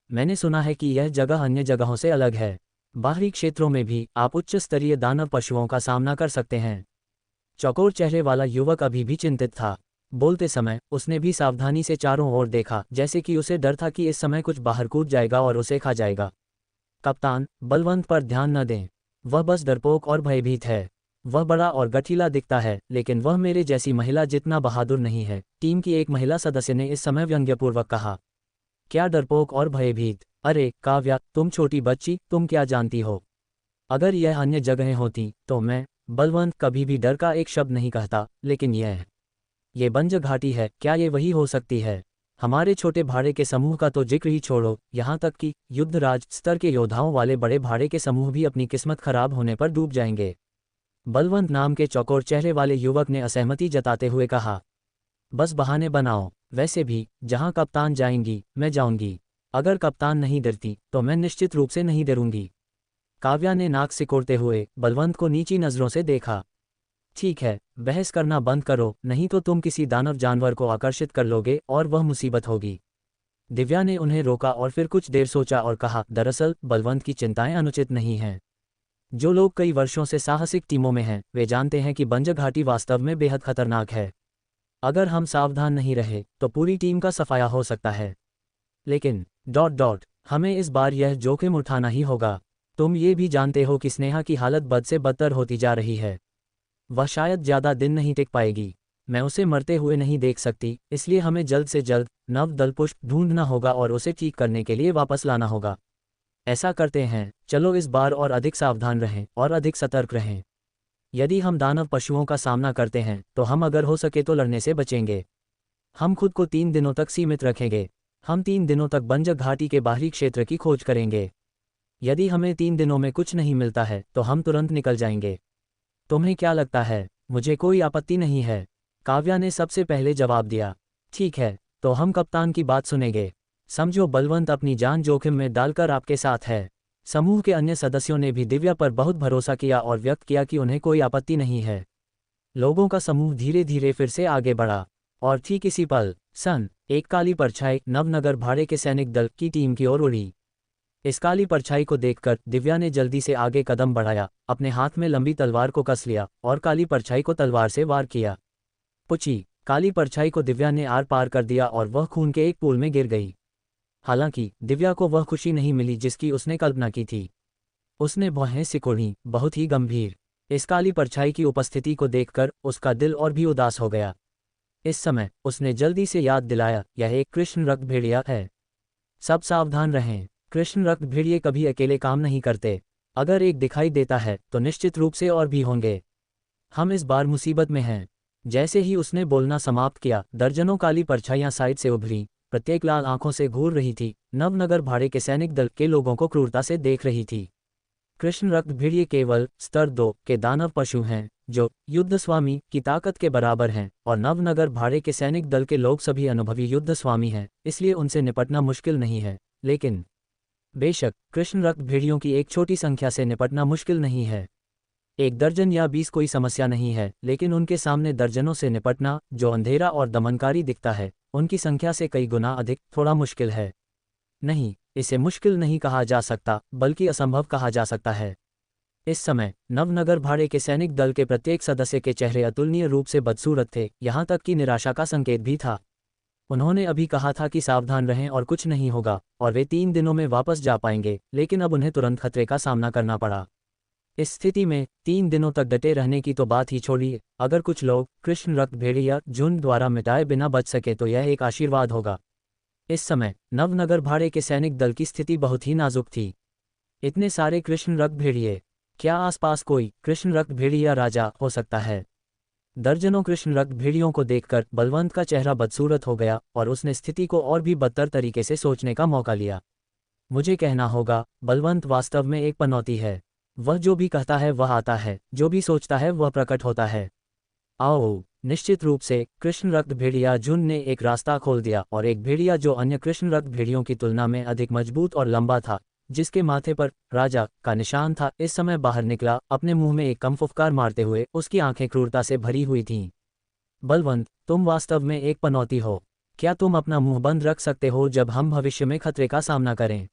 मैंने सुना है कि यह जगह अन्य जगहों से अलग है। बाहरी क्षेत्रों में भी आप उच्च स्तरीय दानव पशुओं का सामना कर सकते हैं। चौकोर चेहरे वाला युवक अभी भी चिंतित था। बोलते समय उसने भी सावधानी से चारों ओर देखा, जैसे कि उसे डर था कि इस समय कुछ बाहर कूद जाएगा और उसे खा जाएगा। कप्तान, बलवंत पर ध्यान न दें। वह बस डरपोक और भयभीत है। वह बड़ा और गठीला दिखता है, लेकिन वह मेरे जैसी महिला जितना बहादुर नहीं है, टीम की एक महिला सदस्य ने इस समय व्यंग्यपूर्वक कहा। क्या डरपोक और भयभीत? अरे काव्या, तुम छोटी बच्ची, तुम क्या जानती हो? अगर यह अन्य जगहें होती तो मैं, बलवंत कभी भी डर का एक शब्द नहीं कहता, लेकिन ये बंजर घाटी है, क्या ये वही हो सकती है? हमारे छोटे भाड़े के समूह का तो जिक्र ही छोड़ो, यहाँ तक कि युद्धराज स्तर के योद्धाओं वाले बड़े भाड़े के समूह भी अपनी किस्मत खराब होने पर डूब जाएंगे। बलवंत नाम के चौकोर चेहरे वाले युवक ने असहमति जताते हुए कहा। बस बहाने बनाओ। वैसे भी जहाँ कप्तान जाएंगी मैं जाऊंगी। अगर कप्तान नहीं डरती तो मैं निश्चित रूप से नहीं डरूंगी। काव्या ने नाक सिकोड़ते हुए बलवंत को नीची नजरों से देखा। ठीक है, बहस करना बंद करो, नहीं तो तुम किसी दानव जानवर को आकर्षित कर लोगे और वह मुसीबत होगी। दिव्या ने उन्हें रोका और फिर कुछ देर सोचा और कहा, दरअसल बलवंत की चिंताएं अनुचित नहीं हैं। जो लोग कई वर्षों से साहसिक टीमों में हैं, वे जानते हैं कि बंजर घाटी वास्तव में बेहद खतरनाक है। अगर हम सावधान नहीं रहे तो पूरी टीम का सफाया हो सकता है। लेकिन हमें इस बार यह जोखिम उठाना ही होगा। तुम ये भी जानते हो कि स्नेहा की हालत बद से बदतर होती जा रही है। वह शायद ज़्यादा दिन नहीं टिक पाएगी। मैं उसे मरते हुए नहीं देख सकती, इसलिए हमें जल्द से जल्द नव दलपुष्प ढूंढना होगा और उसे ठीक करने के लिए वापस लाना होगा। ऐसा करते हैं, चलो इस बार और अधिक सावधान रहें और अधिक सतर्क रहें। यदि हम दानव पशुओं का सामना करते हैं तो हम अगर हो सके तो लड़ने से बचेंगे। हम खुद को 3 दिनों तक सीमित रखेंगे। हम 3 दिनों तक बंजर घाटी के बाहरी क्षेत्र की खोज करेंगे। यदि हमें 3 दिनों में कुछ नहीं मिलता है तो हम तुरंत निकल जाएंगे। तुम्हें क्या लगता है? मुझे कोई आपत्ति नहीं है, काव्या ने सबसे पहले जवाब दिया। ठीक है, तो हम कप्तान की बात सुनेंगे। समझो, बलवंत अपनी जान जोखिम में डालकर आपके साथ है। समूह के अन्य सदस्यों ने भी दिव्या पर बहुत भरोसा किया और व्यक्त किया कि उन्हें कोई आपत्ति नहीं है। लोगों का समूह धीरे धीरे फिर से आगे बढ़ा और ठीक इसी पल एक काली परछाई नवनगर भाड़े के सैनिक दल की टीम की ओर उड़ी। इस काली परछाई को देखकर दिव्या ने जल्दी से आगे कदम बढ़ाया, अपने हाथ में लंबी तलवार को कस लिया और काली परछाई को तलवार से वार किया। पुची! काली परछाई को दिव्या ने आर पार कर दिया और वह खून के एक पूल में गिर गई। हालांकि दिव्या को वह खुशी नहीं मिली जिसकी उसने कल्पना की थी। उसने भौहें सिकोड़ी, बहुत ही गंभीर। इस काली परछाई की उपस्थिति को देखकर उसका दिल और भी उदास हो गया। इस समय उसने जल्दी से याद दिलाया, यह एक कृष्ण रक्त भेड़िया है। सब सावधान रहें। कृष्ण रक्त भेड़िए कभी अकेले काम नहीं करते। अगर एक दिखाई देता है तो निश्चित रूप से और भी होंगे। हम इस बार मुसीबत में हैं। जैसे ही उसने बोलना समाप्त किया, दर्जनों काली परछाइयां साइड से उभरी, प्रत्येक लाल आंखों से घूर रही थी। नवनगर भाड़े के सैनिक दल के लोगों को क्रूरता से देख रही थी। कृष्ण रक्त भेड़िए केवल स्तर 2 के दानव पशु हैं जो युद्धस्वामी की ताकत के बराबर हैं, और नवनगर भाड़े के सैनिक दल के लोग सभी अनुभवी युद्धस्वामी हैं, इसलिए उनसे निपटना मुश्किल नहीं है। लेकिन बेशक कृष्ण रक्त भेड़ियों की एक छोटी संख्या से निपटना मुश्किल नहीं है। 1 दर्जन या 20 कोई समस्या नहीं है, लेकिन उनके सामने दर्जनों से निपटना, जो अंधेरा और दमनकारी दिखता है, उनकी संख्या से कई गुना अधिक थोड़ा मुश्किल है। नहीं, इसे मुश्किल नहीं कहा जा सकता, बल्कि असंभव कहा जा सकता है। इस समय नवनगर भाड़े के सैनिक दल के प्रत्येक सदस्य के चेहरे अतुलनीय रूप से बदसूरत थे, यहाँ तक कि निराशा का संकेत भी था। उन्होंने अभी कहा था कि सावधान रहें और कुछ नहीं होगा, और वे 3 दिनों में वापस जा पाएंगे, लेकिन अब उन्हें तुरंत खतरे का सामना करना पड़ा। इस स्थिति में 3 दिनों तक डटे रहने की तो बात ही छोड़िए, अगर कुछ लोग कृष्ण रक्त भेड़िया झुंड द्वारा मिटाए बिना बच सके तो यह एक आशीर्वाद होगा। इस समय नवनगर भाड़े के सैनिक दल की स्थिति बहुत ही नाजुक थी। इतने सारे कृष्ण रक्त भेड़िए, क्या आसपास कोई कृष्ण रक्त भेड़िया राजा हो सकता है? दर्जनों कृष्ण रक्त भेड़ियों को देखकर बलवंत का चेहरा बदसूरत हो गया और उसने स्थिति को और भी बदतर तरीके से सोचने का मौका लिया। मुझे कहना होगा, बलवंत वास्तव में एक पनौती है। वह जो भी कहता है वह आता है, जो भी सोचता है वह प्रकट होता है। आओ! निश्चित रूप से कृष्ण रक्त भेड़िया झुंड ने एक रास्ता खोल दिया, और एक भेड़िया जो अन्य कृष्ण रक्त भेड़ियों की तुलना में अधिक मजबूत और लंबा था, जिसके माथे पर राजा का निशान था, इस समय बाहर निकला, अपने मुंह में एक कम फुफकार मारते हुए। उसकी आंखें क्रूरता से भरी हुई थीं। बलवंत, तुम वास्तव में एक पनौती हो। क्या तुम अपना मुंह बंद रख सकते हो जब हम भविष्य में खतरे का सामना करें?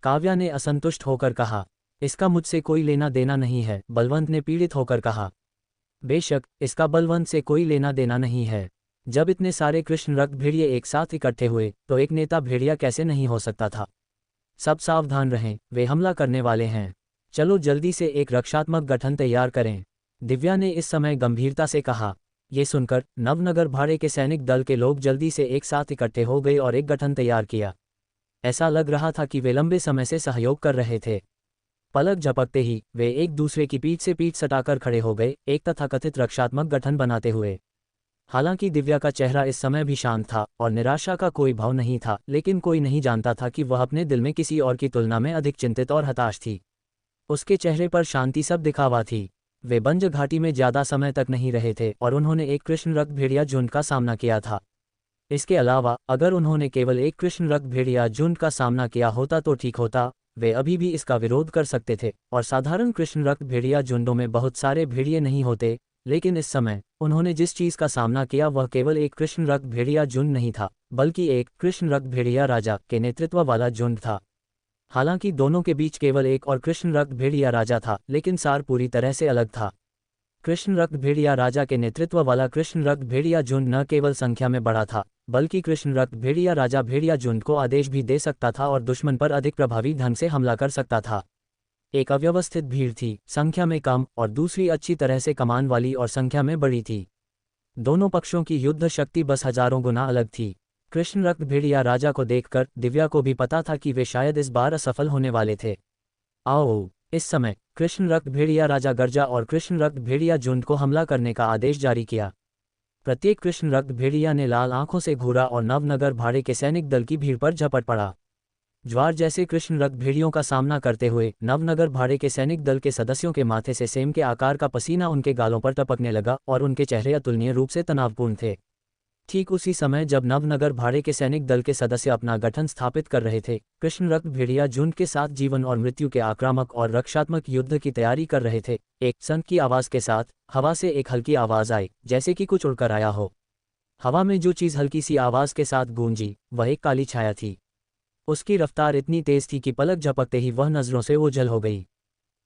काव्या ने असंतुष्ट होकर कहा। इसका मुझसे कोई लेना देना नहीं है, बलवंत ने पीड़ित होकर कहा। बेशक इसका बलवंत से कोई लेना देना नहीं है। जब इतने सारे कृष्ण रक्त भेड़िए एक साथ इकट्ठे हुए तो एक नेता भेड़िया कैसे नहीं हो सकता था। सब सावधान रहें, वे हमला करने वाले हैं। चलो जल्दी से एक रक्षात्मक गठन तैयार करें, दिव्या ने इस समय गंभीरता से कहा। ये सुनकर नवनगर भाड़े के सैनिक दल के लोग जल्दी से एक साथ इकट्ठे हो गए और एक गठन तैयार किया। ऐसा लग रहा था कि वे लंबे समय से सहयोग कर रहे थे। पलक झपकते ही वे एक दूसरे की पीठ से पीठ सटाकर खड़े हो गए, एक तथाकथित रक्षात्मक गठन बनाते हुए। हालांकि दिव्या का चेहरा इस समय भी शांत था और निराशा का कोई भाव नहीं था, लेकिन कोई नहीं जानता था कि वह अपने दिल में किसी और की तुलना में अधिक चिंतित और हताश थी। उसके चेहरे पर शांति सब दिखावा थी। वे बंज घाटी में ज्यादा समय तक नहीं रहे थे और उन्होंने एक कृष्ण रक्त भेड़िया झुंड का सामना किया था। इसके अलावा अगर उन्होंने केवल एक कृष्ण रक्त भेड़िया झुंड का सामना किया होता तो ठीक होता, वे अभी भी इसका विरोध कर सकते थे और साधारण कृष्ण रक्त भेड़िया झुंडों में बहुत सारे भेड़िए नहीं होते। लेकिन इस समय उन्होंने जिस चीज का सामना किया वह केवल एक कृष्ण रक्त भेड़िया झुंड नहीं था, बल्कि एक कृष्ण रक्त भेड़िया राजा के नेतृत्व वाला झुंड था। हालांकि दोनों के बीच केवल एक और कृष्ण रक्त भेड़िया राजा था, लेकिन सार पूरी तरह से अलग था। कृष्ण रक्त भेड़िया राजा के नेतृत्व वाला कृष्ण रक्त भेड़िया झुंड न केवल संख्या में बड़ा था, बल्कि कृष्ण रक्त भेड़िया राजा भेड़िया झुंड को आदेश भी दे सकता था और दुश्मन पर अधिक प्रभावी ढंग से हमला कर सकता था। एक अव्यवस्थित भीड़ थी, संख्या में कम, और दूसरी अच्छी तरह से कमान वाली और संख्या में बड़ी थी। दोनों पक्षों की युद्ध शक्ति बस हजारों गुना अलग थी। कृष्ण रक्त भेड़िया राजा को देखकर दिव्या को भी पता था कि वे शायद इस बार असफल होने वाले थे। आओ! इस समय कृष्ण रक्त भेड़िया राजा गर्जा और कृष्ण रक्त भेड़िया झुंड को हमला करने का आदेश जारी किया। प्रत्येक कृष्ण रक्त भेड़िया ने लाल आंखों से घूरा और नवनगर भाड़े के सैनिक दल की भीड़ पर झपट पड़ा। ज्वार जैसे कृष्ण रक्त भेड़ियों का सामना करते हुए नवनगर भाड़े के सैनिक दल के सदस्यों के माथे से सेम के आकार का पसीना उनके गालों पर टपकने लगा और उनके चेहरे अतुलनीय रूप से तनावपूर्ण थे। ठीक उसी समय जब नवनगर भाड़े के सैनिक दल के सदस्य अपना गठन स्थापित कर रहे थे, कृष्ण रक्त भेड़िया झुंड के साथ जीवन और मृत्यु के आक्रामक और रक्षात्मक युद्ध की तैयारी कर रहे थे, एक सन की आवाज के साथ हवा से एक हल्की आवाज आई, जैसे कि कुछ उड़कर आया हो। हवा में जो चीज हल्की सी आवाज के साथ गूंजी वह एक काली छाया थी। उसकी रफ्तार इतनी तेज थी कि पलक झपकते ही वह नजरों से ओझल हो गई।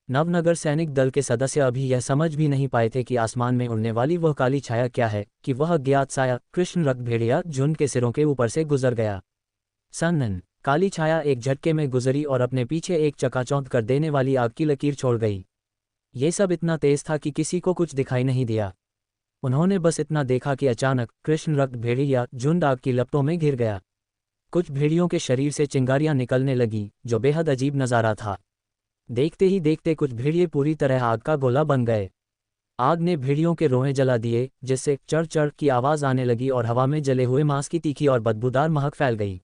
नवनगर सैनिक दल के सदस्य अभी यह समझ भी नहीं पाए थे कि आसमान में उड़ने वाली वह काली छाया क्या है कि वह अज्ञात साया कृष्ण रक्त भेड़िया झुंड के सिरों के ऊपर से गुजर गया। सन्नन! काली छाया एक झटके में गुजरी और अपने पीछे एक चकाचौंध कर देने वाली आग की लकीर छोड़ गई। ये सब इतना तेज था कि किसी को कुछ दिखाई नहीं दिया। उन्होंने बस इतना देखा कि अचानक कृष्ण रक्त भेड़िया झुंड आग की लपटों में घिर गया। कुछ भेड़ियों के शरीर से चिंगारियां निकलने लगीं, जो बेहद अजीब नज़ारा था। देखते ही देखते कुछ भेड़िए पूरी तरह आग का गोला बन गए। आग ने भेड़ियों के रोए जला दिए, जिससे चढ़ चढ़ की आवाज आने लगी और हवा में जले हुए मांस की तीखी और बदबूदार महक फैल गई।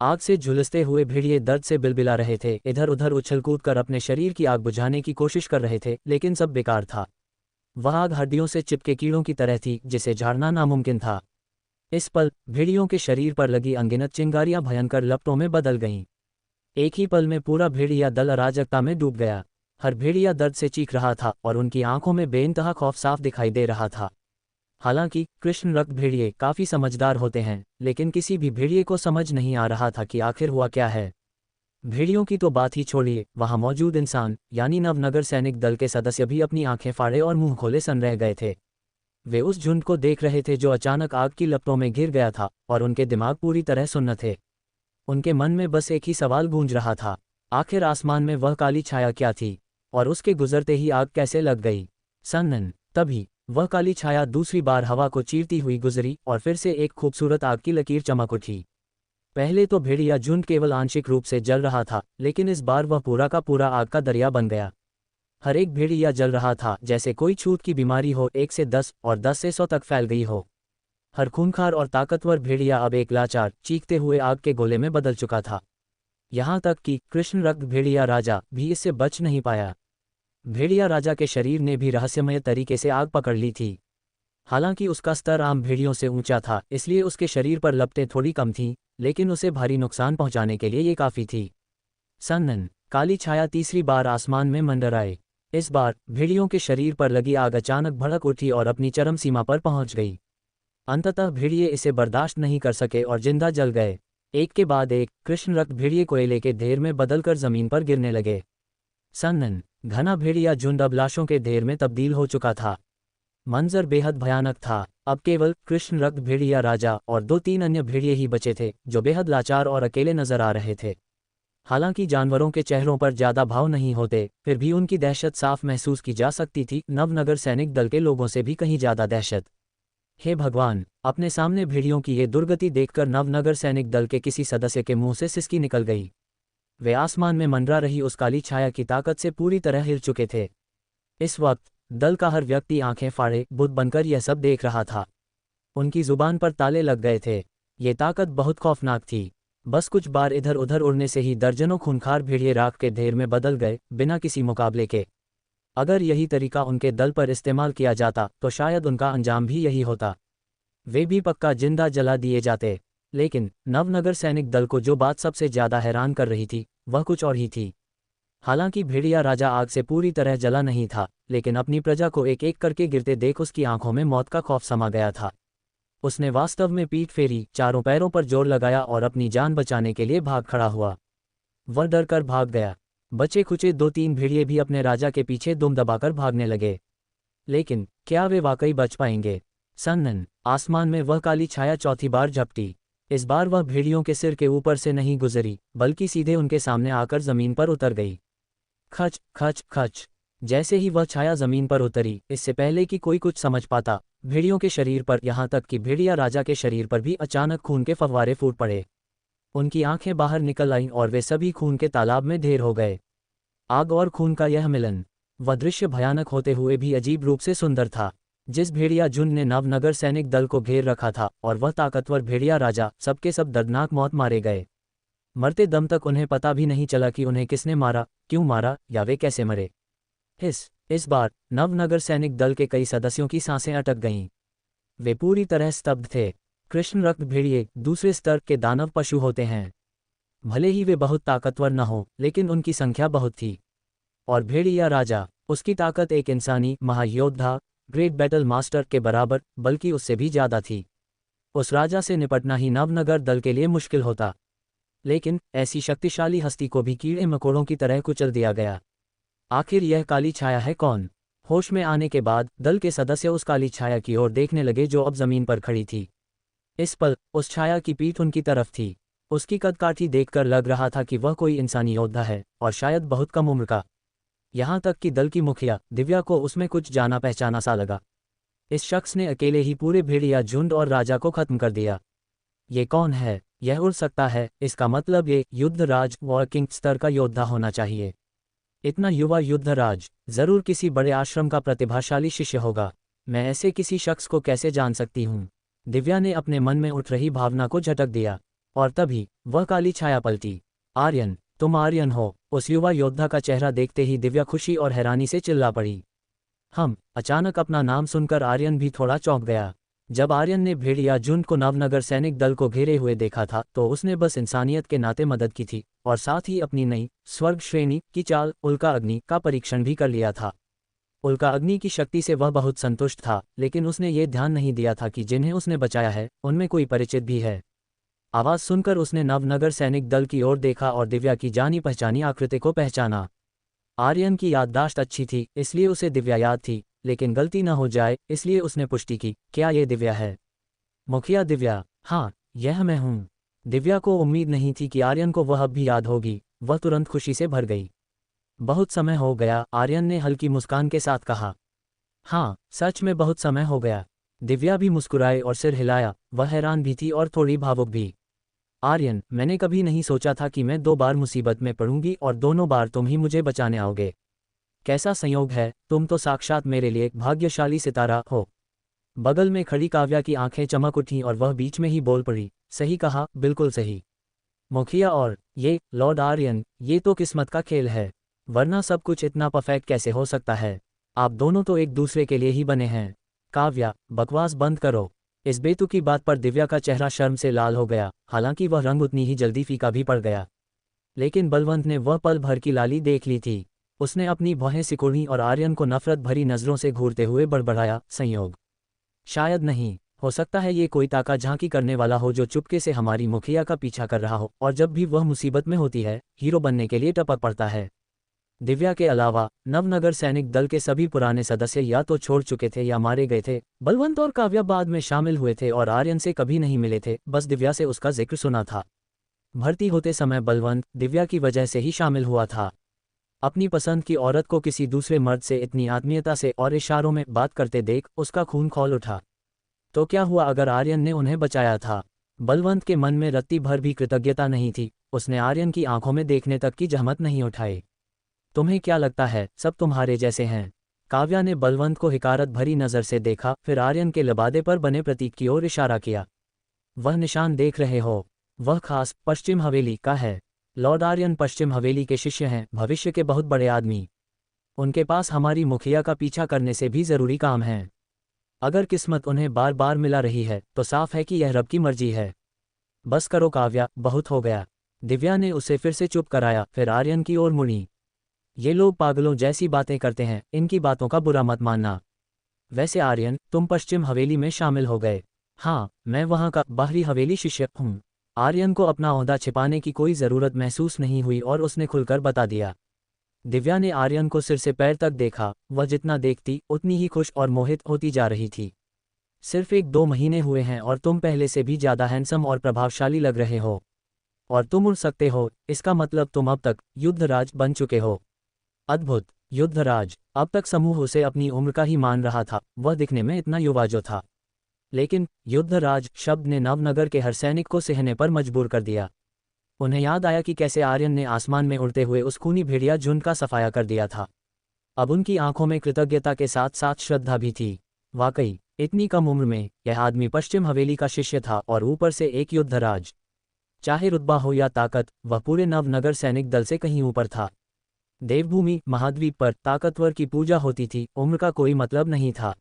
आग से झुलसते हुए भेड़िए दर्द से बिलबिला रहे थे, इधर उधर उछल कूद कर अपने शरीर की आग बुझाने की कोशिश कर रहे थे, लेकिन सब बेकार था। वह आग हड्डियों से चिपके कीड़ों की तरह थी, जिसे झाड़ना नामुमकिन था। इस पल भेड़ियों के शरीर पर लगी अनगिनत चिंगारियां भयंकर लपटों में बदल गईं। एक ही पल में पूरा भेड़िया दल अराजकता में डूब गया। हर भेड़िया दर्द से चीख रहा था और उनकी आंखों में बेइंतहा खौफ साफ दिखाई दे रहा था। हालांकि कृष्ण रक्त भेड़िए काफी समझदार होते हैं, लेकिन किसी भी भेड़िए को समझ नहीं आ रहा था कि आखिर हुआ क्या है। भेड़ियों की तो बात ही छोड़िए, वहां मौजूद इंसान यानी नवनगर सैनिक दल के सदस्य भी अपनी आंखें फाड़े और मुंह खोले सन रह गए थे। वे उस झुंड को देख रहे थे जो अचानक आग की लपटों में घिर गया था, और उनके दिमाग पूरी तरह सुन्न थे। उनके मन में बस एक ही सवाल गूंज रहा था, आखिर आसमान में वह काली छाया क्या थी और उसके गुजरते ही आग कैसे लग गई। सन्नन! तभी वह काली छाया दूसरी बार हवा को चीरती हुई गुजरी और फिर से एक खूबसूरत आग की लकीर चमक उठी। पहले तो भेड़िया झुंड केवल आंशिक रूप से जल रहा था, लेकिन इस बार वह पूरा का पूरा आग का दरिया बन गया। हर एक भेड़िया जल रहा था जैसे कोई छूत की बीमारी हो 1 से 10 और 10 से 100 तक फैल गई हो। हर खूंखार और ताकतवर भेड़िया अब एक लाचार चीखते हुए आग के गोले में बदल चुका था। यहाँ तक कि कृष्ण रक्त भेड़िया राजा भी इससे बच नहीं पाया। भेड़िया राजा के शरीर ने भी रहस्यमय तरीके से आग पकड़ ली थी। हालांकि उसका स्तर आम भेड़ियों से ऊंचा था, इसलिए उसके शरीर पर लपटें थोड़ी कम थीं, लेकिन उसे भारी नुकसान पहुंचाने के लिए ये काफ़ी थी। सन्नन! काली छाया तीसरी बार आसमान में मंडराए। इस बार भेड़ियों के शरीर पर लगी आग अचानक भड़क उठी और अपनी चरम सीमा पर पहुंच गई। अंततः भेड़िए इसे बर्दाश्त नहीं कर सके और जिंदा जल गए। एक के बाद एक कृष्ण रक्त भेड़िए कोयले के ढेर में बदलकर जमीन पर गिरने लगे। सन्नन! घना भेड़िया झुंड अब लाशों के ढेर में तब्दील हो चुका था। मंजर बेहद भयानक था। अब केवल कृष्ण रक्त भेड़िया राजा और 2-3 अन्य भेड़िए ही बचे थे, जो बेहद लाचार और अकेले नजर आ रहे थे। हालांकि जानवरों के चेहरों पर ज्यादा भाव नहीं होते, फिर भी उनकी दहशत साफ महसूस की जा सकती थी, नवनगर सैनिक दल के लोगों से भी कहीं ज्यादा दहशत। हे भगवान! अपने सामने भेड़ियों की ये दुर्गति देखकर नवनगर सैनिक दल के किसी सदस्य के मुंह से सिसकी निकल गई। वे आसमान में मंडरा रही उस काली छाया की ताकत से पूरी तरह हिल चुके थे। इस वक्त दल का हर व्यक्ति आंखें फाड़े बुत बनकर यह सब देख रहा था। उनकी जुबान पर ताले लग गए थे। ये ताकत बहुत खौफनाक थी। बस कुछ बार इधर उधर उड़ने से ही दर्जनों खूंखार भेड़िए राख के ढेर में बदल गए, बिना किसी मुकाबले के। अगर यही तरीका उनके दल पर इस्तेमाल किया जाता तो शायद उनका अंजाम भी यही होता। वे भी पक्का जिंदा जला दिए जाते। लेकिन नवनगर सैनिक दल को जो बात सबसे ज्यादा हैरान कर रही थी, वह कुछ और ही थी। हालांकि भेड़िया राजा आग से पूरी तरह जला नहीं था, लेकिन अपनी प्रजा को एक एक करके गिरते देख उसकी आंखों में मौत का खौफ समा गया था। उसने वास्तव में पीठ फेरी, चारों पैरों पर जोर लगाया और अपनी जान बचाने के लिए भाग खड़ा हुआ। वह डर कर भाग गया। बचे खुचे 2-3 भेड़िए भी अपने राजा के पीछे दुम दबाकर भागने लगे। लेकिन क्या वे वाकई बच पाएंगे? सन्नन आसमान में वह काली छाया चौथी बार झपटी। इस बार वह भेड़ियों के सिर के ऊपर से नहीं गुजरी, बल्कि सीधे उनके सामने आकर जमीन पर उतर गई। खच खच खच। जैसे ही वह छाया जमीन पर उतरी, इससे पहले कि कोई कुछ समझ पाता, भेड़ियों के शरीर पर, यहाँ तक कि भेड़िया राजा के शरीर पर भी अचानक खून के फव्वारे फूट पड़े। उनकी आंखें बाहर निकल आईं और वे सभी खून के तालाब में ढेर हो गए। आग और खून का यह मिलन, वह दृश्य भयानक होते हुए भी अजीब रूप से सुंदर था। जिस भेड़िया झुंड ने नवनगर सैनिक दल को घेर रखा था और वह ताकतवर भेड़िया राजा, सबके सब दर्दनाक मौत मारे गए। मरते दम तक उन्हें पता भी नहीं चला कि उन्हें किसने मारा, क्यों मारा या वे कैसे मरे। इस बार नवनगर सैनिक दल के कई सदस्यों की सांसें अटक गईं। वे पूरी तरह स्तब्ध थे। कृष्ण रक्त भेड़िए दूसरे स्तर के दानव पशु होते हैं। भले ही वे बहुत ताकतवर न हो, लेकिन उनकी संख्या बहुत थी। और भेड़िया राजा, उसकी ताकत एक इंसानी महायोद्धा, ग्रेट बैटल मास्टर के बराबर, बल्कि उससे भी ज्यादा थी। उस राजा से निपटना ही नवनगर दल के लिए मुश्किल होता। लेकिन ऐसी शक्तिशाली हस्ती को भी कीड़े मकोड़ों की तरह कुचल दिया गया। आखिर यह काली छाया है कौन? होश में आने के बाद दल के सदस्य उस काली छाया की ओर देखने लगे जो अब जमीन पर खड़ी थी। इस पल उस छाया की पीठ उनकी तरफ थी। उसकी कदकाठी देखकर लग रहा था कि वह कोई इंसानी योद्धा है, और शायद बहुत कम उम्र का। यहाँ तक कि दल की मुखिया दिव्या को उसमें कुछ जाना पहचाना सा लगा। इस शख्स ने अकेले ही पूरे भेड़िया झुंड और राजा को खत्म कर दिया। ये कौन है? यह उड़ सकता है, इसका मतलब ये युद्धराज वॉर किंग स्तर का योद्धा होना चाहिए। इतना युवा युद्धराज जरूर किसी बड़े आश्रम का प्रतिभाशाली शिष्य होगा। मैं ऐसे किसी शख्स को कैसे जान सकती हूँ? दिव्या ने अपने मन में उठ रही भावना को झटक दिया। और तभी वह काली छाया पलटी। आर्यन, तुम आर्यन हो? उस युवा योद्धा का चेहरा देखते ही दिव्या खुशी और हैरानी से चिल्ला पड़ी। अचानक अपना नाम सुनकर आर्यन भी थोड़ा चौंक गया। जब आर्यन ने भेड़िया झुंड को नवनगर सैनिक दल को घेरे हुए देखा था, तो उसने बस इंसानियत के नाते मदद की थी, और साथ ही अपनी नई स्वर्ग श्रेणी की चाल उल्का अग्नि का परीक्षण भी कर लिया था। उल्का अग्नि की शक्ति से वह बहुत संतुष्ट था, लेकिन उसने ये ध्यान नहीं दिया था कि जिन्हें उसने बचाया है उनमें कोई परिचित भी है। आवाज सुनकर उसने नवनगर सैनिक दल की ओर देखा और दिव्या की जानी पहचानी आकृति को पहचाना। आर्यन की याददाश्त अच्छी थी, इसलिए उसे दिव्या याद थी, लेकिन गलती न हो जाए इसलिए उसने पुष्टि की, क्या ये दिव्या है? मुखिया दिव्या, हाँ यह मैं हूँ। दिव्या को उम्मीद नहीं थी कि आर्यन को वह अब भी याद होगी। वह तुरंत खुशी से भर गई। बहुत समय हो गया, आर्यन ने हल्की मुस्कान के साथ कहा। हाँ, सच में बहुत समय हो गया। दिव्या भी मुस्कुराए और सिर हिलाया। वह हैरान भी थी और थोड़ी भावुक भी। आर्यन, मैंने कभी नहीं सोचा था कि मैं 2 बार मुसीबत में पड़ूंगी और दोनों बार तुम ही मुझे बचाने आओगे। कैसा संयोग है, तुम तो साक्षात मेरे लिए एक भाग्यशाली सितारा हो। बगल में खड़ी काव्या की आंखें चमक उठीं और वह बीच में ही बोल पड़ी, सही कहा, बिल्कुल सही। मुखिया और ये लॉर्ड आर्यन, ये तो किस्मत का खेल है, वरना सब कुछ इतना परफेक्ट कैसे हो सकता है? आप दोनों तो एक दूसरे के लिए ही बने हैं। काव्या, बकवास बंद करो। इस बेतुकी बात पर दिव्या का चेहरा शर्म से लाल हो गया। हालांकि वह रंग उतनी ही जल्दी फीका भी पड़ गया, लेकिन बलवंत ने वह पल भर की लाली देख ली थी। उसने अपनी भौहें सिकुड़ी और आर्यन को नफरत भरी नजरों से घूरते हुए बड़बड़ाया, संयोग? शायद नहीं, हो सकता है ये कोई ताका झांकी करने वाला हो जो चुपके से हमारी मुखिया का पीछा कर रहा हो, और जब भी वह मुसीबत में होती है हीरो बनने के लिए टपक पड़ता है। दिव्या के अलावा नवनगर सैनिक दल के सभी पुराने सदस्य या तो छोड़ चुके थे या मारे गए थे। बलवंत और काव्या बाद में शामिल हुए थे और आर्यन से कभी नहीं मिले थे, बस दिव्या से उसका जिक्र सुना था। भर्ती होते समय बलवंत दिव्या की वजह से ही शामिल हुआ था। अपनी पसंद की औरत को किसी दूसरे मर्द से इतनी आत्मीयता से और इशारों में बात करते देख उसका खून खौल उठा। तो क्या हुआ अगर आर्यन ने उन्हें बचाया था? बलवंत के मन में रत्ती भर भी कृतज्ञता नहीं थी। उसने आर्यन की आंखों में देखने तक की जहमत नहीं उठाई। तुम्हें क्या लगता है सब तुम्हारे जैसे हैं? काव्या ने बलवंत को हिकारत भरी नज़र से देखा, फिर आर्यन के लबादे पर बने प्रतीक की ओर इशारा किया। वह निशान देख रहे हो? वह खास पश्चिम हवेली का है। लॉर्ड आर्यन पश्चिम हवेली के शिष्य हैं, भविष्य के बहुत बड़े आदमी। उनके पास हमारी मुखिया का पीछा करने से भी ज़रूरी काम है। अगर किस्मत उन्हें बार बार मिला रही है तो साफ है कि यह रब की मर्जी है। बस करो काव्या, बहुत हो गया। दिव्या ने उसे फिर से चुप कराया, फिर आर्यन की ओर मुड़ी। ये लोग पागलों जैसी बातें करते हैं, इनकी बातों का बुरा मत मानना। वैसे आर्यन, तुम पश्चिम हवेली में शामिल हो गए। हाँ, मैं वहाँ का बाहरी हवेली शिष्य हूँ। आर्यन को अपना ओहदा छिपाने की कोई ज़रूरत महसूस नहीं हुई और उसने खुलकर बता दिया। दिव्या ने आर्यन को सिर से पैर तक देखा। वह जितना देखती उतनी ही खुश और मोहित होती जा रही थी। सिर्फ 1-2 महीने हुए हैं और तुम पहले से भी ज़्यादा हैंडसम और प्रभावशाली लग रहे हो। और तुम उड़ सकते हो, इसका मतलब तुम अब तक युद्धराज बन चुके हो। अद्भुत! युद्धराज! अब तक समूह उसे अपनी उम्र का ही मान रहा था, वह दिखने में इतना युवा जो था। लेकिन युद्धराज शब्द ने नवनगर के हर सैनिक को सहने पर मजबूर कर दिया। उन्हें याद आया कि कैसे आर्यन ने आसमान में उड़ते हुए उस खूनी भेड़िया झुंड का सफाया कर दिया था। अब उनकी आंखों में कृतज्ञता के साथ साथ श्रद्धा भी थी। वाकई, इतनी कम उम्र में यह आदमी पश्चिम हवेली का शिष्य था और ऊपर से एक युद्धराज। चाहे रुतबा हो या ताकत, वह पूरे नवनगर सैनिक दल से कहीं ऊपर था। देवभूमि महाद्वीप पर ताकतवर की पूजा होती थी, उम्र का कोई मतलब नहीं था।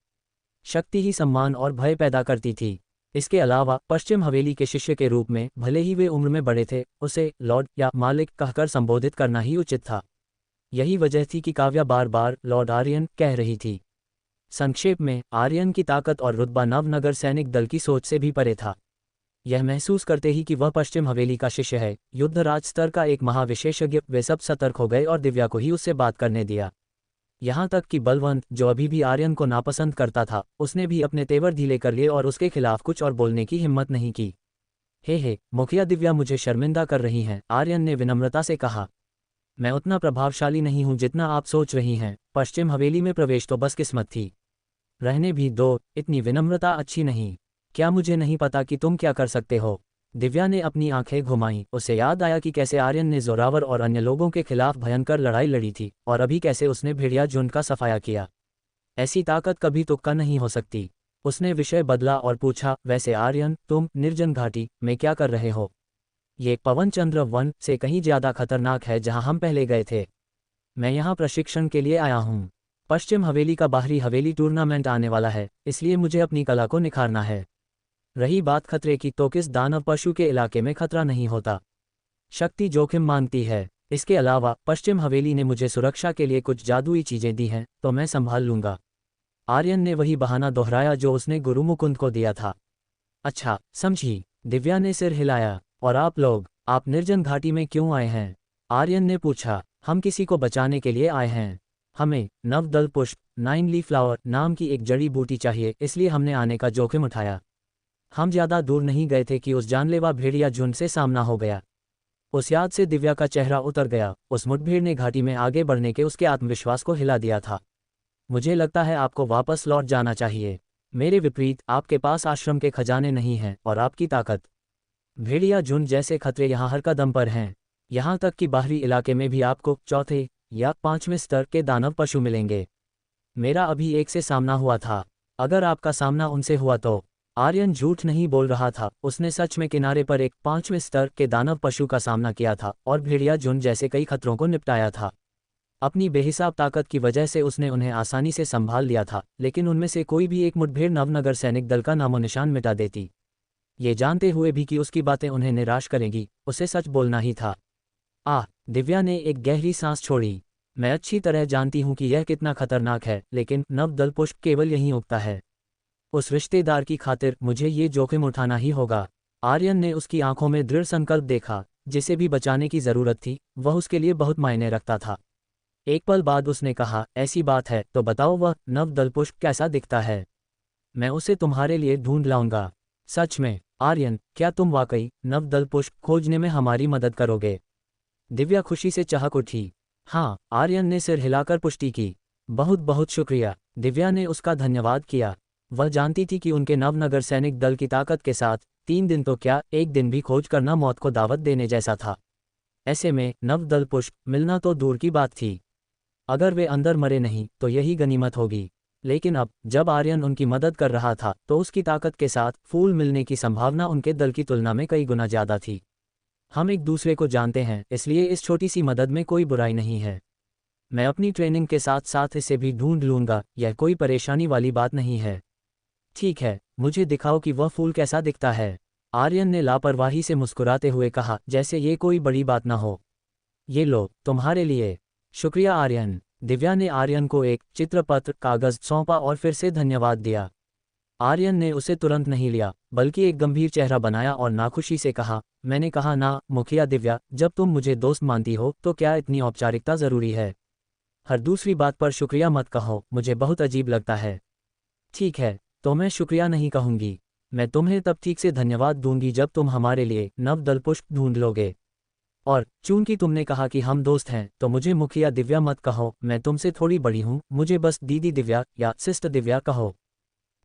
शक्ति ही सम्मान और भय पैदा करती थी। इसके अलावा पश्चिम हवेली के शिष्य के रूप में भले ही वे उम्र में बड़े थे, उसे लॉर्ड या मालिक कहकर संबोधित करना ही उचित था। यही वजह थी कि काव्या बार बार लॉर्ड आर्यन कह रही थी। संक्षेप में, आर्यन की ताकत और रुतबा नवनगर सैनिक दल की सोच से भी परे था। यह महसूस करते ही कि वह पश्चिम हवेली का शिष्य है, युद्धराज स्तर का एक महाविशेषज्ञ, वे सब सतर्क हो गए और दिव्या को ही उससे बात करने दिया। यहाँ तक कि बलवंत, जो अभी भी आर्यन को नापसंद करता था, उसने भी अपने तेवर ढीले कर लिए और उसके खिलाफ कुछ और बोलने की हिम्मत नहीं की। हे मुखिया, दिव्या मुझे शर्मिंदा कर रही हैं, आर्यन ने विनम्रता से कहा। मैं उतना प्रभावशाली नहीं हूँ जितना आप सोच रही हैं। पश्चिम हवेली में प्रवेश तो बस किस्मत थी। रहने भी दो, इतनी विनम्रता अच्छी नहीं। क्या मुझे नहीं पता कि तुम क्या कर सकते हो? दिव्या ने अपनी आंखें घुमाईं। उसे याद आया कि कैसे आर्यन ने जोरावर और अन्य लोगों के खिलाफ भयंकर लड़ाई लड़ी थी और अभी कैसे उसने भेड़िया झुंड का सफाया किया। ऐसी ताकत कभी तुक्का नहीं हो सकती। उसने विषय बदला और पूछा, वैसे आर्यन, तुम निर्जन घाटी में क्या कर रहे हो? ये पवनचंद्र वन से कहीं ज्यादा खतरनाक है जहां हम पहले गए थे। मैं यहाँ प्रशिक्षण के लिए आया हूँ। पश्चिम हवेली का बाहरी हवेली टूर्नामेंट आने वाला है, इसलिए मुझे अपनी कला को निखारना है। रही बात खतरे की, तो किस दानव पशु के इलाके में खतरा नहीं होता। शक्ति जोखिम मांगती है। इसके अलावा पश्चिम हवेली ने मुझे सुरक्षा के लिए कुछ जादुई चीजें दी हैं, तो मैं संभाल लूंगा। आर्यन ने वही बहाना दोहराया जो उसने गुरु मुकुंद को दिया था। अच्छा, समझी। दिव्या ने सिर हिलाया। और आप लोग, आप निर्जन घाटी में क्यों आए हैं? आर्यन ने पूछा। हम किसी को बचाने के लिए आए हैं। हमें नवदल पुष्प 9 लीफ फ्लावर नाम की एक जड़ी बूटी चाहिए, इसलिए हमने आने का जोखिम उठाया। हम ज्यादा दूर नहीं गए थे कि उस जानलेवा भेड़िया झुंड से सामना हो गया। उस याद से दिव्या का चेहरा उतर गया। उस मुठभेड़ ने घाटी में आगे बढ़ने के उसके आत्मविश्वास को हिला दिया था। मुझे लगता है आपको वापस लौट जाना चाहिए। मेरे विपरीत, आपके पास आश्रम के खजाने नहीं हैं और आपकी ताकत। भेड़िया झुंड जैसे खतरे यहाँ हर कदम पर हैं। यहाँ तक कि बाहरी इलाके में भी आपको चौथे या 5वें स्तर के दानव पशु मिलेंगे। मेरा अभी एक से सामना हुआ था। अगर आपका सामना उनसे हुआ तो? आर्यन झूठ नहीं बोल रहा था। उसने सच में किनारे पर एक 5वें स्तर के दानव पशु का सामना किया था और भेड़िया झुंड जैसे कई खतरों को निपटाया था। अपनी बेहिसाब ताकत की वजह से उसने उन्हें आसानी से संभाल लिया था, लेकिन उनमें से कोई भी एक मुठभेड़ नवनगर सैनिक दल का नामो निशान मिटा देती। ये जानते हुए भी कि उसकी बातें उन्हें निराश करेंगी, उसे सच बोलना ही था। दिव्या ने एक गहरी सांस छोड़ी। मैं अच्छी तरह जानती हूं कि यह कितना खतरनाक है, लेकिन नवदल पुष्प केवल यहीं उगता है। उस रिश्तेदार की खातिर मुझे ये जोखिम उठाना ही होगा। आर्यन ने उसकी आंखों में दृढ़ संकल्प देखा। जिसे भी बचाने की जरूरत थी, वह उसके लिए बहुत मायने रखता था। एक पल बाद उसने कहा, ऐसी बात है तो बताओ वह नवदलपुष्प कैसा दिखता है, मैं उसे तुम्हारे लिए ढूंढ लाऊंगा। सच में आर्यन, क्या तुम वाकई नवदलपुष्प खोजने में हमारी मदद करोगे? दिव्या खुशी से चहक उठी। हाँ, आर्यन ने सिर हिलाकर पुष्टि की। बहुत बहुत शुक्रिया। दिव्या ने उसका धन्यवाद किया। वह जानती थी कि उनके नवनगर सैनिक दल की ताकत के साथ 3 दिन तो क्या, एक दिन भी खोज करना मौत को दावत देने जैसा था। ऐसे में नवदल पुष्प मिलना तो दूर की बात थी। अगर वे अंदर मरे नहीं तो यही गनीमत होगी। लेकिन अब जब आर्यन उनकी मदद कर रहा था तो उसकी ताकत के साथ फूल मिलने की संभावना उनके दल की तुलना में कई गुना ज्यादा थी। हम एक दूसरे को जानते हैं, इसलिए इस छोटी सी मदद में कोई बुराई नहीं है। मैं अपनी ट्रेनिंग के साथ साथ इसे भी ढूंढ लूंगा, यह कोई परेशानी वाली बात नहीं है। ठीक है, मुझे दिखाओ कि वह फूल कैसा दिखता है। आर्यन ने लापरवाही से मुस्कुराते हुए कहा, जैसे ये कोई बड़ी बात ना हो। ये लो, तुम्हारे लिए। शुक्रिया आर्यन। दिव्या ने आर्यन को एक चित्रपत्र कागज सौंपा और फिर से धन्यवाद दिया। आर्यन ने उसे तुरंत नहीं लिया, बल्कि एक गंभीर चेहरा बनाया और नाखुशी से कहा, मैंने कहा ना मुखिया दिव्या, जब तुम मुझे दोस्त मानती हो तो क्या इतनी औपचारिकता जरूरी है? हर दूसरी बात पर शुक्रिया मत कहो, मुझे बहुत अजीब लगता है। ठीक है, तो मैं शुक्रिया नहीं कहूंगी। मैं तुम्हें तब ठीक से धन्यवाद दूंगी जब तुम हमारे लिए नवदलपुष्प ढूंढ लोगे। और चूंकि तुमने कहा कि हम दोस्त हैं तो मुझे मुखिया दिव्या मत कहो, मैं तुमसे थोड़ी बड़ी हूँ, मुझे बस दीदी दिव्या या सिस्टर दिव्या कहो।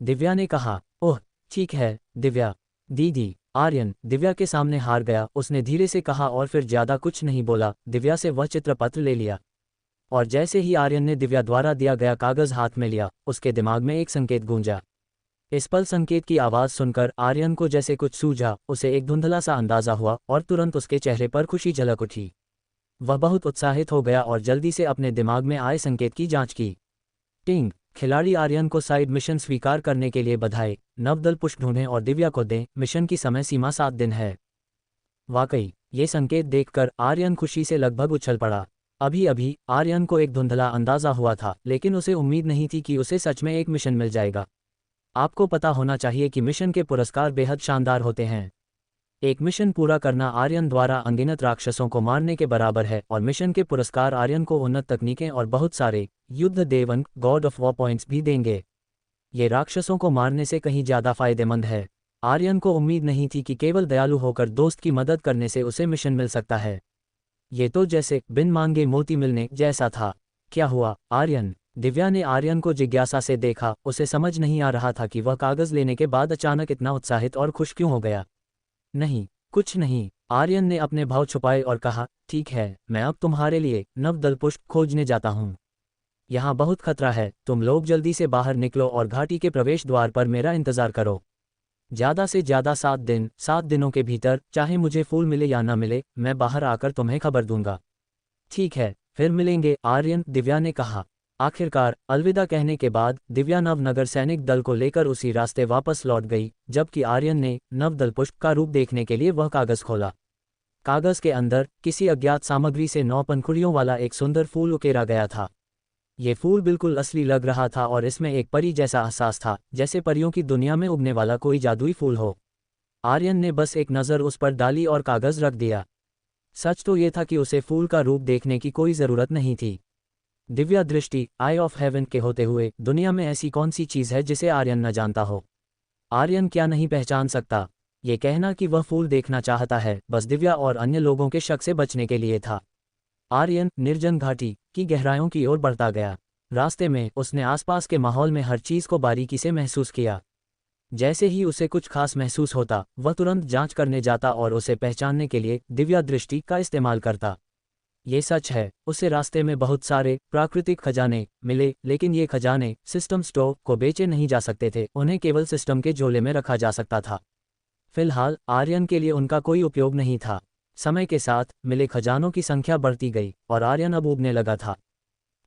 दिव्या ने कहा, ओह ठीक है दिव्या। दीदी। आर्यन दिव्या के सामने हार गया, उसने धीरे से कहा और फिर ज्यादा कुछ नहीं बोला। दिव्या से वह चित्रपत्र ले लिया और जैसे ही आर्यन ने दिव्या द्वारा दिया गया कागज हाथ में लिया, उसके दिमाग में एक संकेत गूंजा। इस पल संकेत की आवाज सुनकर आर्यन को जैसे कुछ सूझा, उसे एक धुंधला सा अंदाजा हुआ और तुरंत उसके चेहरे पर खुशी झलक उठी। वह बहुत उत्साहित हो गया और जल्दी से अपने दिमाग में आए संकेत की जांच की। टिंग। खिलाड़ी आर्यन को साइड मिशन स्वीकार करने के लिए बधाई। नवदल पुष्प ढूंढें और दिव्या को दें, मिशन की समय सीमा 7 दिन है। वाकई, ये संकेत देखकर आर्यन खुशी से लगभग उछल पड़ा। अभी अभी आर्यन को एक धुंधला अंदाजा हुआ था, लेकिन उसे उम्मीद नहीं थी कि उसे सच में एक मिशन मिल जाएगा। आपको पता होना चाहिए कि मिशन के पुरस्कार बेहद शानदार होते हैं। एक मिशन पूरा करना आर्यन द्वारा अनगिनत राक्षसों को मारने के बराबर है और मिशन के पुरस्कार आर्यन को उन्नत तकनीकें और बहुत सारे युद्ध देवन गॉड ऑफ वॉर पॉइंट्स भी देंगे। ये राक्षसों को मारने से कहीं ज्यादा फायदेमंद है। आर्यन को उम्मीद नहीं थी कि केवल दयालु होकर दोस्त की मदद करने से उसे मिशन मिल सकता है। ये तो जैसे बिन मांगे मोती मिलने जैसा था। क्या हुआ आर्यन? दिव्या ने आर्यन को जिज्ञासा से देखा, उसे समझ नहीं आ रहा था कि वह कागज लेने के बाद अचानक इतना उत्साहित और खुश क्यों हो गया। नहीं, कुछ नहीं। आर्यन ने अपने भाव छुपाए और कहा, ठीक है, मैं अब तुम्हारे लिए नवदल पुष्प खोजने जाता हूँ। यहाँ बहुत खतरा है, तुम लोग जल्दी से बाहर निकलो और घाटी के प्रवेश द्वार पर मेरा इंतजार करो। ज्यादा से ज्यादा 7 दिन, 7 दिनों के भीतर चाहे मुझे फूल मिले या न मिले, मैं बाहर आकर तुम्हें खबर दूंगा। ठीक है, फिर मिलेंगे आर्यन, दिव्या ने कहा। आखिरकार अलविदा कहने के बाद दिव्या नवनगर सैनिक दल को लेकर उसी रास्ते वापस लौट गई, जबकि आर्यन ने नवदल पुष्प का रूप देखने के लिए वह कागज खोला। कागज के अंदर किसी अज्ञात सामग्री से 9 पंखुड़ियों वाला एक सुंदर फूल उकेरा गया था। ये फूल बिल्कुल असली लग रहा था और इसमें एक परी जैसा एहसास था, जैसे परियों की दुनिया में उगने वाला कोई जादुई फूल हो। आर्यन ने बस एक नज़र उस पर डाली और कागज रख दिया। सच तो ये था कि उसे फूल का रूप देखने की कोई ज़रूरत नहीं थी। दिव्या दृष्टि आई ऑफ हेवन के होते हुए दुनिया में ऐसी कौन सी चीज़ है जिसे आर्यन न जानता हो? आर्यन क्या नहीं पहचान सकता? ये कहना कि वह फूल देखना चाहता है बस दिव्या और अन्य लोगों के शक से बचने के लिए था। आर्यन निर्जन घाटी की गहराइयों की ओर बढ़ता गया। रास्ते में उसने आसपास के माहौल में हर चीज़ को बारीकी से महसूस किया। जैसे ही उसे कुछ खास महसूस होता, वह तुरंत जांच करने जाता और उसे पहचानने के लिए दिव्या दृष्टि का इस्तेमाल करता। ये सच है, उसे रास्ते में बहुत सारे प्राकृतिक खजाने मिले, लेकिन ये खजाने सिस्टम स्टोर को बेचे नहीं जा सकते थे, उन्हें केवल सिस्टम के झोले में रखा जा सकता था। फिलहाल आर्यन के लिए उनका कोई उपयोग नहीं था। समय के साथ मिले खजानों की संख्या बढ़ती गई और आर्यन अब उबने लगा था।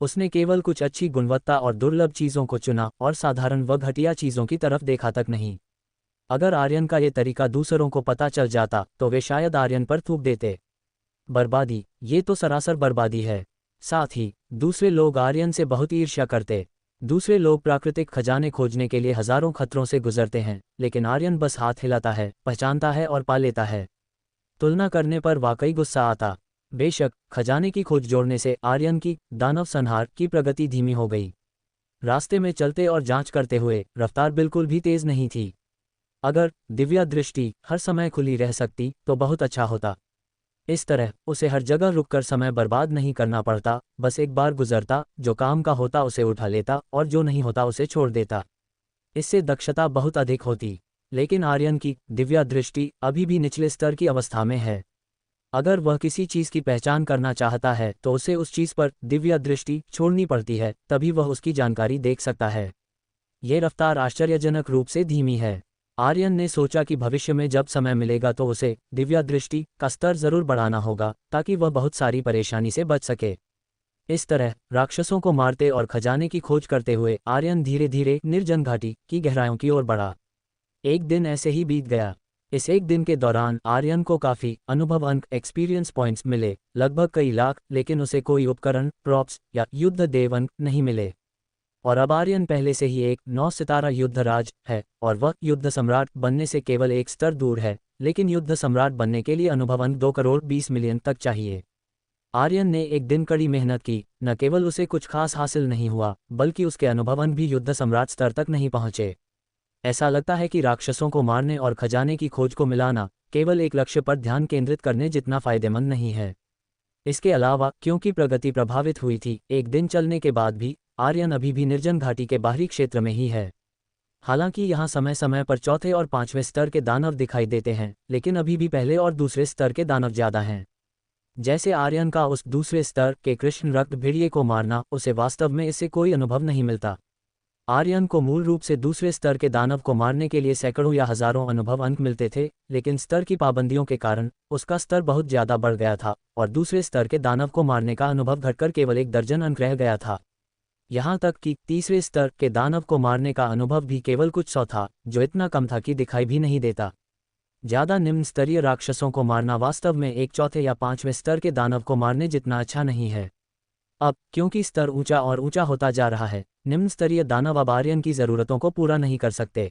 उसने केवल कुछ अच्छी गुणवत्ता और दुर्लभ चीज़ों को चुना और साधारण व घटिया चीज़ों की तरफ देखा तक नहीं। अगर आर्यन का ये तरीका दूसरों को पता चल जाता तो वे शायद आर्यन पर थूक देते। बर्बादी, ये तो सरासर बर्बादी है। साथ ही दूसरे लोग आर्यन से बहुत ईर्ष्या करते। दूसरे लोग प्राकृतिक खजाने खोजने के लिए हजारों खतरों से गुजरते हैं, लेकिन आर्यन बस हाथ हिलाता है, पहचानता है और पा लेता है। तुलना करने पर वाकई गुस्सा आता। बेशक खजाने की खोज जोड़ने से आर्यन की दानव संहार की प्रगति धीमी हो गई। रास्ते में चलते और जांच करते हुए रफ्तार बिल्कुल भी तेज नहीं थी। अगर दिव्या दृष्टि हर समय खुली रह सकती तो बहुत अच्छा होता। इस तरह उसे हर जगह रुककर समय बर्बाद नहीं करना पड़ता, बस एक बार गुजरता, जो काम का होता उसे उठा लेता और जो नहीं होता उसे छोड़ देता। इससे दक्षता बहुत अधिक होती। लेकिन आर्यन की दिव्या दृष्टि अभी भी निचले स्तर की अवस्था में है। अगर वह किसी चीज की पहचान करना चाहता है तो उसे उस चीज पर दिव्या दृष्टि छोड़नी पड़ती है, तभी वह उसकी जानकारी देख सकता है। ये रफ्तार आश्चर्यजनक रूप से धीमी है। आर्यन ने सोचा कि भविष्य में जब समय मिलेगा तो उसे दिव्या दृष्टि का स्तर जरूर बढ़ाना होगा, ताकि वह बहुत सारी परेशानी से बच सके। इस तरह राक्षसों को मारते और खजाने की खोज करते हुए आर्यन धीरे धीरे निर्जन घाटी की गहराइयों की ओर बढ़ा। एक दिन ऐसे ही बीत गया। इस एक दिन के दौरान आर्यन को काफी अनुभव अंक एक्सपीरियंस पॉइंट्स मिले, लगभग कई लाख, लेकिन उसे कोई उपकरण, प्रॉप्स या युद्ध देव अंक नहीं मिले। और अब आर्यन पहले से ही एक 9 सितारा युद्धराज है और वह युद्ध सम्राट बनने से केवल एक स्तर दूर है, लेकिन युद्ध सम्राट बनने के लिए अनुभव अंक 2 करोड़ 20 मिलियन तक चाहिए। आर्यन ने एक दिन कड़ी मेहनत की, न केवल उसे कुछ खास हासिल नहीं हुआ, बल्कि उसके अनुभव अंक भी युद्ध सम्राट स्तर तक नहीं पहुंचे। ऐसा लगता है कि राक्षसों को मारने और खजाने की खोज को मिलाना केवल एक लक्ष्य पर ध्यान केंद्रित करने जितना फायदेमंद नहीं है। इसके अलावा क्योंकि प्रगति प्रभावित हुई थी, एक दिन चलने के बाद भी आर्यन अभी भी निर्जन घाटी के बाहरी क्षेत्र में ही है। हालांकि यहाँ समय समय पर चौथे और पांचवें स्तर के दानव दिखाई देते हैं, लेकिन अभी भी पहले और दूसरे स्तर के दानव ज्यादा हैं। जैसे आर्यन का उस दूसरे स्तर के कृष्ण रक्त भेड़िए को मारना, उसे वास्तव में इससे कोई अनुभव नहीं मिलता। आर्यन को मूल रूप से दूसरे स्तर के दानव को मारने के लिए सैकड़ों या हजारों अनुभव अंक मिलते थे, लेकिन स्तर की पाबंदियों के कारण उसका स्तर बहुत ज्यादा बढ़ गया था और दूसरे स्तर के दानव को मारने का अनुभव घटकर केवल 1 दर्जन अंक रह गया था। यहाँ तक कि तीसरे स्तर के दानव को मारने का अनुभव भी केवल कुछ 100 था, जो इतना कम था कि दिखाई भी नहीं देता। ज्यादा निम्न स्तरीय राक्षसों को मारना वास्तव में एक चौथे या पांचवें स्तर के दानव को मारने जितना अच्छा नहीं है। अब क्योंकि स्तर ऊंचा और ऊंचा होता जा रहा है, निम्न स्तरीय दानव अब आर्यन की जरूरतों को पूरा नहीं कर सकते।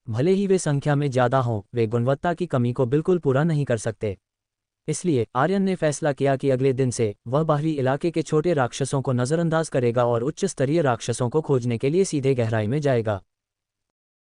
भले ही वे संख्या में ज्यादा हों, वे गुणवत्ता की कमी को बिल्कुल पूरा नहीं कर सकते। इसलिए आर्यन ने फैसला किया कि अगले दिन से वह बाहरी इलाके के छोटे राक्षसों को नजरअंदाज करेगा और उच्च स्तरीय राक्षसों को खोजने के लिए सीधे गहराई में जाएगा।